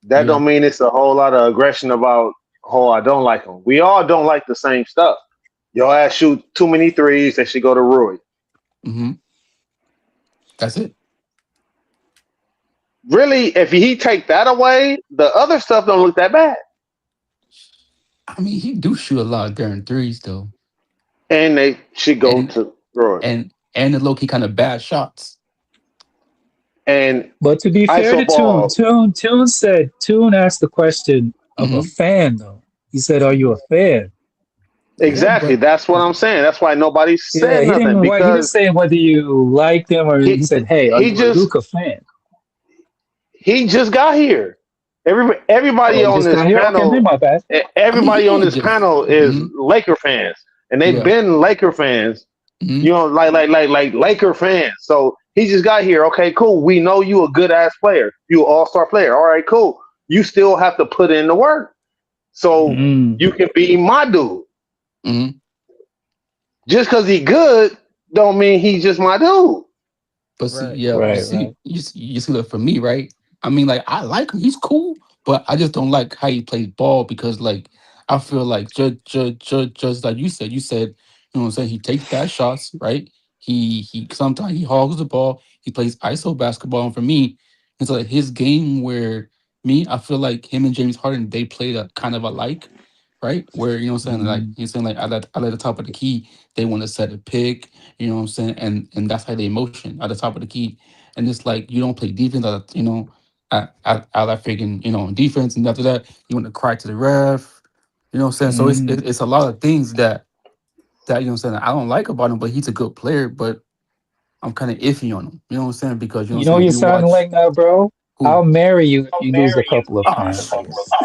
That Yeah. don't mean it's a whole lot of aggression about, oh, I don't like him. We all don't like the same stuff. Your ass shoot too many threes, they should go to Rui. Hmm. That's it. Really, if he take that away, the other stuff don't look that bad. I mean, he do shoot a lot during threes though, And they should go and to Rui. and the low key kind of bad shots. And But to be fair ISO to Tune, ball. Tune asked the question of a Hmm. fan though. He said, "Are you a fan?" Yeah, Exactly. but That's what I'm saying. That's why nobody Yeah, said nothing he didn't because say whether you liked him or he he said, "Hey, are he you a just Luca fan?" he just got here. Oh, Everybody he on just this got here. Okay, panel, my bad. I mean, everybody he on ain't this just. panel is Hmm. Laker fans, and they've Yeah. been Laker fans. Hmm. You know, like Laker fans. So he just got here. Okay, cool. We know you a good ass player. You an all-star player. All right, cool. You still have to put in the work. So Mm, you can be my dude. Hmm. Just because he good don't mean he's just my dude. But see, Right. yeah, but right, see, right. you see, look for me, right? I mean, like I like him. He's cool, but I just don't like how he plays ball because, like, I feel like just like you said, you know what I'm saying? He takes bad shots, right? He sometimes he hogs the ball. He plays ISO basketball, and for me, it's like his game where me, I feel like him and James Harden they play that kind of alike, right? Where you know what I'm saying, like Mm, you're saying, like I let the top of the key, they want to set a pick, you know what I'm saying, and that's how they motion at the top of the key, and it's like you don't play defense, at that freaking defense, and after that you want to cry to the ref, you know what I'm saying. So mm. it's a lot of things that you know what I'm saying I don't like about him, but he's a good player, but I'm kind of iffy on him, you know what I'm saying, because you know You what I'm know saying what if you're you sounding watch like now, bro? I'll who. marry you if you lose a couple of Oh shit. pounds.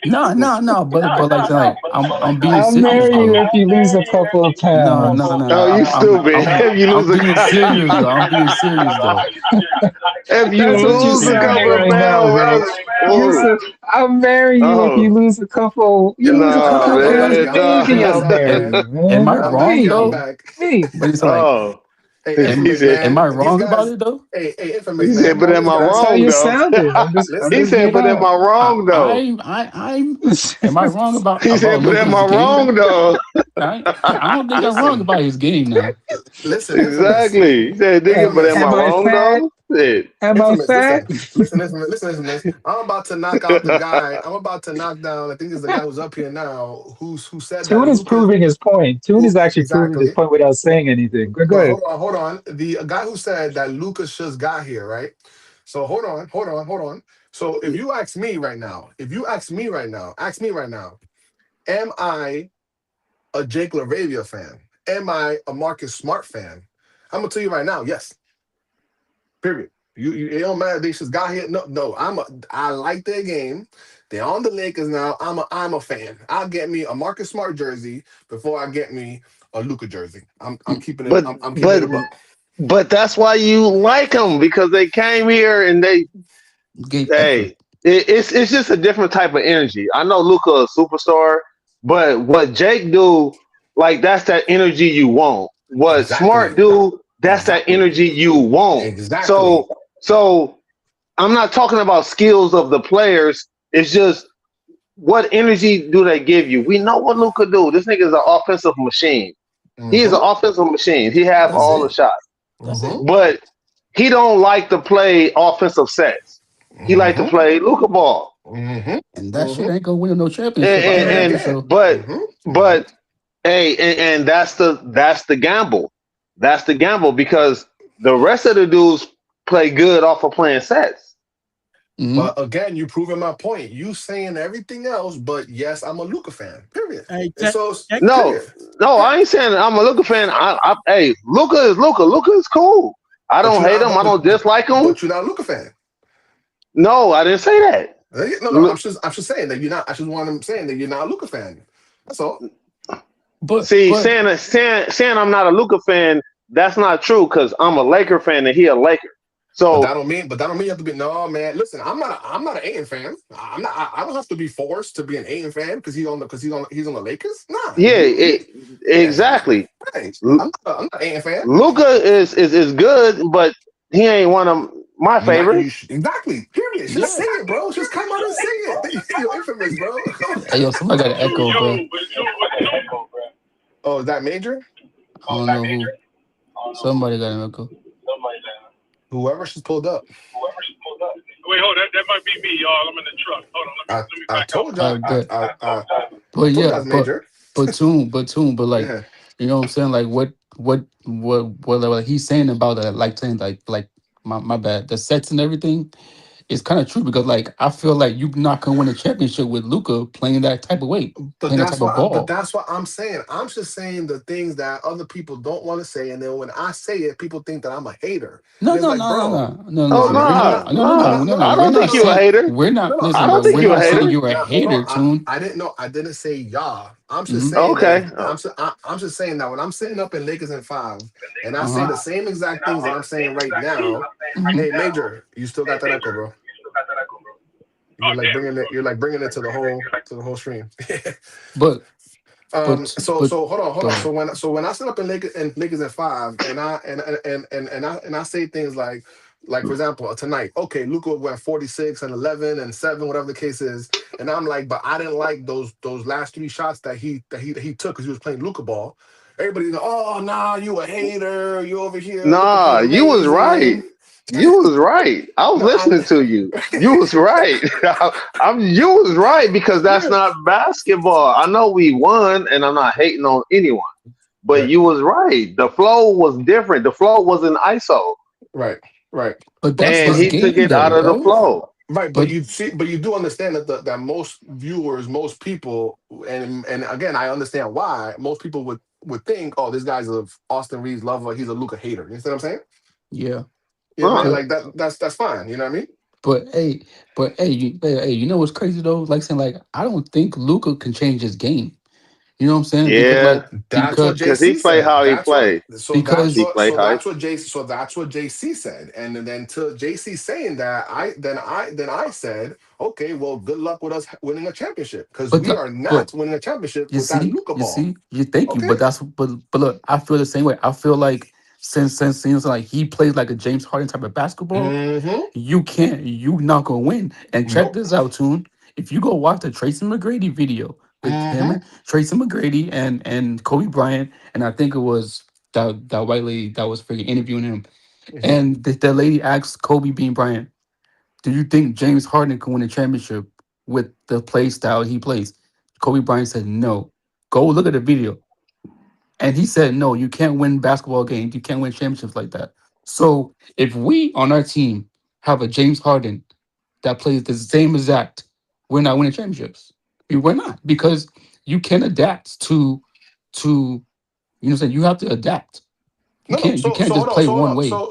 No, but like I'm being I'll serious marry you though. if you lose a couple of pounds. Oh, you stupid. If you lose I'm a being serious though. I'm being serious though. if you That's what you lose a sounding couple of right now, pounds, bro. that's You oh, said, "I'll marry you if oh you lose a couple. You Yo, lose a no, couple I'm of back, pounds, man, y'all. no. maybe I'll marry Am, you, am man. I I'm Not back, wrong y'all. I'm me, though? back. me." But it's like, Oh, Hey, he infamous said. am man. I These wrong about guys. it though? Hey, He infamous said, man. but All am these I That's guys. how wrong you though? sounded. I'm Listen. He just said, being but am I honest. wrong though? Am I wrong He about said, but looking am at I his game wrong though? though? I don't think I'm wrong Listen. about his game now. Listen, infamous. Exactly. He said, nigga, but am I Infamous. Am I wrong fat? though? Shit. Am I Infamous. fat? Listen. I'm about to knock out the guy. I'm about to knock down. I think it's the guy who's up here now. Who said that Tune is Luca? proving his point. Tune Who is actually proving his exactly? point without saying anything. Go But ahead. hold on. The guy who said that Lucas just got here, right? So hold on. So if you ask me right now, ask me right now, am I a Jake LaRavia fan? Am I a Marcus Smart fan? I'm gonna tell you right now, yes. Period. It don't matter. They just got here. No. I like their game. They're on the Lakers now. I'm a fan. I'll get me a Marcus Smart jersey before I get me a Luca jersey. I'm keeping it. But I'm keeping it but a buck. but that's why you like them because they came here and they Gave effort. hey it's just a different type of energy. I know Luca a superstar, but what Jake do like that's that energy you want. What Smart Exactly. do that's that Exactly. energy you want. Exactly. So I'm not talking about skills of the players. It's just what energy do they give you? We know what Luca do. This nigga is an offensive machine. He is an Mm-hmm. offensive machine. He have That's all the it. shots, That's it. Mm-hmm. but he don't like to play offensive sets. He like to Mm-hmm. play Luca ball. Mm-hmm. And that shit Mm-hmm. ain't gonna win no championship. I And, know No, that it for and can't. sure. Mm-hmm. but hey, and that's the gamble. That's the gamble because the rest of the dudes play good off of playing sets. Hmm. But again, you proving my point. You saying everything else, but yes, I'm a Luca fan. Period. Hey, And so, No, period. no, Yeah. I ain't saying I'm a Luca fan. Hey, Luca is Luca. Luca is cool. I But don't you're hate not. him. I don't dislike him. But you're not a Luca fan. No, I didn't say that. No. I'm just saying that you're not. I just want to saying that you're not a Luca fan. That's all. See, But saying I'm not a Luca fan, that's not true because I'm a Laker fan and he a Laker. So But that don't mean you have to be. No, man. Listen, I'm not an Aiden fan. I don't have to be forced to be an Aiden fan because he's on the Lakers. Nah, yeah, you yeah, exactly. right. I'm not an Aiden fan. Luca is good, but he ain't one of my favorites. Exactly. Period. Just Yeah. say it, bro. Just come out and say it. You're infamous, bro. Hey, yo, somebody got an echo, bro. Oh, is that major? I don't know who. Somebody got an echo. Whoever she's pulled up. Wait, hold on. That might be me, y'all. I'm in the truck. Hold on. Let me I back out. told I you. bet. I But told you yeah, that's major. but like, Yeah. you know what I'm saying? Like, what he's saying about like saying like my bad, the sets and everything is kind of true because like I feel like you're not gonna win a championship with Luca playing that type of way, But playing that that's type of what. But ball. that's what I'm saying. I'm just saying the things that other people don't want to say, and then when I say it, people think that I'm a hater. No, And it's no, like, no, no, bro, no, no. Oh Listen, we're I'm no, not. not. No, no, I'm no, no, not. no, No, no. I no, We're don't no, not think no, you a saying. hater. We're not. no, no. I Listen, don't bro. think We're you a not saying hater. you're a Now, hold hater, on. tune. I didn't know. I didn't say y'all. I'm just Mm-hmm. saying that Okay. if I'm just saying that when I'm sitting up in Lakers in 5, and I Uh say huh. the same exact things that I'm saying right now. Mm-hmm. Hey, Major, you still got that echo, bro. Oh, damn. You're like bringing it to the whole stream. But but So hold go on. ahead. So when I sit up in Lakers at 5, and I say things like for example tonight, okay, Luca went 46 and 11 and 7, whatever the case is, and I'm like, but I didn't like those last 3 shots that he took because he was playing Luca ball. Everybody, oh nah, you a hater, you over here, Luca played Nah, you was right. amazing. You was right. I was No, I'm listening to you. You was right. You was right because that's yeah, not basketball. I know we won, and I'm not hating on anyone, but right, you was right. The flow was different. The flow was an ISO, right, right. But But that's and his he took game, it though, out of the bro. flow. right, But but you do understand that that most viewers, most people, and again, I understand why most people would think, oh, this guy's a Austin Reeves lover, he's a Luca hater. You see what I'm saying? yeah. Yeah, man, Huh. But like that's fine. You know what I mean? but hey, you know what's crazy though? Like saying like I don't think Luca can change his game. You know what I'm saying? Because Yeah, like That's what because because he JC played said. how he played. because He played how he. That's what JC said. And then to JC saying that, I said, okay, well, good luck with us winning a championship because but we are but not winning a championship you with that see, Luca ball. you thank you, Okay. but but look, I feel the same way. I feel like since seems like he plays like a James Harden type of basketball, Mm-hmm. you not gonna win. And check Nope. this out, Tune. If you go watch the Tracy McGrady video with Mm-hmm. him, Tracy McGrady and Kobe Bryant, and I think it was that white lady that was freaking interviewing him, Mm-hmm. and the lady asked Kobe Bean Bryant, "Do you think James Harden can win a championship with the play style he plays?" Kobe Bryant said no. Go look at the video. And he said, no, you can't win basketball games. You can't win championships like that. So if we on our team have a James Harden that plays the same exact, we're not winning championships. We're not because you can adapt to you know what I'm saying. You have to adapt. No, no. You can't just play Hold one on. way.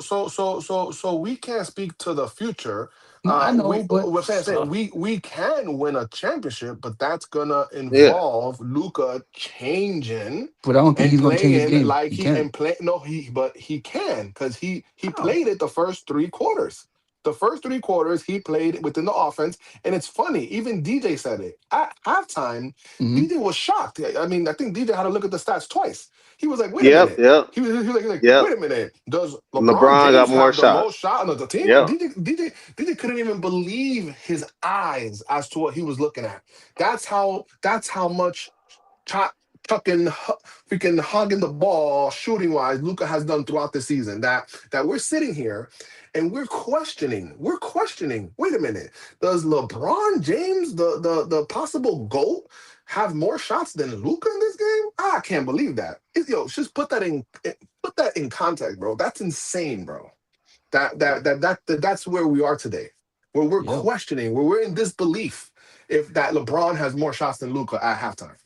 So we can't speak to the future. No, I know, but We're saying we can win a championship, but that's gonna Yeah. involve Luca changing I don't think and he's gonna change his playing game. like He he can't. and play. No, he can because he How? played it the first 3 quarters. The first 3 quarters he played within the offense, and it's funny. Even DJ said it at halftime. Hmm. DJ was shocked. I mean, I think DJ had to look at the stats twice. He was like, "Wait a Yep. minute." Yep. He was like, Yep. wait a minute. Does LeBron LeBron got James more have the shots. most shot on the team? And Yep. DJ couldn't even believe his eyes as to what he was looking at. That's how much chuck, chucking, freaking hogging the ball, shooting wise, Luca has done throughout the season. That we're sitting here and we're questioning. We're questioning. Wait a minute. Does LeBron James, the possible GOAT, have more shots than Luca in this game? I can't believe that. Yo, just put that in context, bro. That's insane, bro. That's where we are today. Where we're Yeah. questioning, where we're in disbelief if that LeBron has more shots than Luca at halftime.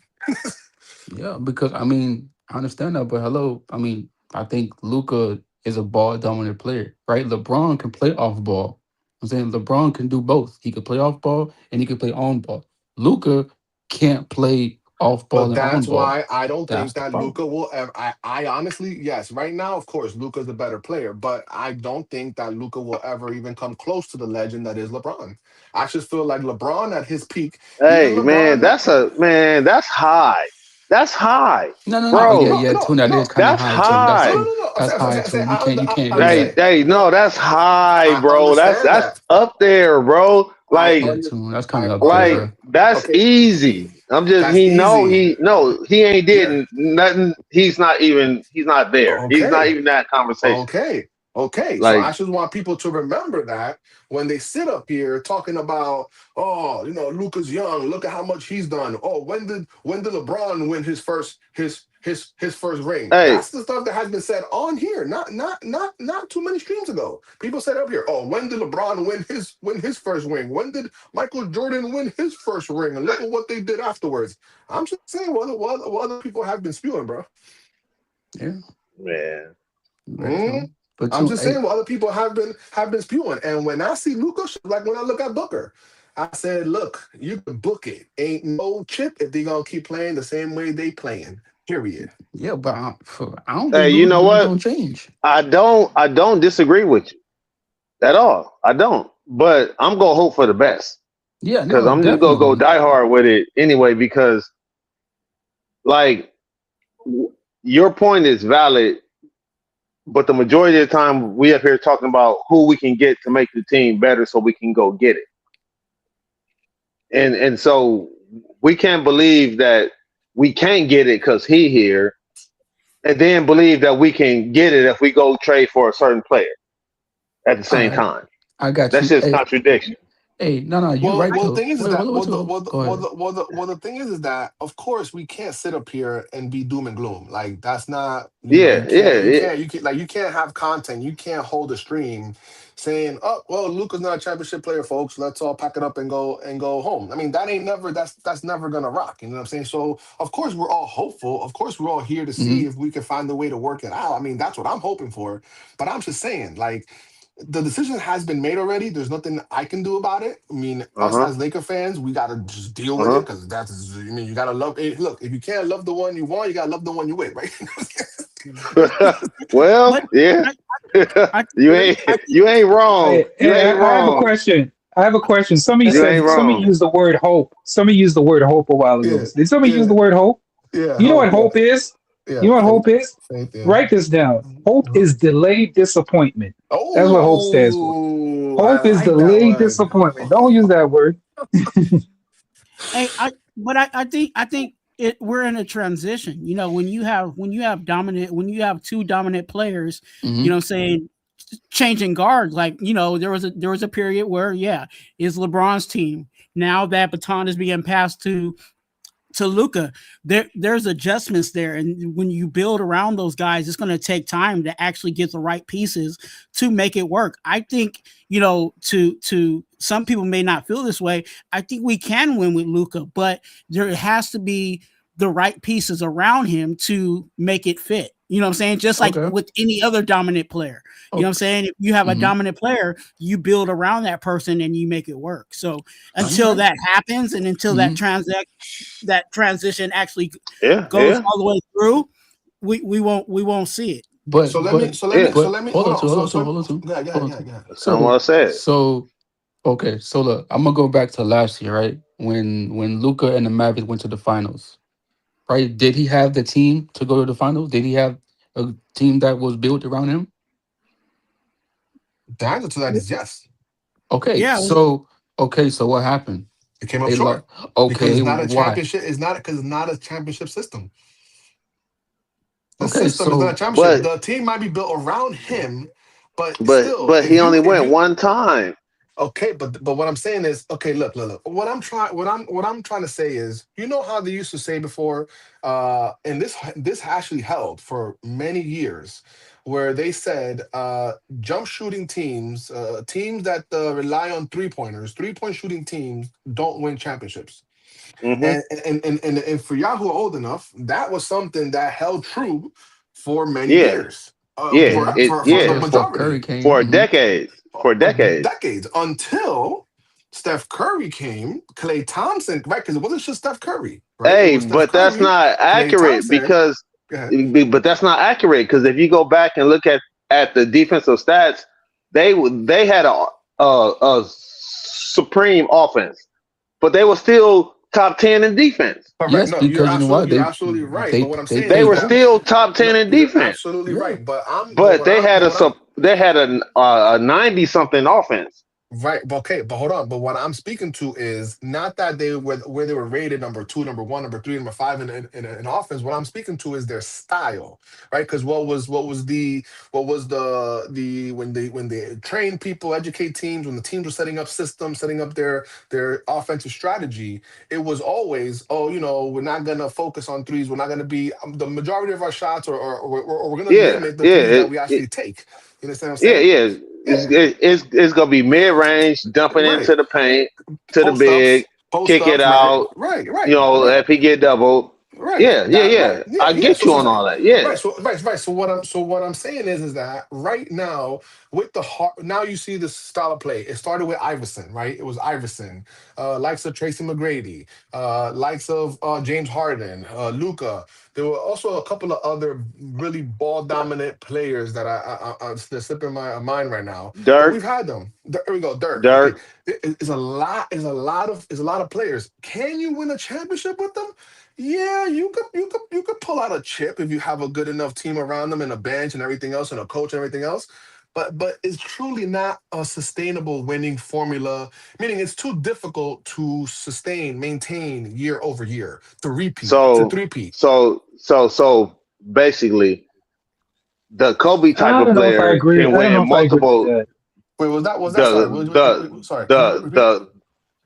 Yeah, because I mean, I understand that, but hello, I mean, I think Luca is a ball dominant player, right? LeBron can play off ball. I'm saying LeBron can do both. He could play off ball and he can play on ball. Luca can't play off ball But and on that's ball. why I don't That's think the that problem. Luca will ever. I honestly, yes, right now, of course, Luca's a better player, but I don't think that Luca will ever even come close to the legend that is LeBron. I just feel like LeBron at his peak, even Hey man, LeBron. that's high. That's high, No, no, no. Yeah, bro. No, yeah. no, Tune, that is no, kind of That's high too. That's no, no, high. no, no. that's high I'm saying, too. You can't do I'm Hey, that. saying, hey, no, no, that's high, I bro. understand That's that. up there, bro. I Yeah, Like, under, tune. That's kind I of up there, like bro. under. that's Okay, easy. I'm just that's easy. he no he ain't Yeah. did nothing. He's not there. He's not Okay. even that conversation. Okay. Okay. So Like, I just want people to remember that when they sit up here talking about, oh, Luca's young. Look at how much he's done. Oh, when did LeBron win his first ring? hey, That's the stuff that has been said on here. Not too many streams ago. People said up here, oh, when did LeBron win his first ring? When did Michael Jordan win his first ring? And look at what they did afterwards. I'm just saying what other people have been spewing, bro. Yeah, man, very Mhm. true. But I'm tune, just hey, saying what other people have been spewing. And when I see Luca, like when I look at Booker, I said, look, you can book it. Ain't no chip if they gonna keep playing the same way they playing. Period. yeah, but I don't hey, think you know Luka what? gonna change. I don't disagree with you at all. I don't. But I'm gonna hope for the best Yeah, because no, I'm just gonna go definitely. die hard with it anyway. Because like your point is valid, but the majority of the time we up here talking about who we can get to make the team better, so we can go get it. And so we can't believe that we can't get it because he here, and then believe that we can get it if we go trade for a certain player at the All same right, time. I got That's you. just Hey, contradiction. hey, no, no, you Well, right well, the though. thing is Wait, hold that on, too. Go ahead. the thing is that of course we can't sit up here and be doom and gloom. Like that's not Yeah, you yeah, can't yeah. you can't have content. You can't hold a stream saying, oh well, Luca's not a championship player, folks. Let's all pack it up and go home. I mean that ain't never that's never gonna rock. You know what I'm saying? So of course we're all hopeful. Of course we're all here to see Mm-hmm. if we can find a way to work it out. I mean that's what I'm hoping for. But I'm just saying like the decision has been made already. There's nothing I can do about it. I mean, Uh us huh. as Laker fans, we gotta just deal with it Uh because that's. I mean, you gotta love. Look, if you can't love the one you want, you gotta love the one you with, right? huh. Well, But yeah. I, I, you ain't I think you ain't wrong. Hey, You hey, ain't I have a wrong. question. I have a question. Somebody You ain't said somebody wrong. used the word hope. Somebody used the word hope a while ago. yeah, Did somebody use yeah, the word hope? yeah. You know what Hope, yeah, hope is? You yeah. know what Faith, hope is? faith, yeah. Write this down. Hope Uh-huh. is delayed disappointment. That's what hope stands for. Oh, I Hope is like that delayed one. disappointment. Don't use that word. Hey, I think we're in a transition. When you have two dominant players, Mm-hmm. saying changing guards. Like there was a period where is LeBron's team. Now that baton is being passed to Luca. There's adjustments there, and when you build around those guys, it's going to take time to actually get the right pieces to make it work. I think to some people may not feel this way. I think we can win with Luca, but there has to be the right pieces around him to make it fit. You know what I'm saying? Just like Okay. with any other dominant player. You know what I'm Okay. saying? If you have a Mm-hmm. dominant player, you build around that person and you make it work. So All until right. that happens and until Mm-hmm. that transition actually Yeah, goes yeah, all the way through, we won't see it. So But let me, but so let me, yeah. so but let me, hold hold on, on. too. Hold on, So too. let me, Hold on, too. yeah, yeah, Hold on, yeah, too. yeah. That's kind of what I So said. so okay. So look, I'm gonna go back to last year, right? When Luca and the Mavericks went to the finals, right? Did he have the team to go to the finals? Did he have a team that was built around him? The answer to that is yes. Okay, Yeah, so what happened? It came up They short lost. because Okay, it's not a why? championship. It's not a championship system. The Okay, system is not a so championship. But The team might be built around him, but but still, but he only went one time. okay, but what I'm saying is, okay, look. What I'm trying to say is, you know how they used to say before, and this actually held for many years, where they said jump shooting teams, teams that rely on three point shooting teams don't win championships. Hmm. And for y'all who are old enough, that was something that held true for many Yeah, years, yeah, for it for the yeah yeah, before Curry majority came. for Hmm. decades, for of decades. decades until. Steph Curry came, Klay Thompson, right? Because it wasn't just Steph Curry, right? It Hey, was Steph but that's Curry, not Klay accurate Thompson. because, Go ahead. but that's not accurate because if you go back and look at the defensive stats, they had a supreme offense, but they were still top 10 in defense. Correct. Yes, No, because you know what? you're absolutely right. But what I'm They saying They is played were that defense. still top 10 no, in you're defense, absolutely Yeah. right. But but they had a 90 something offense. right, but okay, but hold on. But what I'm speaking to is not that they were where they were rated number two, number one, number three, number five in offense. What I'm speaking to is their style, right? Because what was the when they train people, educate teams, when the teams were setting up systems, setting up their offensive strategy, it was always, oh, we're not gonna focus on threes. We're not gonna be the majority of our shots, or we're gonna Yeah, limit the yeah, threes that we actually take. You understand what I'm yeah, saying? yeah. Yeah, It's gonna be mid range, dumping right. into the paint to the Post big, ups, post kick it ups, right, out. right, right, right, If he get doubled, right. yeah, yeah, That right, yeah. yeah, I yeah. get So you so on so all that. Yeah. right, right. So what I'm saying is that right now with the heart, now you see this style of play. It started with Iverson, right? It was Iverson, likes of Tracy McGrady, likes of James Harden, Luca. There were also a couple of other really ball dominant players that they're slipping my mind right now. But we've Dirk, had them. There we go, Dirk. Okay, Dirk. it's a lot of players. Can you win a championship with them? Yeah, you could pull out a chip if you have a good enough team around them and a bench and everything else and a coach and everything else. But it's truly not a sustainable winning formula, meaning it's too difficult to sustain, maintain year over year, to repeat, to So three-peat. so basically, the Kobe type I of don't know if I player agree. can I don't know win if I agree with multiple. that. Wait, was that sorry? The Sorry, can you the repeat? the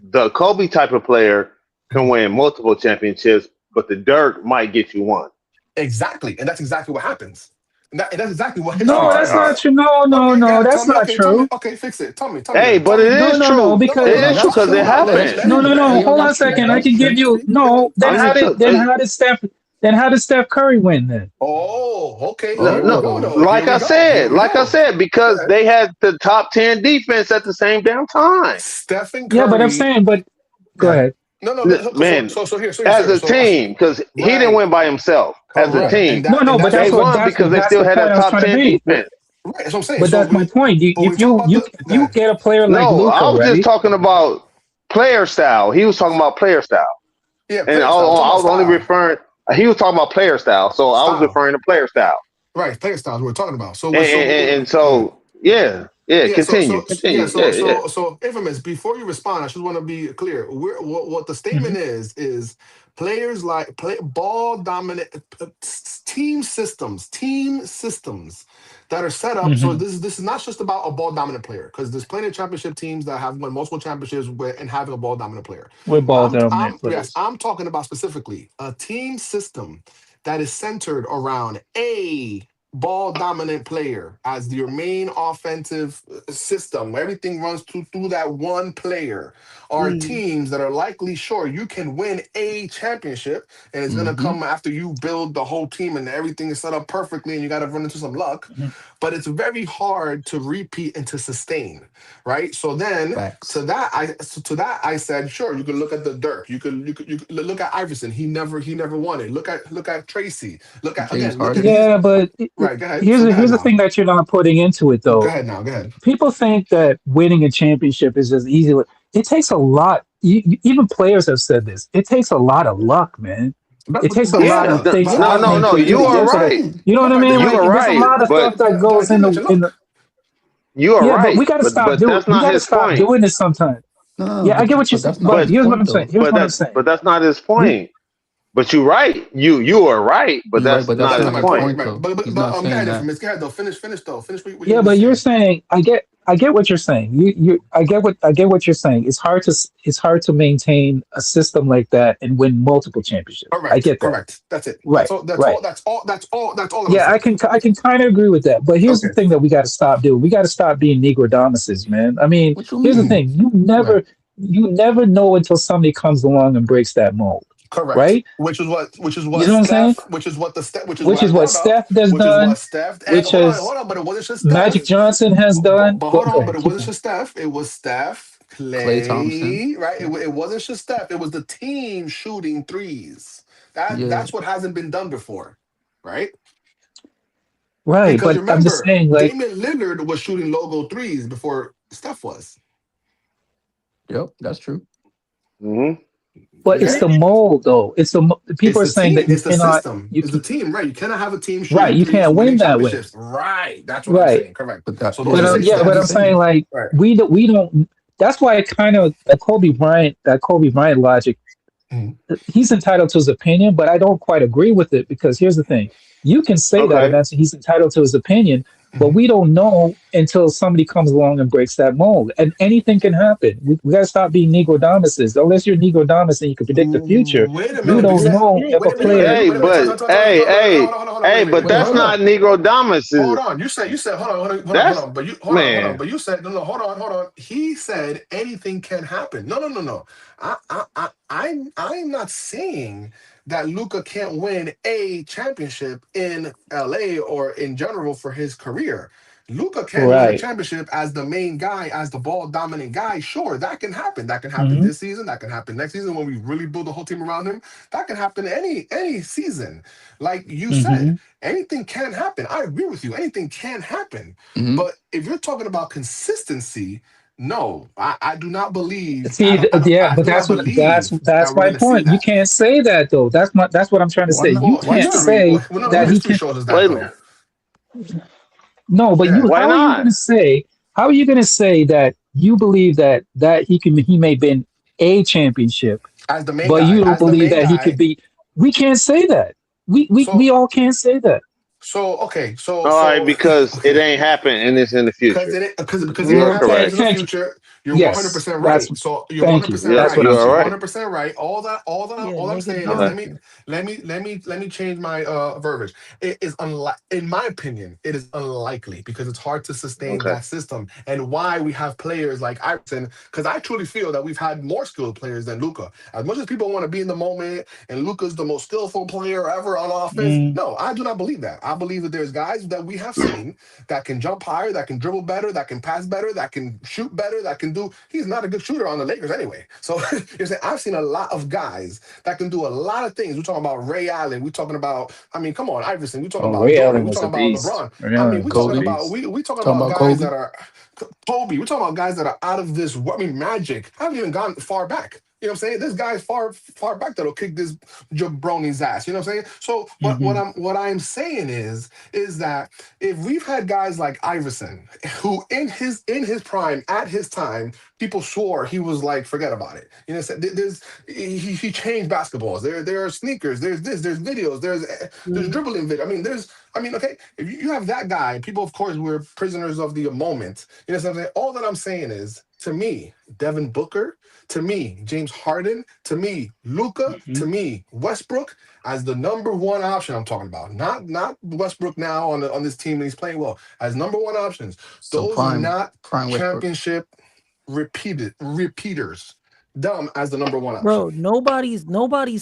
the Kobe type of player can Mhm. win multiple championships, but the Dirk might get you one. Exactly, and that's exactly what happens. And that's exactly what history No, All right, that's tells all not right. us. true. No, no, Okay, go no, ahead. that's Tell me. not Okay, tell me. true. Okay, fix it. Tell me. Tell me Hey, then. but Tell it me. No, is no, no, true. No, no, It because no. No, is Let true me that's because talk. it true. No, Let let, happened. let no, me no, let no. me Ayo, Hold on a that's true. second. I That's can give true. you no. Then I'm how just did Steph Curry win then? Oh, okay. no, Here we no. go, Oh, though. Here we go. Here we Like I go. said, Go because ahead. they had the top 10 defense at the same damn time. Stephen Yeah, but I'm Curry. saying, but Go go ahead. ahead. No, no. So, Man, so, so here, so here, so as here. a So, team, because he didn't right, win by himself. As a correct, team, and No, that, no, and but that's they that's what. what won because they that's still the had a point I was top trying to 10 make. defense. Right, that's what I'm saying. But So that's my point. when we If talk about go you ahead. get a player like No, I Luca, was just right? talking about player style. He was talking about player style. Yeah, And player style. We're talking I about was only style, referring, he was talking about player style. So I was style. referring to player style. Right, player styles. We're talking about. And Go ahead. so, yeah, Yeah, continue. Yeah, yeah. Infamous. Before you respond, I just want to be clear. What the Hmm. statement is players like ball dominant team systems that are set up. So Hmm. this is not just about a ball dominant player because there's plenty of championship teams that have won multiple championships and having a ball dominant player. With ball I'm dominant yes, players. I'm talking about specifically a team system that is centered around a ball dominant player as your main offensive system. Everything runs through that one player. Are Mm. teams that are likely sure you can win a championship, and it's gonna mm-hmm. come after you build the whole team and everything is set up perfectly, and you got to run into some luck. Mhm. But it's very hard to repeat and to sustain, right? So then Facts. to that I said, sure, you could look at the Dirk. You could look at Iverson. He never won it. Look at Tracy. Look at James again. Look at Harden. these. Yeah, but Right. Go ahead. So go ahead here's the now. thing that you're not putting into it Go though. ahead now. Go ahead. People think that winning a championship is just easy. It takes a lot. Even players have said this. It takes a lot of luck, man. It takes a lot Yeah, of things Yeah, happening no. to You that's are what I'm get to the. right. saying. You know what I But mean? I You Like are did. there's a right. lot of But stuff that But I goes did mention in luck. the. you are Yeah, but right. we got to stop But doing. that's We not got to his stop point. doing this sometimes. No, Yeah, I get what you're but saying. that's not But his here's what point I'm saying. though. Here's what I'm saying. But that's not his We point. But you're right. You are right. But You're right, that's but But that's not that's his not not my his point. point. point Right. though. But He's but not go saying ahead, that. infamous. Go ahead though. Finish though. Finish what you Yeah, were but you're saying. saying I get what you're saying. I get what you're saying. It's hard to maintain a system like that and win multiple championships. I Correct. get that. Correct. That's it. That's Right, all. That's right. all. That's all. That's all I'm Yeah, saying. I can kind of agree with that. But here's the Okay. thing that we got to stop doing. We got to stop being Negrodamuses, man. I mean, What you here's the mean? thing. Right. You never know until somebody comes along and breaks that mold, Correct. right? Which is what You know what I'm saying? Steph, which is what Which I is what brought up, Steph has which is what done, Steph and which hold is on, but it wasn't just Magic Steph. Johnson has But, but, done. but Go hold on, ahead, but it keep wasn't going. just Steph. It was Steph, Klay Thompson. play, right? It wasn't just Steph. It was the team shooting threes. Yeah. That's what hasn't been done before, right? Right, Because but I'm just remember, saying, like, Damian Lillard was shooting logo threes before Steph was. Yep, that's true. Hmm. but it's Okay, the mold, though. it's People are the saying team, that it's the system, you it's the can, team, right? You cannot have a team right, shooting you threes can't winning win that way. championships. Right, that's what I'm Right. saying. Correct. But that So those yeah, are But that's six yeah, what but I'm I'm steps. saying saying. like Right. we don't. That's why kind of that Kobe Bryant logic. Mhm. He's entitled to his opinion, but I don't quite agree with it because here's the thing: you can say that, and Okay. that's he's entitled to his opinion, but Mhm. we don't know until somebody comes along and breaks that mold, and anything can happen. We got to stop being Negrodamuses. Unless you're Negrodamus and you can predict the future, Wait a you minute, don't because know if a wait a minute, wait a player. minute, Hey, wait a minute. but Hold on, wait, wait, but wait, Wait, that's hold hold on. not up. Negro Damas. Hold on. You said That's But you hold on. man. But you said no. Hold on. He said anything can happen. No. I'm not saying that Luca can't win a championship in LA or in general for his career. Luca can win a Right. championship as the main guy, as the ball dominant guy. Sure, that can happen. That can happen Hmm. this season. That can happen next season when we really build the whole team around him. That can happen any season. Like you said, Hmm. anything can happen. I agree with you. Anything can happen. Hmm. But if you're talking about consistency, no, I do not believe. See, yeah, I but do not believe that that's we're my going to see point. You that. can't say that though. That's what I'm trying to Why say. not? You Well, Why can't not? say no, that he history can. shows us that Wait. though. No, but Yeah, you. Why How are you going not? to say? How are you going to say that you believe that he may been a championship, but you don't as the believe main that he could guy. be? We can't say that. We So all can't say that. okay, All right, because it okay. ain't happened and it's in the future. Because it You ain't are happening Okay, correct. in the thank you. future. You're Yes, 100% that's. right. So you're Thank you. 100% Yep, That's what right. I'm you are You're saying. right. 100% right. Yeah, All I'm nigga saying is Okay. Dawson. let me change my verbiage. It is in my opinion, it is unlikely because it's hard to sustain Okay. that system. And why we have players like Iverson, because I truly feel that we've had more skilled players than Luca. As much as people want to be in the moment and Luca's the most skillful player ever on offense, Mm, no, I do not believe that. I believe that there's guys that we have seen that can jump higher, that can dribble better, that can pass better, that can shoot better, that can do. He's not a good shooter on the Lakers anyway. So you're saying I've seen a lot of guys that can do a lot of things. We're talking about Ray Allen. We're talking about, I mean, come on, Iverson. We're talking oh, about Ray Jordan. Allen We're was a talking about beast. LeBron. Ray I mean, Allen we're was a talking Kobe. about beast. we talking Talking about about guys Kobe. that are Kobe. We're talking about guys that are out of this. I mean, Magic. I haven't even gone far back. You know what I'm saying? This guy's far back that'll kick this jabroni's ass. You know what I'm saying? So Hmm. what I'm saying is that if we've had guys like Iverson, who in his prime at his time, people swore he was like forget about it. You know, there's he changed basketballs. There are sneakers. There's this. There's videos. There's Mhm. dribbling video. Okay. If you have that guy, people of course we're prisoners of the moment. You know what I'm saying? All that I'm saying is to me, Devin Booker, to me, James Harden, to me, Luca, Hmm. to me, Westbrook as the number one option. I'm talking about not Westbrook now on this team and he's playing well as number one options. So Those are prime not Westbrook. championship repeaters. Dumb as the number one option. Bro, nobody's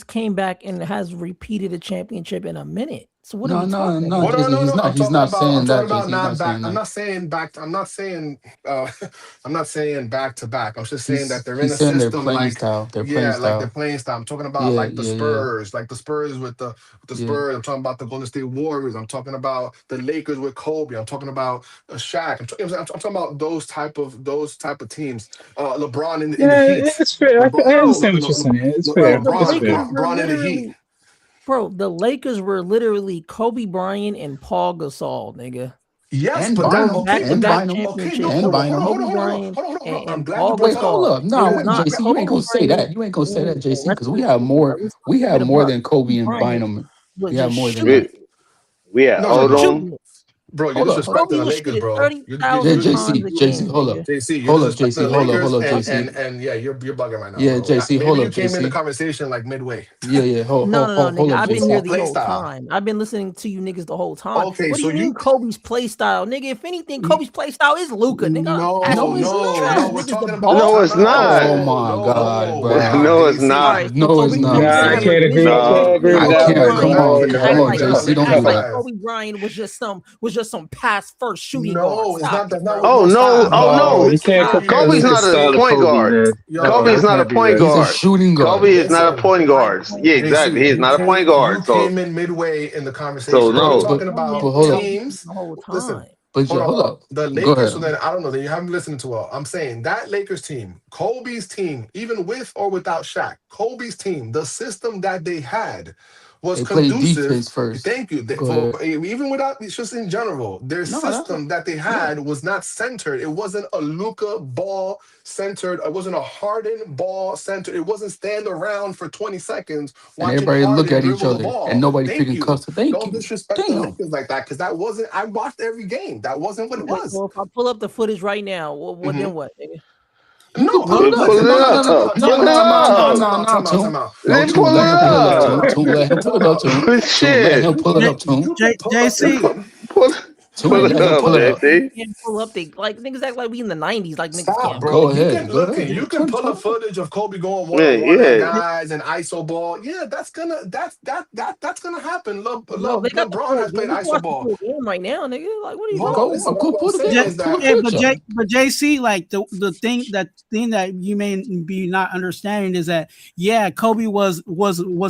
came back and has repeated a championship in a minute. So what are No, we no, talking no, about? Well, JC. no. He's not I'm saying talking that, about JC. He's not not back. saying that. I'm not saying. I'm not saying back to back. I'm just saying that they're in He's a saying their system playing like, style. Their playing yeah, like they're style. playing style. I'm talking about Yeah, like yeah, yeah, the Spurs with the yeah. Spurs. I'm talking about the Golden State Warriors. I'm talking about the Lakers with Kobe. I'm talking about Shaq. I'm talking about those type of teams. LeBron in the Yeah, Heat. it's fair. I LeBron, understand what you're saying. It's Bro, fair. the It's Lakers fair. were LeBron in the Heat. literally Bro, the Lakers were literally Kobe Bryant and Paul Gasol, nigga. Yes, And but Won that Bynum. okay, but And back-to-back that Bynum. okay. No, championships And hold on, with hold on, Bynum. hold Kobe on, hold on, hold on, Bryant hold on, hold on, hold on. I'm and glad you Paul brought Wait, that up. hold Gasol. up. It No, was Yeah, not JC, you ain't Kobe gonna say Bryant. that. You ain't gonna say that, JC, Let's because we keep it have real, bro. more. Let's We keep have it a more buck. than Kobe Kobe and Bryant Bynum. was We have just more than that. We shooting it. we had He was Hold up. Odom. shooting it. bro, you're Hold up. Hold up. disrespecting Kobe the was Lakers, shooting bro. Yeah, 30,000 times JC, a JC, game, hold up. nigga. JC, you're Hold up, disrespecting JC. the Hold up. Lakers, Hold up, JC. and yeah, you're bugging right now, Yeah, bro. JC, Maybe hold you up, came in the JC. conversation like midway. Yeah, yeah. Hold Nigga. up, I've been It's here JC. called the play whole style. time. I've been listening to you niggas the whole time. Okay, What do so you mean you Kobe's play style, nigga? If anything, n- Kobe's play style is Luca, nigga. Pass no, No, me, it's no. pass We're not. niggas the talking about ball. No, it's not. Oh Oh, my God, we're bro. not, No, it's all not. JC. right. So No, it's you not. Nah, I never can't agree. listen. I You can't No, agree listen with to that no, Kobe one. Come Bryant on, No, Okay, come no, on, correct. act You're not JC. like Don't making do act it like that. five. Kobe Bryant was just just some pass first shooting guard. No, it's Stop not. it, That's not bro. what. Oh No, no! stop. Oh No, no! you can't Stop. compare Kobe's Luka not a style to point Kobe, guard. man. Yo, No, Kobe's that not a can't be point right. He's a guard. shooting guard. Kobe is not a listen. point guard. Yeah, exactly. JC, He's not a point guard. came So in midway in the so conversation. We're But no. but talking Kobe but about has hold been up. on teams. the whole Listen, time. But hold yeah, on, hold hold on. up. The Go Lakers. So ahead. then I don't know. Then you haven't listened too well. I'm saying that Lakers team, Kobe's team, even with or without Shaq, Kobe's team, the system that they had was They play conducive. defense first. Thank you. Go ahead. Even without, it's just in general, their No, that's system that they yeah. had was not centered. It wasn't a Luca ball centered. It wasn't a Harden ball centered. It wasn't stand around for 20 seconds And watching everybody look Harden at each dribble the other, and ball. nobody Thank freaking you. cuss. Thank Don't you. disrespect the Damn. Lakers like that because that wasn't. I watched every game. That wasn't what it Okay, was. so if I pull up the footage right now, what Mhm. then what, nigga? You can No, pull it up. Pull listen. it No, No, no, no, no, no, up. no, Pull it no, no, no, up. no, no, Tune. No, Then Tune. pull Let it him pull it up, Tune. up. Tune. Let him pull it up, Tune. Tune. Let Shit. him pull it up, Tune. You can pull up. JC, Pull Tune. pull Like it Let niggas him up, pull it can't, up. JC. pull up. They like niggas act like we in the '90s. Like niggas Stop, can't bro. pull Go up. You ahead. can Go look. ahead. You can Turn, pull turn up it up. footage of Kobe going one Yeah, on one on yeah. guys and ISO ball. Yeah, that's gonna happen. No, they got the LeBron full has game. played We can ISO watch the ball. full game right now, nigga. Like, what are you Hold talking on, Go, listen. about? go What I'm pull the saying game. is Pull that a yeah, but picture. JC, like the thing that you may be not understanding is that Kobe was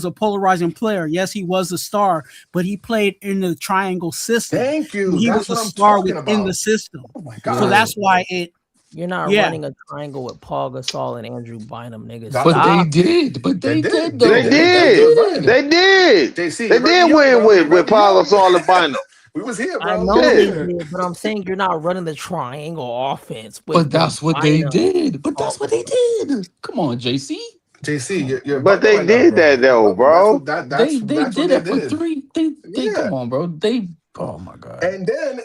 a polarizing player. Yes, he was a star, but he played in the triangle system. thank you. He That's was a what I'm star talking within the about. system, Oh my so gosh. Yeah. that's why it. You're not Yeah, running a triangle with Paul Gasol and Andrew Bynum, nigga. That's But what they Stop. did. But they they did. did They They though. did. But they did. You're right. did. They did. JC, They you read me did up, win bro. You with read me Paulo up. Salabanda. We was here, I bro. We know was Yeah. they here. did, but I'm saying you're not running the triangle offense But with that's what they Bynum. did. But Oh, that's what they did. Come on, JC. JC, Come on, you're bro. But bugging they right now, did bro. that though, That's what bro. They that's what did they it for did. three. They Yeah. come on, bro. They oh my god. And then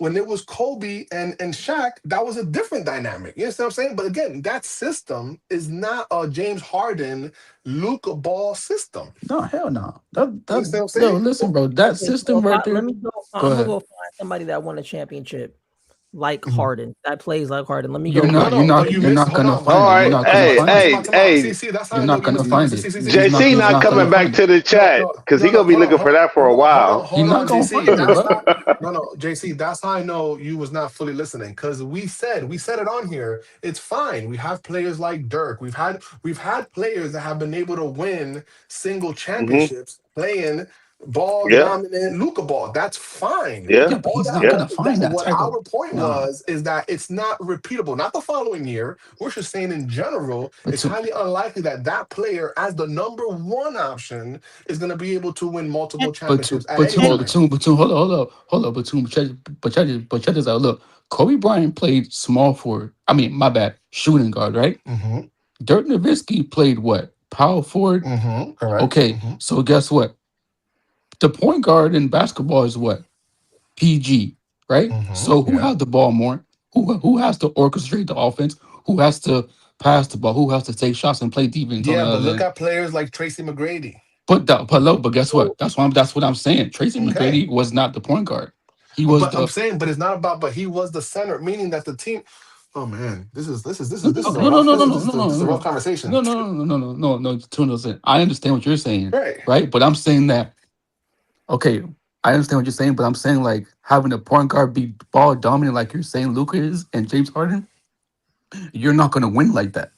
when it was Kobe and Shaq, that was a different dynamic. You understand what I'm saying? But again, that system is not a James Harden, Luka Ball system. No, hell no. You understand what I'm No, saying? listen, bro. That Okay, so system if right let there. me go. Go I'm gonna ahead. go find somebody that won a championship like Mhm. Harden, that plays like Harden. Let me You're go No, not. find You're it. no, but not. you You're missed. not Hold gonna on, hold All find on, it. hold You're right. on. not gonna Hey, find it. hey, See, hey. that's how You're I know not you gonna missed. You find missed. it. See. He's not. JC He's not not coming gonna back find it. to the No, chat no, because no, he no. gonna be Hold on, looking for that for a while. He's hold not on, gonna JC. find it, That's bro. how. No, JC. That's how I know you was not fully listening because we said it on here. It's fine. We have players like Dirk. We've had players that have been able to win single hmm championships playing ball Yeah, dominant Luca ball. That's fine. yeah, Yeah, but All he's that, not yeah. gonna find that what type of. our point Nah, was is that it's not repeatable. Not the following year. We're just saying in general, but it's to, highly unlikely that that player, as the number one option, is going to be able to win multiple and but to, championships at but any to, Well, but time. to, but to, hold up, but check this out. Look, Kobe Bryant played small forward. I mean, my bad, shooting guard, right? Mm-hmm. Dirk Nowitzki played what? Power forward. Mm-hmm. Correct. Okay, Mm-hmm. so guess what? The point guard in basketball is what? PG, right? Mm-hmm. So who Yeah. has the ball more? Who has to orchestrate the offense? Who has to pass the ball? Who has to take shots and play defense on the Yeah, but other look end? at players like Tracy McGrady. But guess So what? That's what I'm saying. Tracy Okay. McGrady was not the point guard. He was But I'm the saying, but it's not about, but he was the center, meaning that the team. Oh man, no this is a no no rough no this no is no this no is a, this is a rough no conversation. no no no no no no no no no. I understand what you're saying, Right. right? But I'm saying that okay. I understand what you're saying, but I'm saying like having a point guard be ball dominant like you're saying Luka is and James Harden, you're not gonna win like that.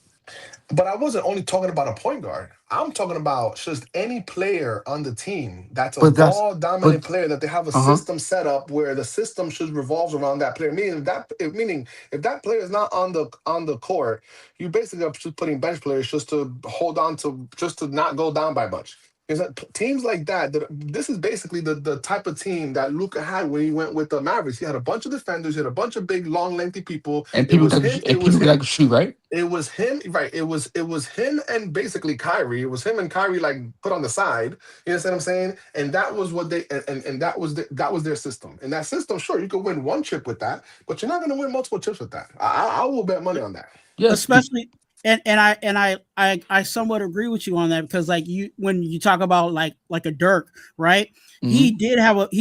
But I wasn't only talking about a point guard. I'm talking about just any player on the team that's a But that's ball dominant but player that they have a uh-huh. system set up where the system should revolve around that player. Meaning if that player is not on the court, you basically are just putting bench players just to hold on to just to not go down by much. Is that teams like that, this is basically the type of team that Luca had when he went with the Mavericks. He had a bunch of defenders, he had a bunch of big, long, lengthy people. And It people was that him. It and was people him. that can shoot, right? It was him, right? It was him and basically Kyrie. It was him and Kyrie like put on the side. You understand what I'm saying? And that was what they and that was their system. And that system, sure, you could win one chip with that, but you're not going to win multiple chips with that. I will bet money on that. Yes. especially I somewhat agree with you on that because like you when you talk about like a Dirk, right? Mhm. He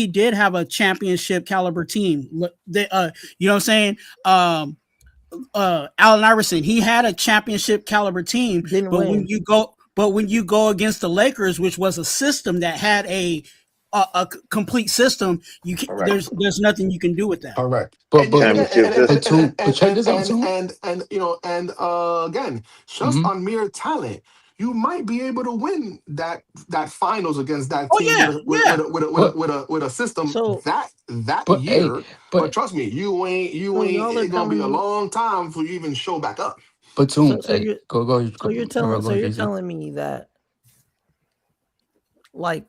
did have a championship caliber team. You know what I'm saying? Allen Iverson, he had a championship caliber team, didn't but win. when you go against the Lakers, which was a system that had a complete system, Correct. there's nothing you can do with that. Correct. But And but again, Championship but just Tune, but check this out, Tune. again, just Hmm. on mere talent, you might be able to win that finals against that Oh team yeah, yeah. But with a system So that but hey, year. But but trust me, you so ain't. y'all are It's gonna be telling a me long time for you even show back up. but so Tune, so hey, you're go, so go, you're JC. telling me that like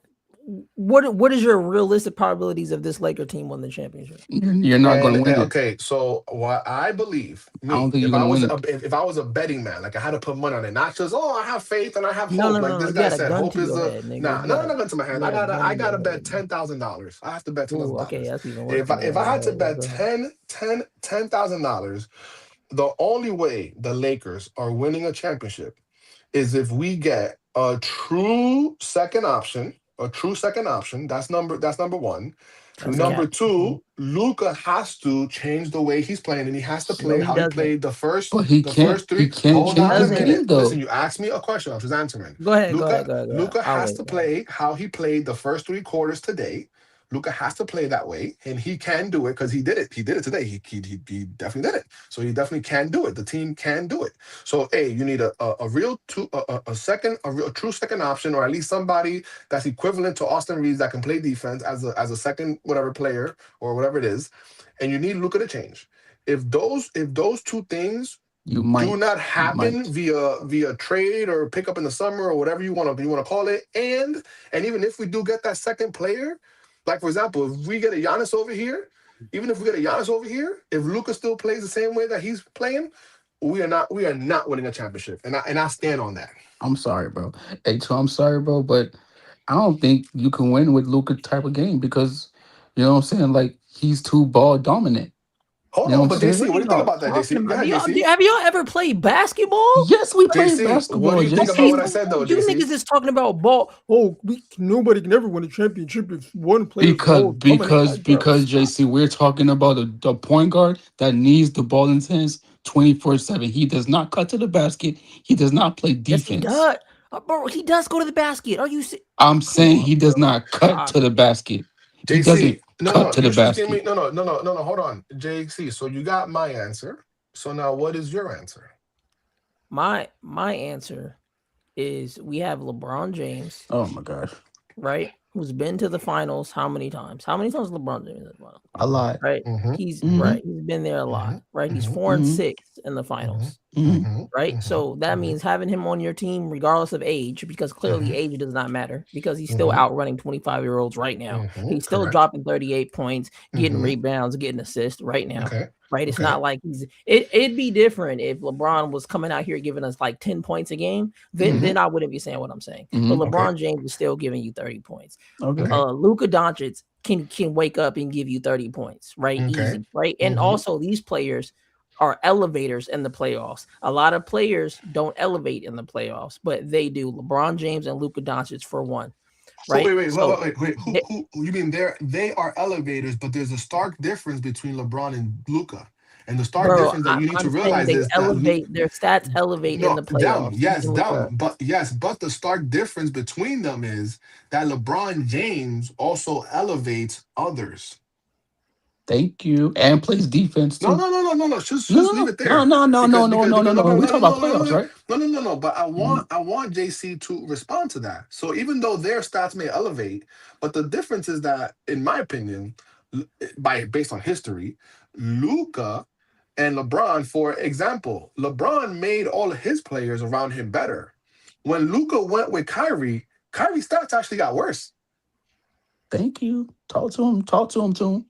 what is your realistic probabilities of this Laker team winning the championship? You're not going And to win it. okay, so what I believe, I don't me, think you're going to win it if I was a betting man, like I had to put money on it, not just I have faith and I have No, hope. no, Like no, no. this You guy got a said, gun hope to is your the head, nigga. nah, no, no, no, gun to my You head. got a gun I to your gotta head. bet $10,000. I have to bet ten thousand Oh, okay, dollars. that's even worse If than if that. I All had to right, yeah, bet go ahead. $10,000, the only way the Lakers are winning a championship is if we get a true second option. That's number one. That's a Okay. Number cap. two, Luca has to change the way he's playing, and he has to No, play he how he doesn't. played But the first he three. can't He Hold change on the a doesn't. game minute. Listen, though. you asked me a question. I'm just answering. Go ahead, go ahead, Luca go ahead, go ahead. Luca I'll has wait. to Go ahead. play how he played the first three quarters today. Luca has to play that way, and he can do it because he did it. He did it today. He definitely did it. So he definitely can do it. The team can do it. So you need a real a true second option, or at least somebody that's equivalent to Austin Reeves that can play defense as a second whatever player or whatever it is, and you need Luca to change. If those two things You do might, not you happen might. via trade or pick up in the summer or whatever you want to call it, and even if we do get that second player, like for example, if we get a Giannis over here, even if we get a Giannis over here, if Luca still plays the same way that he's playing, we are not winning a championship, and I stand on that. I'm sorry, bro. Hey, Tune, I'm sorry, bro, but I don't think you can win with Luca type of game because you know what I'm saying. Like he's too ball dominant. Hold You know what on, I'm but saying? JC, What what are do you think y'all about that, talking JC? Go about? ahead, JC. Have y'all ever played basketball? Yes, we played JC, what do basketball, you think Okay, about what JC. I said though, you JC? niggas is talking about ball. Oh, nobody can ever win a championship if one player's Because ball dominant. because Like, bro, because stop. JC, we're talking about a point guard that needs the ball in his hands 24/7. He does not cut to the basket. He does not play Yes, he defense. does. Bro, he does go to the basket. Are you? I'm Come saying on, he does bro. not cut Stop to the it. basket. He JC, doesn't no, cut no, to the you should give me basket no, no, no, no, no, no. Hold on, JC. So you got my answer. So now, what is your answer? My answer is we have LeBron James, Oh my gosh. right? Who's been to the finals how many times? How many times LeBron James in the finals? A lot. Right? Mm-hmm, He's mm-hmm, Mm-hmm. right. He's been there a lot, mm-hmm, right? He's mm-hmm, 4 and Mm-hmm. 6 in the mm-hmm, finals, Mm-hmm. mm-hmm, right? mm-hmm, So that mm-hmm, means having him on your team, regardless of age, because clearly age does not matter because he's still mm-hmm, outrunning 25-year-olds right now. mm-hmm. He's still Correct. dropping 38 points, getting Mm-hmm. rebounds, getting assists right now. Okay. Right. It's Okay. not like it'd be different if LeBron was coming out here giving us like 10 points a game. Then Mm-hmm. then I wouldn't be saying what I'm saying. But Mm-hmm. Okay. LeBron James is still giving you 30 points. Okay. Okay. Luka Doncic can wake up and give you 30 points, right? Okay. Easy, right? And Mm-hmm. also these players are elevators in the playoffs. A lot of players don't elevate in the playoffs, but they do. LeBron James and Luka Doncic for one, Oh, right? wait, wait, wait, So wait, wait. they, Who? You mean they are elevators, but there's a stark difference between LeBron and Luca, and the stark bro, difference that you need to I'm saying realize they is that elevate their stats elevate in no, the them, playoffs. yes, Even Luka. them, but the stark difference between them is that LeBron James also elevates others. Thank you. And plays defense No, too. no, no, no, no, no. No, Just no, leave it no, there no, no, no, because no, because no, no, because no, no, no. no, We no, talk no, about no, no, playoffs, no, right? no, no, no, no. But I Mhm. want I want JC to respond to that. So even though their stats may elevate, but the difference is that, in my opinion, by based on history, Luca and LeBron, for example, LeBron made all of his players around him better. When Luca went with Kyrie, Kyrie's stats actually got worse. Thank you. Talk to him. Talk to him. To him.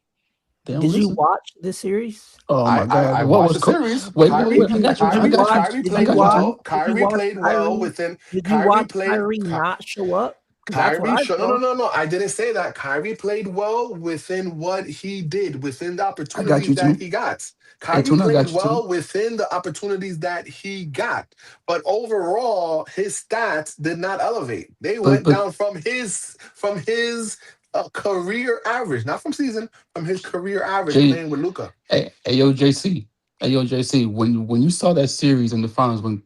They don't Did you listen. watch this series? Oh I, my I God. I What watched was the co- series. Wait, wait, wait. I got you. Did I you got you. watch Kyrie I played got you, Tune. well. Kyrie played well within. Did you Kyrie watch played. Kyrie not show up? Because that's what Kyrie, I no, no, saw. no, no. I didn't say that. Kyrie played well within what he did, within the I got opportunities you, that Tune. he got. Hey, Kyrie Tune, I played got you, Tune. well within the opportunities that he got. But overall, his stats did not elevate. They But went but down from his career average, not from season, from his career average J playing with Luca. hey yo JC. Hey yo JC. When you saw that series in the finals, when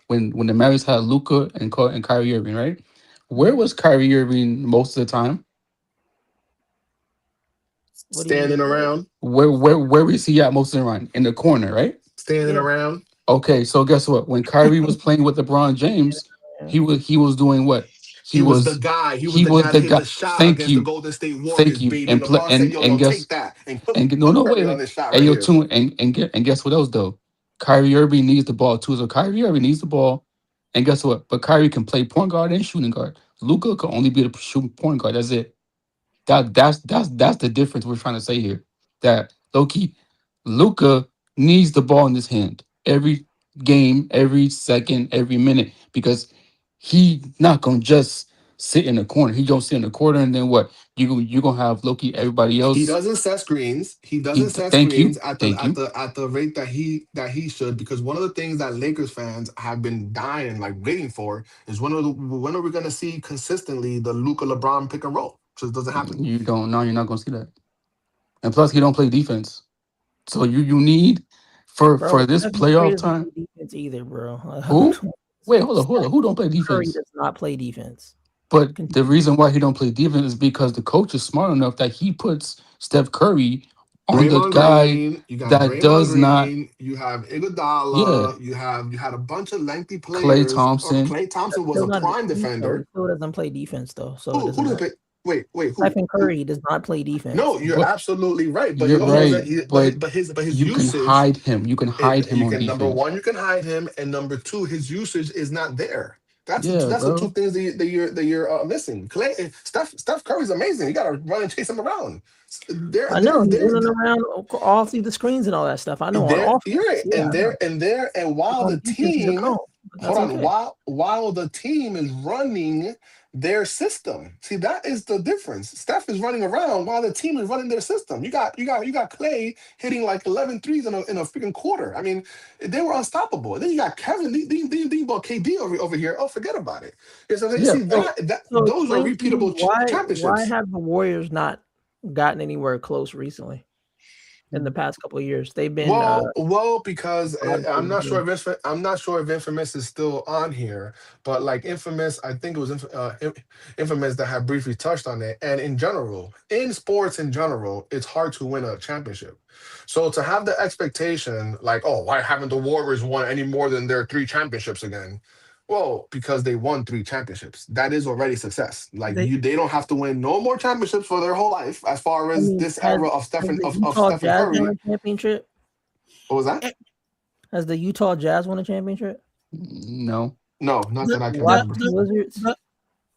the Mavericks had Luca and Kyrie Irving, right? Where was Kyrie Irving most of the time? What do you Standing mean? around, Where is he at most of the run? In the corner, right? standing Yeah. around. Okay, so guess what? When Kyrie was playing with LeBron James, Yeah. he was doing what? He He was the was guy. He was he the was guy that the hit guy. the shot Thank against the you, Golden State thank Warriors, you, baby. and LeBron said, "Yo, and take guess that and and no put no Curry wait on wait this shot and right yo here." too and guess what else though? Kyrie Irving needs the ball too. So Kyrie Irving needs the ball, and guess what? But Kyrie can play point guard and shooting guard. Luca can only be the shooting point guard. That's it. That's the difference we're trying to say here. That Loki, Luca needs the ball in his hand every game, every second, every minute because he not gonna just sit in the corner. He gonna sit in the corner and then what? You gonna have Loki, everybody He else. doesn't set screens. He He doesn't set thank screens you, at the thank you. rate that he should. Because one of the things that Lakers fans have been dying, like waiting for, is when are we gonna see consistently the Luca LeBron pick and roll? Just doesn't happen. You don't. No, you're not gonna see that. And plus, he don't play defense. So you need Bro, for this Stephen Curry playoff doesn't time. play defense either, bro. Who? Wait, hold Steph on. Who don't play Curry defense? does not play defense. But the Continue. reason why he don't play defense is because the coach is smart enough that he puts Steph Curry on the Draymond guy Green, you got that Draymond does not. Green, you have Yeah, Iguodala, you had a bunch of lengthy Clay players. Or Thompson. Klay Thompson was Still a not an prime elite though. He defender. still doesn't play defense though, so it Who doesn't did matter. pick? Wait, Stephen who? Curry does not play defense. No, you're But absolutely right. But he you're also Yes, right. doesn't. But But his you can usage. hide him. You can hide him You on can number defense. one, you can hide him, and number two, his usage is not there. Yeah, That's the two bro. things that you're missing. Steph Curry's amazing. You got to run and chase him around. I know he's running around all through the screens and all that stuff. I know on You're offense, right. yeah, I know. And But while on the defense, he's a team, cone. But hold that's on, okay. while the team is running their system. See, that is the difference. Steph is running around while the team is running their system. You got Clay hitting like 11 threes in a freaking quarter. I mean, they were unstoppable. Then you got Kevin, the about KD over here. Oh, forget about it. So Yeah. see So, that so those are explain to me repeatable why championships. have the Warriors not gotten anywhere close recently in the past couple of years? They've been Because odd years. I'm not sure if Infamous is still on here, but like Infamous, I think it was Infamous that had briefly touched on it. And in general, in sports in general, it's hard to win a championship. So to have the expectation, like, oh, why haven't the Warriors won any more than their three championships again? Well, because they won three championships. That is already success. Like They, they don't have to win no more championships for their whole life. As far I as mean, this era of has the Of Utah Stephen Jazz won Curry, a championship? what was that? Has the Utah Jazz won a championship? No. No, not The that I The can remember. Washington Wizards? the,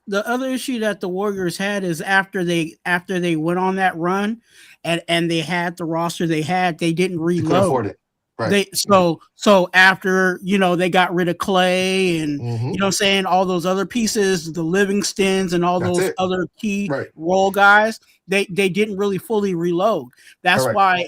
the other issue that the Warriors had is after they went on that run and they had the roster they had, they didn't You couldn't reload. afford it. Right. They so after they got rid of Clay and Hmm. what I'm saying, all those other pieces, the Livingstons and all That's those it. other key Right. role guys, they didn't really fully reload. That's Correct. why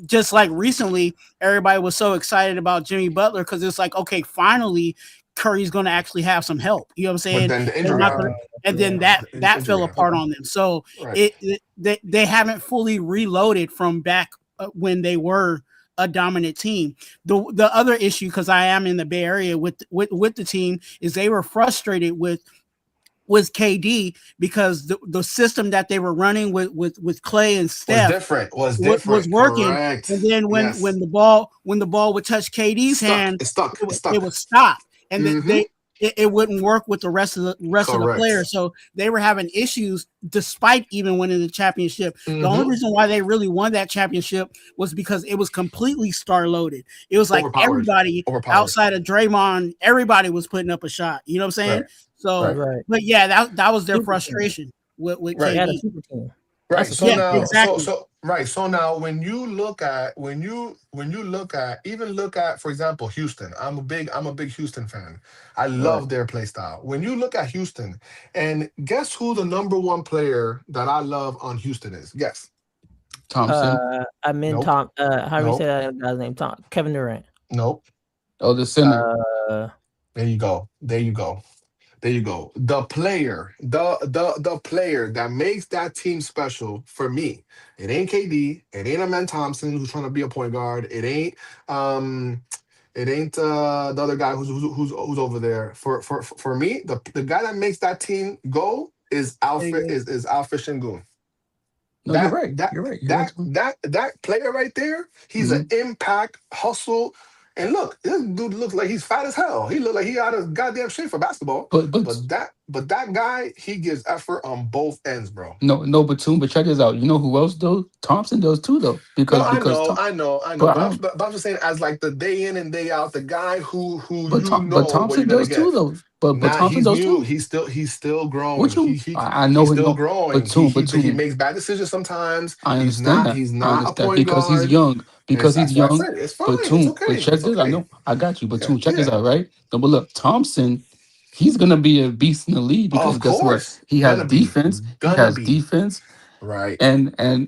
just like recently, everybody was so excited about Jimmy Butler because it's like, okay, finally Curry's going to actually have some help. You know what I'm But saying? then the They're injury not gonna, happened. and then Yeah. that Injury fell happened. apart on them. So Right. they haven't fully reloaded from back when they were a dominant team. The other issue, because I am in the Bay Area with the team, is they were frustrated with KD because the system that they were running with Clay and Was Steph different. Was was different. working, Correct. and then Yes. when the ball would touch KD's Stuck. hand, It's stuck. It's it stuck. would stop, and Hmm. it wouldn't work with the rest of the Correct. players. So they were having issues despite even winning the championship. The only Hmm. reason why they really won that championship was because it was completely star loaded. It was like Overpowered. everybody Overpowered. outside of Draymond, everybody was putting up a shot. You know what I'm saying? Right. So, Right. Right. but yeah, that was their Super team. frustration with They Right. had a KD. super team. Right. That's a So Yeah, super now, team. exactly. so now, when you look at look at, for example, Houston. I'm a big Houston fan. I Right. love their play style. When you look at Houston, and guess who the number one player that I love on Houston is? Guess. Thompson. I meant Nope. Tom. How do we say Nope. that guy's name? Tom. Kevin Durant. Nope. Oh, the center. Uh, There you go. There you go. There you go. The player that makes that team special for me. It ain't KD. It ain't Amen Thompson who's trying to be a point guard. Um it ain't the other guy who's over there. For me, the guy that makes that team go is there you Alfred go. is Alfred Şengün. No, you're That right. that You're right. You're right. that that player right there, he's an Mm-hmm. impact hustle. And look, this dude looks like he's fat as hell. He look like he out of goddamn shape for basketball. But But that guy, he gives effort on both ends, bro. no, but check this out. You know who else though? Thompson does too though. No, Because I because know, Tom, I know, I know. but But I'm I'm just saying, as like the day in and day out, the guy who but you Tom but know what you're Thompson gonna does too get. though. But Nah, Thompson he's does new. too. He's still growing. What He you? he I he's know he still know, growing. He but he he soon makes bad decisions sometimes. I He's understand not that. he's I not a understand point because he's guard. young. Because he's That's why I young. said it's But fine. It's soon, but okay. check It's this. I okay. know I got you. But Yeah, soon, check this yeah. out, right? No, but look, Thompson, he's gonna be a beast in the league because Of guess what? course, He has gonna be, defense. He gonna has be defense, right.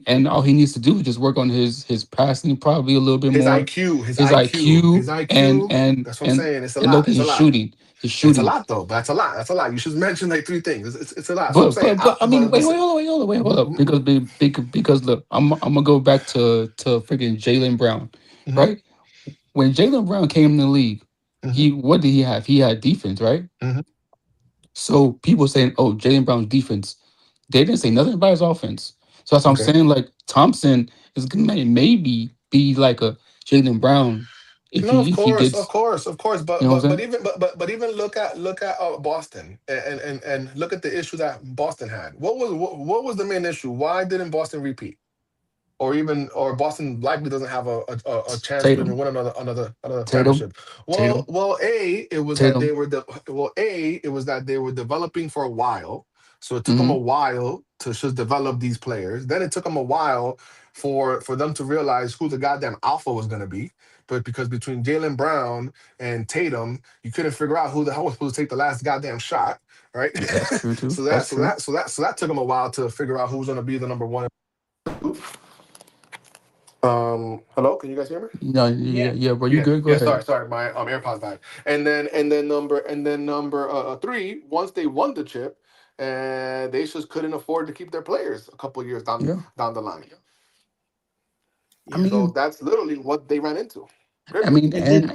and all he needs to do is just work on his passing probably a little bit His more, IQ, his his IQ, IQ, his IQ. and That's what I'm and saying. It's a and look lot. at It's a his lot. shooting. His It's a shooting. lot though. But that's a lot. That's a lot. You should mention like three things. It's a lot. So I'm But saying. but but I mean, wait, wait, hold on, wait, hold on, wait, hold up. Mm-hmm. Because look, I'm gonna go back to freaking Jalen Brown, right? When Jalen Brown came in the league, Hmm. he what did he have? He had defense, right? Hmm. So people saying, "Oh, Jalen Brown's defense." They didn't say nothing about his offense. So that's what I'm Okay. saying. Like Thompson is gonna maybe be like a Jalen Brown No, if he of gets, course, of course. you But know what but I'm but saying? even but even look at Boston and look at the issue that Boston had. What was the main issue? Why didn't Boston repeat? Or Boston likely doesn't have a chance to even Tatum, win another Tatum, championship. Tatum, Well, it was that Tatum. it was that they were developing for a while, so it took them a Mm-hmm. while to just develop these players. Then it took them a while for them to realize who the goddamn alpha was going to be. But because between Jalen Brown and Tatum, you couldn't figure out who the hell was supposed to take the last goddamn shot, right? Yeah, that's true too. so That's that so true. that so that so that took them a while to figure out who was going to be the number one. Hello, can you guys hear me? Yeah, Yeah. yeah, yeah, bro. You Yeah, good? Go yeah. Sorry, ahead. sorry. My AirPods died. And then number three. Once they won the chip, and they just couldn't afford to keep their players a couple years Yeah. down the line. I Yeah. So mean, that's literally what they ran into. I Period. mean, And then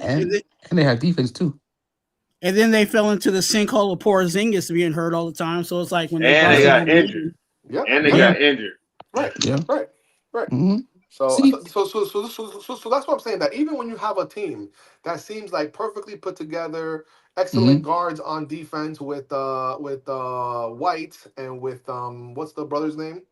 and they have defense too. and then they fell into the sinkhole of Porzingis being hurt all the time. So it's like when they And brought they Yeah, got somebody injured. in, Yep. And they Yep. yeah, got injured. Right. yeah. Right. Right. Hmm. So, See, so, so, so, so, so, so, so that's what I'm saying. That even when you have a team that seems like perfectly put together, excellent hmm, guards on defense with White and with what's the brother's name?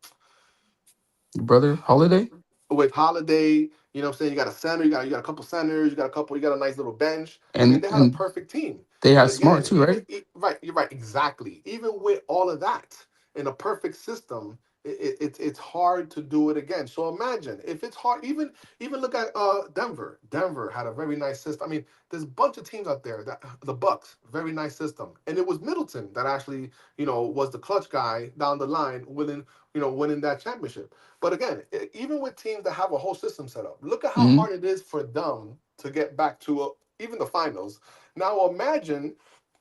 brother Holiday, With Holiday, you know what I'm saying? You got a center, you got a couple centers, you got a nice little bench. I mean, they had a and perfect team. they But have smart again, too, right? right, you're right, exactly. Even with all of that in a perfect system, it's hard to do it again. So imagine if it's hard. Even look at Denver. Denver had a very nice system. I mean, there's a bunch of teams out there that the Bucks, very nice system, and it was Middleton that actually was the clutch guy down the line, winning that championship. But again, even with teams that have a whole system set up, look at how Hmm. hard it is for them to get back to even the finals. Now imagine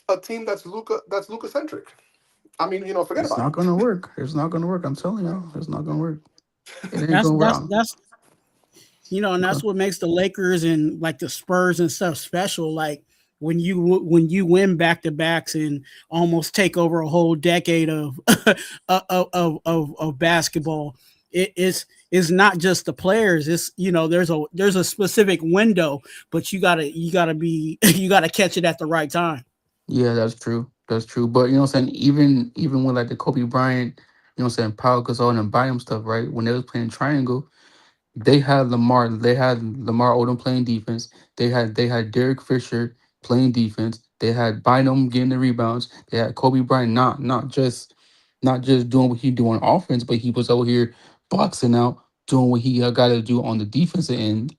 a team that's Luca centric. I mean, forget It's about not it. gonna work. It's not gonna work. I'm telling you, it's not gonna work. It ain't that's gonna work. that's that's and Okay. that's what makes the Lakers and like the Spurs and stuff special. Like when you win back to backs and almost take over a whole decade of of basketball, it's not just the players. It's there's a specific window, but you gotta be you gotta catch it at the right time. Yeah, that's true. That's true. But you know what I'm saying? Even with like the Kobe Bryant, you know what I'm saying, Pau Gasol and Bynum stuff, right? When they was playing triangle, they had Lamar Odom playing defense. They had Derek Fisher playing defense. They had Bynum getting the rebounds. They had Kobe Bryant not just doing what he do on offense, but he was out here boxing out, doing what he got to do on the defensive end.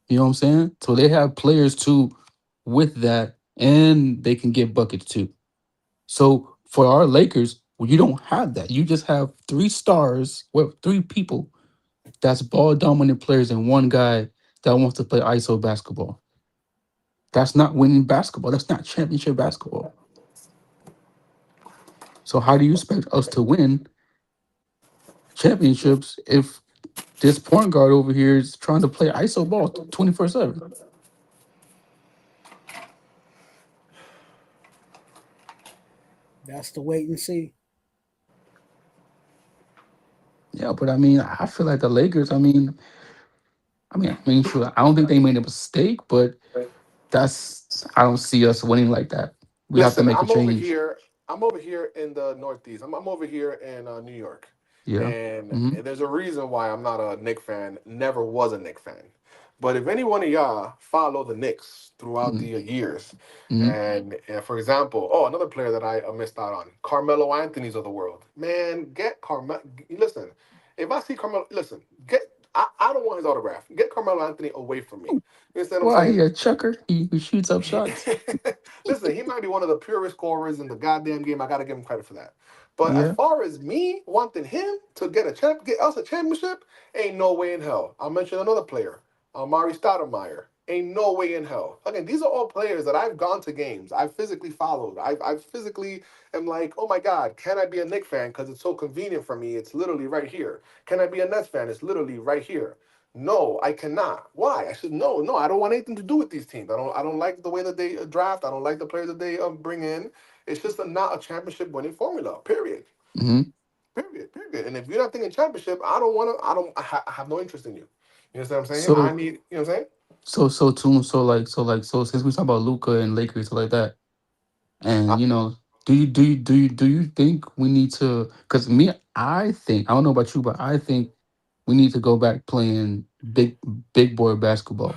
You know what I'm saying? So they have players too with that, and they can get buckets too. So for our Lakers, well, you don't have that. You just have three stars, well, three people that's ball dominant players and one guy that wants to play ISO basketball. That's not winning basketball. That's not championship basketball. So how do you expect us to win championships if this point guard over here is trying to play ISO ball 24/7? That's the wait and see. Yeah, Yeah, but I mean, I feel like the Lakers. I mean, sure. I don't think they made a mistake, but that's I don't see us winning like that. We have to Listen, make a change. I'm over here in the Northeast. I'm over here in New York, Yeah. and Mm-hmm. there's a reason why I'm not a Knicks fan. Never was a Knicks fan. But if any one of y'all follow the Knicks throughout the years, Mm-hmm. and for example, oh, another player that I missed out on, Carmelo Anthony's of the world, man, get Carmelo. Listen, if I see Carmelo, listen, get. I don't want his autograph. Get Carmelo Anthony away from me. You understand what I'm Why saying? he a chucker? He shoots up shots. Listen, he might be one of the purest scorers in the goddamn game. I gotta give him credit for that. But as Yeah. far as me wanting him to get us a championship, ain't no way in hell. I'll mention another player, Amari Stoudemire. Ain't no way in hell. Again, these are all players that I've gone to games. I've physically followed. I physically am like, oh my God, can I be a Knicks fan? Because it's so convenient for me. It's literally right here. Can I be a Nets fan? It's literally right here. No, I cannot. Why? I said no, no. I don't want anything to do with these teams. I don't like the way that they draft. I don't like the players that they bring in. It's just not a championship winning formula. Period. Mm-hmm. Period. Period. And if you're not thinking championship, I don't want to. I don't. I have no interest in you. You understand what I'm saying? I So need. You know what I'm saying? so since we talk about Luca and Lakers like that, and I, do you think we need to? Because me, I think I don't know about you, but I think we need to go back playing big boy basketball.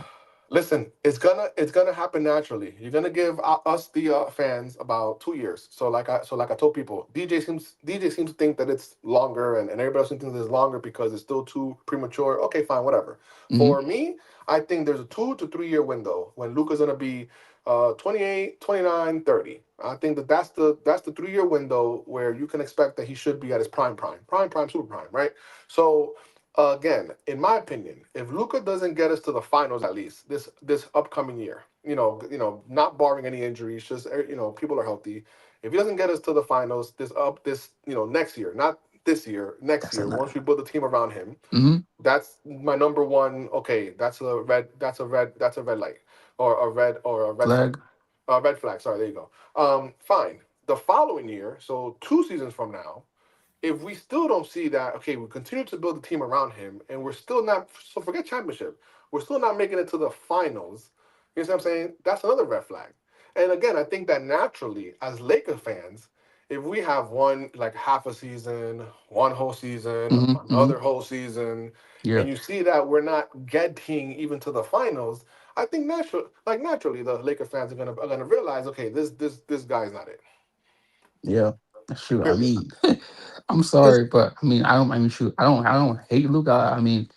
Listen, it's gonna happen naturally. You're gonna give us the fans about 2 years. So like I told people, DJ seems to think that it's longer, and everybody else thinks it's longer because it's still too premature. Okay, fine, whatever. Mm-hmm. For me, I think there's a 2 to 3 year window when Luca's gonna be 28, 29, 30. I think that's the 3 year window where you can expect that he should be at his prime, super prime, right? So again, in my opinion, if Luca doesn't get us to the finals at least this upcoming year, not barring any injuries, just people are healthy. If he doesn't get us to the finals this next year, not this year, next That's a year, lot. once we build a team around him, Mm-hmm. that's my number one. Okay, that's a red light, Flag. or a red flag. Sorry, there you go. Fine. The following year, so 2 seasons from now, if we still don't see that, okay, we continue to build a team around him, and we're still not, so forget championship, we're still not making it to the finals. You know what I'm saying? That's another red flag. And again, I think that naturally, as Laker fans, if we have one like half a season, one whole season, Mm-hmm. Mm-hmm. another whole season, Yeah. and you see that we're not getting even to the finals, I think naturally the Laker fans are gonna realize, okay, this guy's not it. Yeah. That's true. I Period. mean, I'm sorry, but I mean, I don't. I mean, shoot, I don't hate Luca. I mean,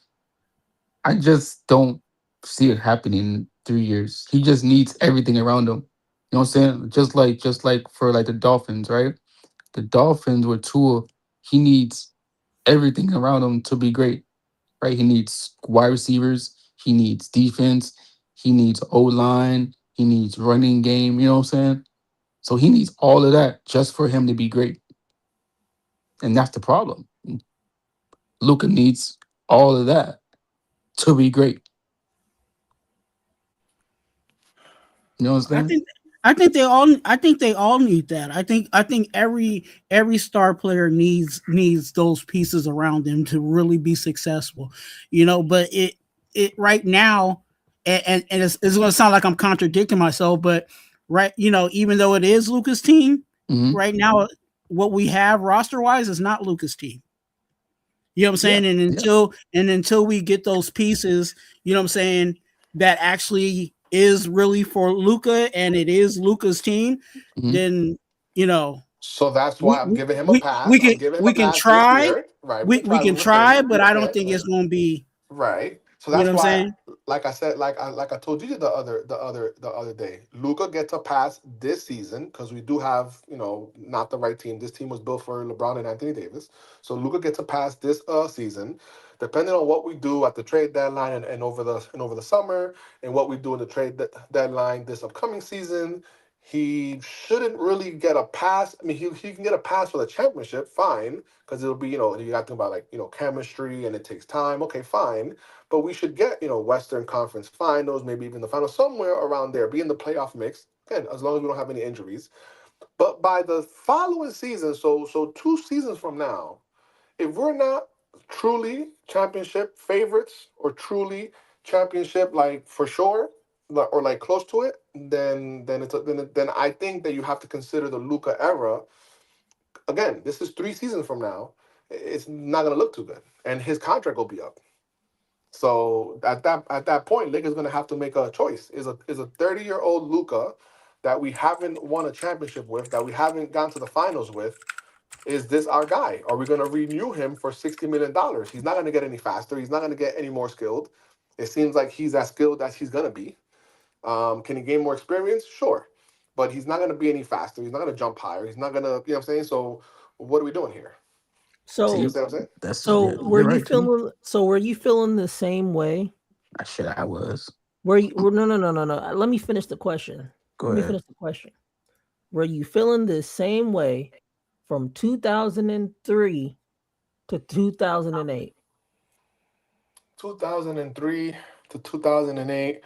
I just don't see it happening in 3 years. He just needs everything around him. You know what I'm saying? Just like for like the Dolphins, right? The Dolphins with Tua, he needs everything around him to be great, right? He needs wide receivers, he needs defense, he needs O line, he needs running game. You know what I'm saying? So he needs all of that just for him to be great, and that's the problem. Luca needs all of that to be great. You know what I'm I saying? think I think they all need that. I think every star player needs those pieces around them to really be successful. But it right now, and it's going to sound like I'm contradicting myself, but right, even though it is Lucas' team, Hmm. right now what we have roster wise is not Lucas' team. You know what I'm Yeah, saying? And yeah. until we get those pieces, you know what I'm saying, that actually is really for Luca and it is Luca's team, Hmm. then you know So that's we why I'm we, giving him a we, pass. we I'm can giving him a we can pass this try, year. Right. We we, can we try can Luca crazy. try, but I don't Yeah. think it's going to be. Right. So You know that's what I'm why, saying? like I said, like I told you the other day, Luca gets a pass this season because we do have not the right team. This team was built for LeBron and Anthony Davis, so Luca gets a pass this season. Depending on what we do at the trade deadline and over the summer, and what we do in the deadline this upcoming season, he shouldn't really get a pass. I mean, he can get a pass for the championship, fine, because it'll be you got to think about like chemistry and it takes time. Okay, fine, but we should get Western Conference Finals, maybe even the finals, somewhere around there, be in the playoff mix again, as long as we don't have any injuries. But by the following season, so 2 seasons from now, if we're not truly championship favorites or truly championship like for sure or like close to it, then I think that you have to consider the Luca era. Again, this is 3 seasons from now. It's not gonna look too good, and his contract will be up. So at that point, Lakers gonna have to make a choice. Is a 30-year-old Luca that we haven't won a championship with, that we haven't gone to the finals with, is this our guy? Are we going to renew him for $60 million? He's not going to get any faster. He's not going to get any more skilled. It seems like he's as skilled as he's going to be. Can he gain more experience? Sure. But he's not going to be any faster. He's not going to jump higher. He's not going to, you know what I'm saying? So what are we doing here? You So understand what I'm saying? That's so were you're you right too. feeling were you feeling the same way? Shit, I was. Were you no. Let me finish the question. Go Let me ahead. finish the question. Were you feeling the same way from 2003 to 2008? 2003 to 2008.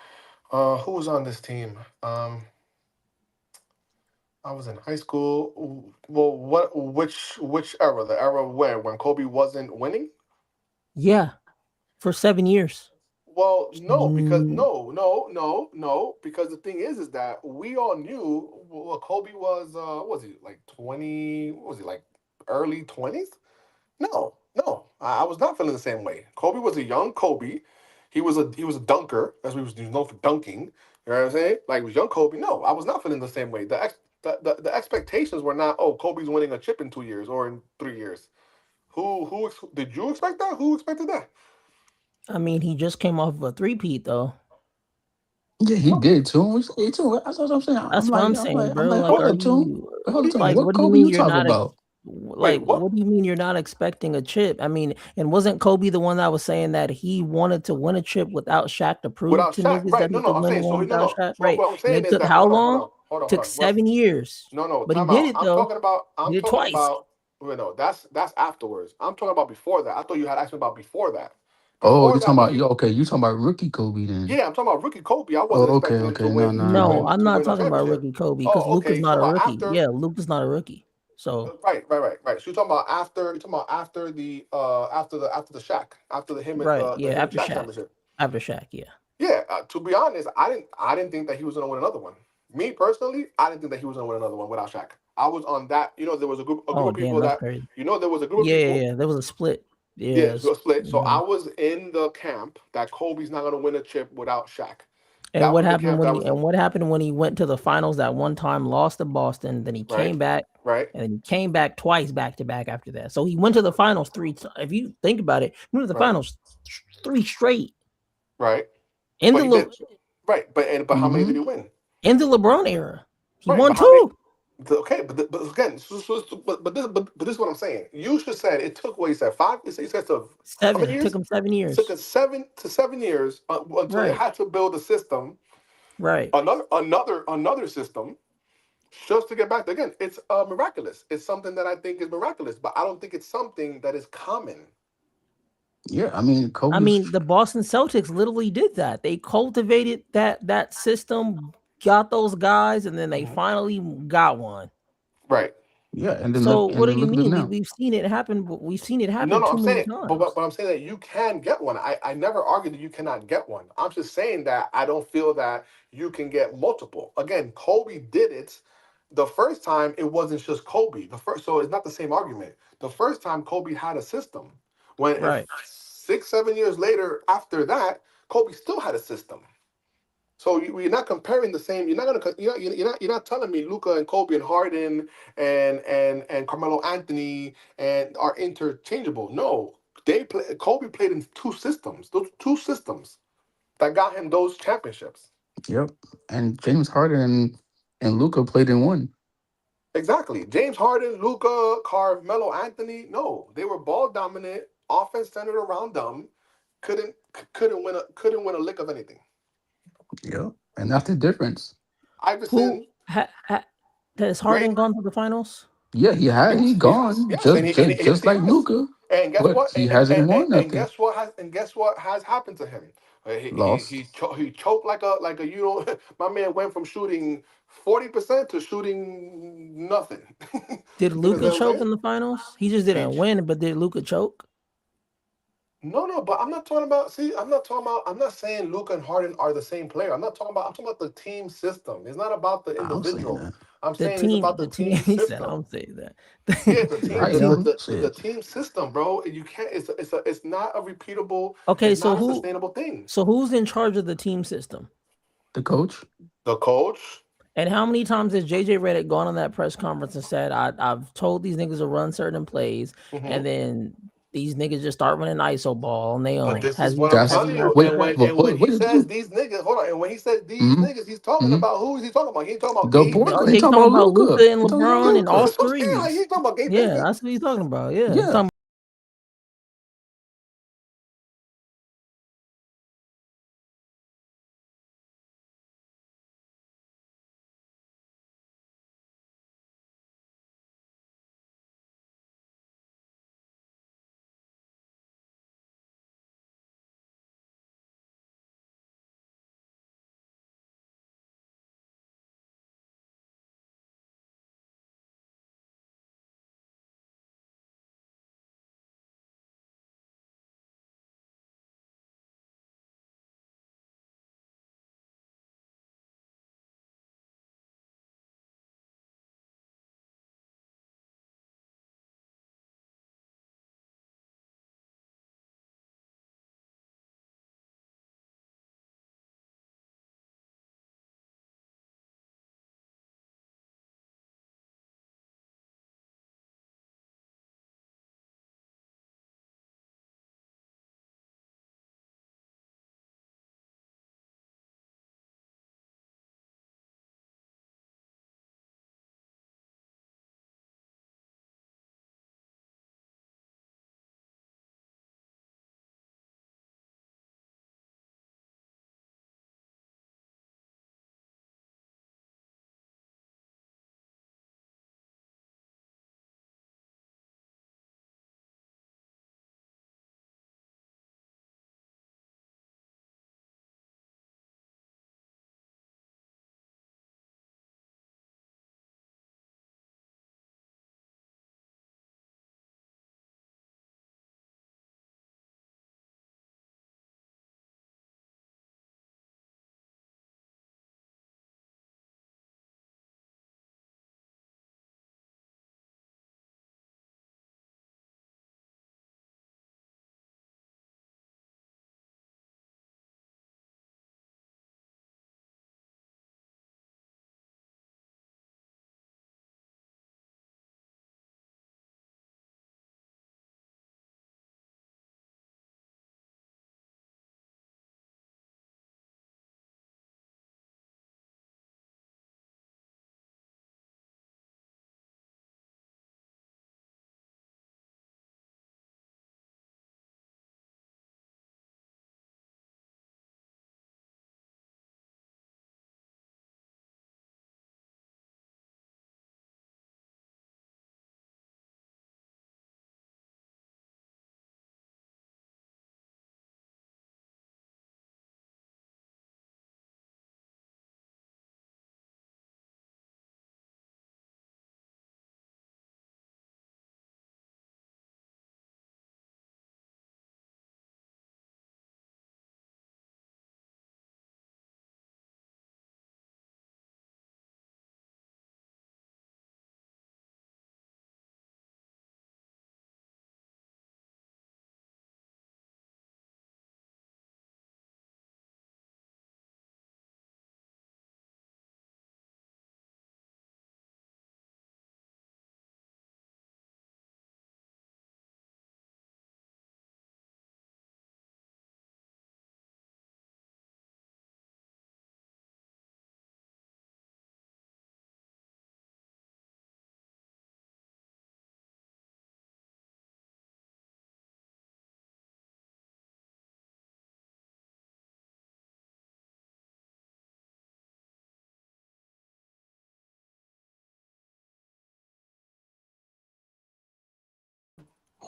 Who was on this team? I was in high school. Well, which era? The era where when Kobe wasn't winning? Yeah, for 7 years. Well, no, because Mm, no. Because the thing is that we all knew what Kobe was. What was he like 20? What was he like early 20s? No. I was not feeling the same way. Kobe was a young Kobe. He was a dunker, as we was known for dunking. You know what I'm saying? Like, it was young Kobe. No, I was not feeling the same way. The expectations were not, oh, Kobe's winning a chip in 2 years or in 3 years. Did you expect that? Who expected that? I mean, he just came off of a three-peat though. Yeah, he did too. He too. That's what I'm saying. That's what I'm saying, I'm bro. like, Like, hold are up, too. you What do Hold up, you Tone. like? mean? What What do you Kobe mean you you're talking not? about? Wait, Like, what? what do you mean you're not expecting a chip? I mean, and wasn't Kobe the one that was saying that he wanted to win a chip without Shaq to prove Without to Shaq, niggas right? that No, he no. could I'm win saying so. one No, without no. Shaq? So Right. what I'm And saying it is took that how hold on, hold long? on, hold on, hold Took on. What? 7 years. No. But he Time did out. it I'm though. talking about. I'm Did it talking twice. about. Wait, no. That's afterwards. I'm talking about before that. I thought you had asked me about before that. Oh, Before you talking that, about you? Okay, you talking about rookie Kobe then? yeah, I'm talking about rookie Kobe. I wasn't Oh, okay, expecting him to okay. No, win no, to No, no. win I'm to not win a talking about championship. rookie Kobe because Oh, okay. Luca's You not talking a about rookie. after? Yeah, Luca's not a rookie. So Right. So you're talking about after? You're talking about after the Shaq, after the him right, the yeah, him and after Shaq Shaq. championship. After Shaq, yeah. Yeah, to be honest, I didn't think that he was gonna win another one. Me personally, I didn't think that he was gonna win another one without Shaq. I was on that. There was a group Oh of damn, people that's that crazy. there was a group of Yeah, people. yeah, yeah. There was a split. Yeah, so Yes. a split. So I Mhm. was in the camp that Kobe's not gonna win a chip without Shaq. And That what was the happened camp when that he was and what happened when he went to the finals that one time, lost to Boston, then he right, came back, right, and then he came back twice back to back after that. So he went to the finals if you think about it, he went to the right, finals three straight right. in But the he did Le, right. But how many Mm-hmm. did he win? in the LeBron era. He Right. won But how many? two. Okay, but again, but this is what I'm saying. You should said it took what he said 5. He said to how many Seven. Took years? him 7 years. Took us 7 to 7 years until they Right. had to build a system, Right. another system, just to get back. Again, it's miraculous. It's something that I think is miraculous, but I don't think it's something that is common. Yeah, I mean I Kobe's. mean, the Boston Celtics literally did that. They cultivated that system, got those guys, and then they Mhm. finally got one. Right. Yeah, and then So look what and do then you look at them mean? now. We've seen it happen, but we've seen it No, happen no, too I'm many saying, but times. I'm saying that you can get one. I never argued that you cannot get one. I'm just saying that I don't feel that you can get multiple. Again, Kobe did it. The first time it wasn't just Kobe. So it's not the same argument. The first time Kobe had a system. When if Right. 6, 7 years later after that, Kobe still had a system. So you're not comparing the same. You're not gonna. You're not telling me Luca and Kobe and Harden and Carmelo Anthony and are interchangeable. No, they play. Kobe played in two systems. Those two systems that got him those championships. Yep. And James Harden and Luca played in one. Exactly. James Harden, Luca, Carmelo Anthony. No, they were ball dominant, offense centered around them. Couldn't win a lick of anything. Yep. And that's the difference. Who Iverson, has great. Harden gone to the finals? Yeah, he gone Yes, just he like has. Luca, And guess but what? he hasn't won nothing. Guess what has happened to him? Lost. He choked like a My man went from shooting 40% to shooting nothing. Did You know Luca what I'm choke saying? in the finals? He just He didn't win, but did Luca choke? No, but I'm not talking about. See, I'm not talking about. I'm not saying Luka and Harden are the same player. I'm not talking about. I'm talking about the team system. It's not about the I'm saying individual. that. I'm saying it's about the The team. team He said, system. "I'm saying that." Yeah, the team, Right, The the, team. yo. the Shit. team system, bro. You can't. It's not a repeatable. Okay, It's so not a who? sustainable thing. So who's in charge of the team system? The coach. The coach. And how many times has JJ Redick gone on that press conference and said, I've told these niggas to run certain plays, Hmm. and then these niggas just start running ISO ball on their But own. this is what I'm Has That's he telling not you. wait. said that? And when What he is says Luke? these niggas, hold on. And when he says these Mm-hmm. niggas, he's talking Mm-hmm. about who is he talking about? He ain't talking about The game point. niggas. He He talking talking about about Luca. Luca and He talking about LeBron and Yeah, all Luca. yeah, like screens. he's talking about game Yeah, business. that's what he's talking about. Yeah, he's Yeah. talking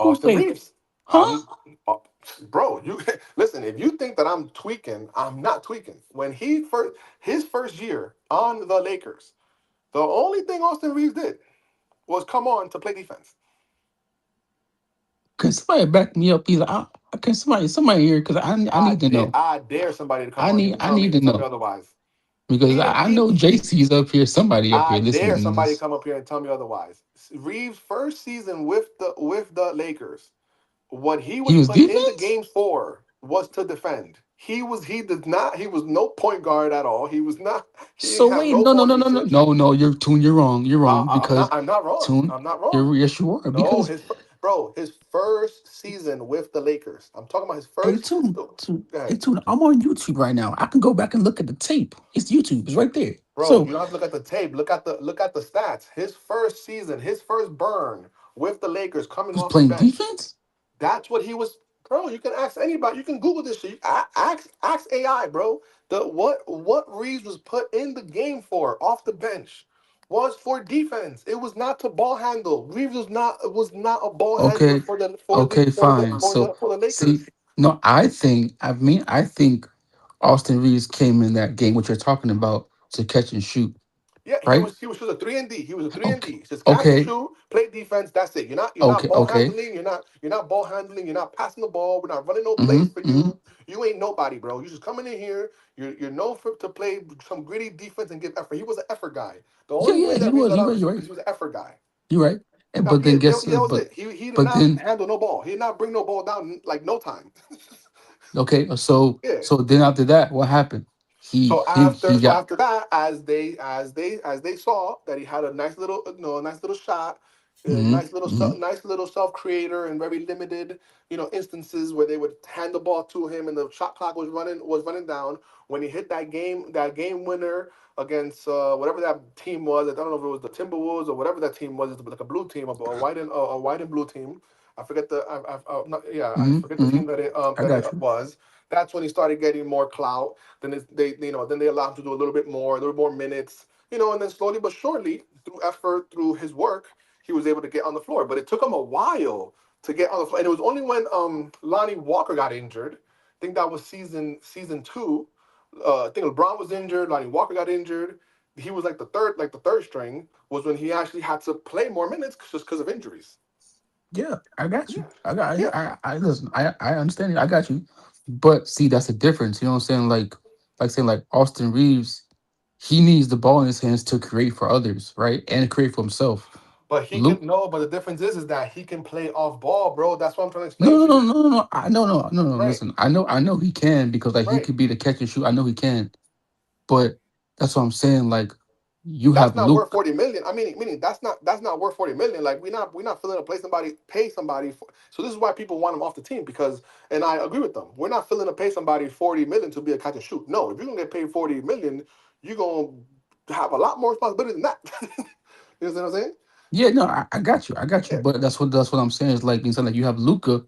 Who? Austin Wait. Reeves. Huh? Uh, bro, you listen. If you think that I'm tweaking, I'm not tweaking. When he first his first year on the Lakers, the only thing Austin Reeves did was come on to play defense. Can somebody back me up? Either. Okay, somebody here because I need to know. I dare somebody to come on here I need to and tell me know otherwise. because I know JC's up here. Somebody up I here dare listening to somebody this. come up here and tell me otherwise. Reeves' first season with the Lakers, what he He was was put in the defense. game for was to defend. He was no point guard at all. He was not. He didn't So have wait, no no, no, ball no, no, no, usage. no, no. You're Tune. You're wrong. You're wrong because I'm not wrong. Tune. I'm not wrong. Yes, you are No, because his first season with the Lakers. I'm talking about his hey, first. Tune, Tune, Go hey, ahead. Tune. I'm on YouTube right now. I can go back and look at the tape. It's YouTube. It's right there. Bro, So you don't have to look at the tape. Look at the stats. His first season, his first burn with the Lakers coming he was off the playing bench. defense. That's what he was, bro. You can ask anybody. You can Google this shit. Ask AI, bro. The what Reeves was put in the game for off the bench was for defense. It was not to ball handle. Reeves was not a ball handler Okay, for the for the okay, for the fine. for the So for the see, Lakers. no, I think Austin Reeves came in that game, what you're talking about, to catch and shoot, Yeah, right? he was just a 3 and D. He was a 3 and Okay, D. Just catch and okay, shoot, play defense. That's it. You're not okay, ball okay. handling. You're not ball handling. You're not passing the ball. We're not running no Mm-hmm, plays for mm-hmm. you. You ain't nobody, bro. You just coming in here. You're known to play some gritty defense and give effort. He was an effort guy. The Yeah, only yeah, way he that Reeves was. got You out right. of You're is right. because he was an effort guy. You're right. That, But then guess, that was it. He did but not then handle no ball. He did not bring no ball down like no time. okay. So Yeah. so then after that, what happened? He So got. after that, as they saw that he had a nice little a nice little shot, a Mm-hmm, mm-hmm, nice little self creator and very limited instances where they would hand the ball to him and the shot clock was running down. When he hit that game winner against whatever that team was, I don't know if it was the Timberwolves or whatever that team was. It's like a blue team, a white and blue team. I forget the not, yeah, I mm-hmm, forget the mm-hmm. team that it I that it got you. was. That's when he started getting more clout. Then they allowed him to do a little bit more, a little more minutes, and then slowly but surely, through effort, through his work, he was able to get on the floor. But it took him a while to get on the floor, and it was only when Lonnie Walker got injured. I think that was season two. I think LeBron was injured. Lonnie Walker got injured. He was like the third string. Was when he actually had to play more minutes just because of injuries. Yeah, I got you. Yeah, I got. yeah. I listen. I understand it. I got you. But see, that's the difference. You know what I'm saying? Like saying like Austin Reeves, he needs the ball in his hands to create for others, right? And create for himself. But he Luke, can no. But the difference is that he can play off ball, bro. That's what I'm trying to no, explain no, to no, you. no, no, no. I no, no, no, no. Right, Listen, I know he can because like he right. could be the catch and shoot. I know he can, but that's what I'm saying. Like you That's have not worth Luke. 40 million. I mean that's not worth 40 million. Like we're not feeling to pay somebody. So this is why people want him off the team because, and I agree with them. We're not feeling to pay somebody 40 million to be a catch and shoot. No, if you're gonna get paid 40 million, you're gonna have a lot more responsibility than that. You know what I'm saying? Yeah, no, I got you. I got you. Yeah. But that's what I'm saying. Is like being said, like you have Luca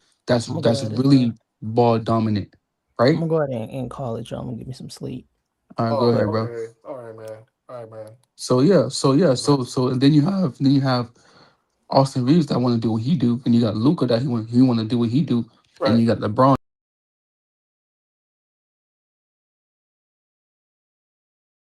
I'm gonna go that's ahead and really ball dominant, I'm right? gonna go ahead and call it, y'all. I'm gonna give me some sleep. All right, go Oh, ahead, But bro. okay. All right, man. All right, man. So All right. and then you have Austin Reeves that want to do what he do, and you got Luca that he want to do what he do, and Right. you got LeBron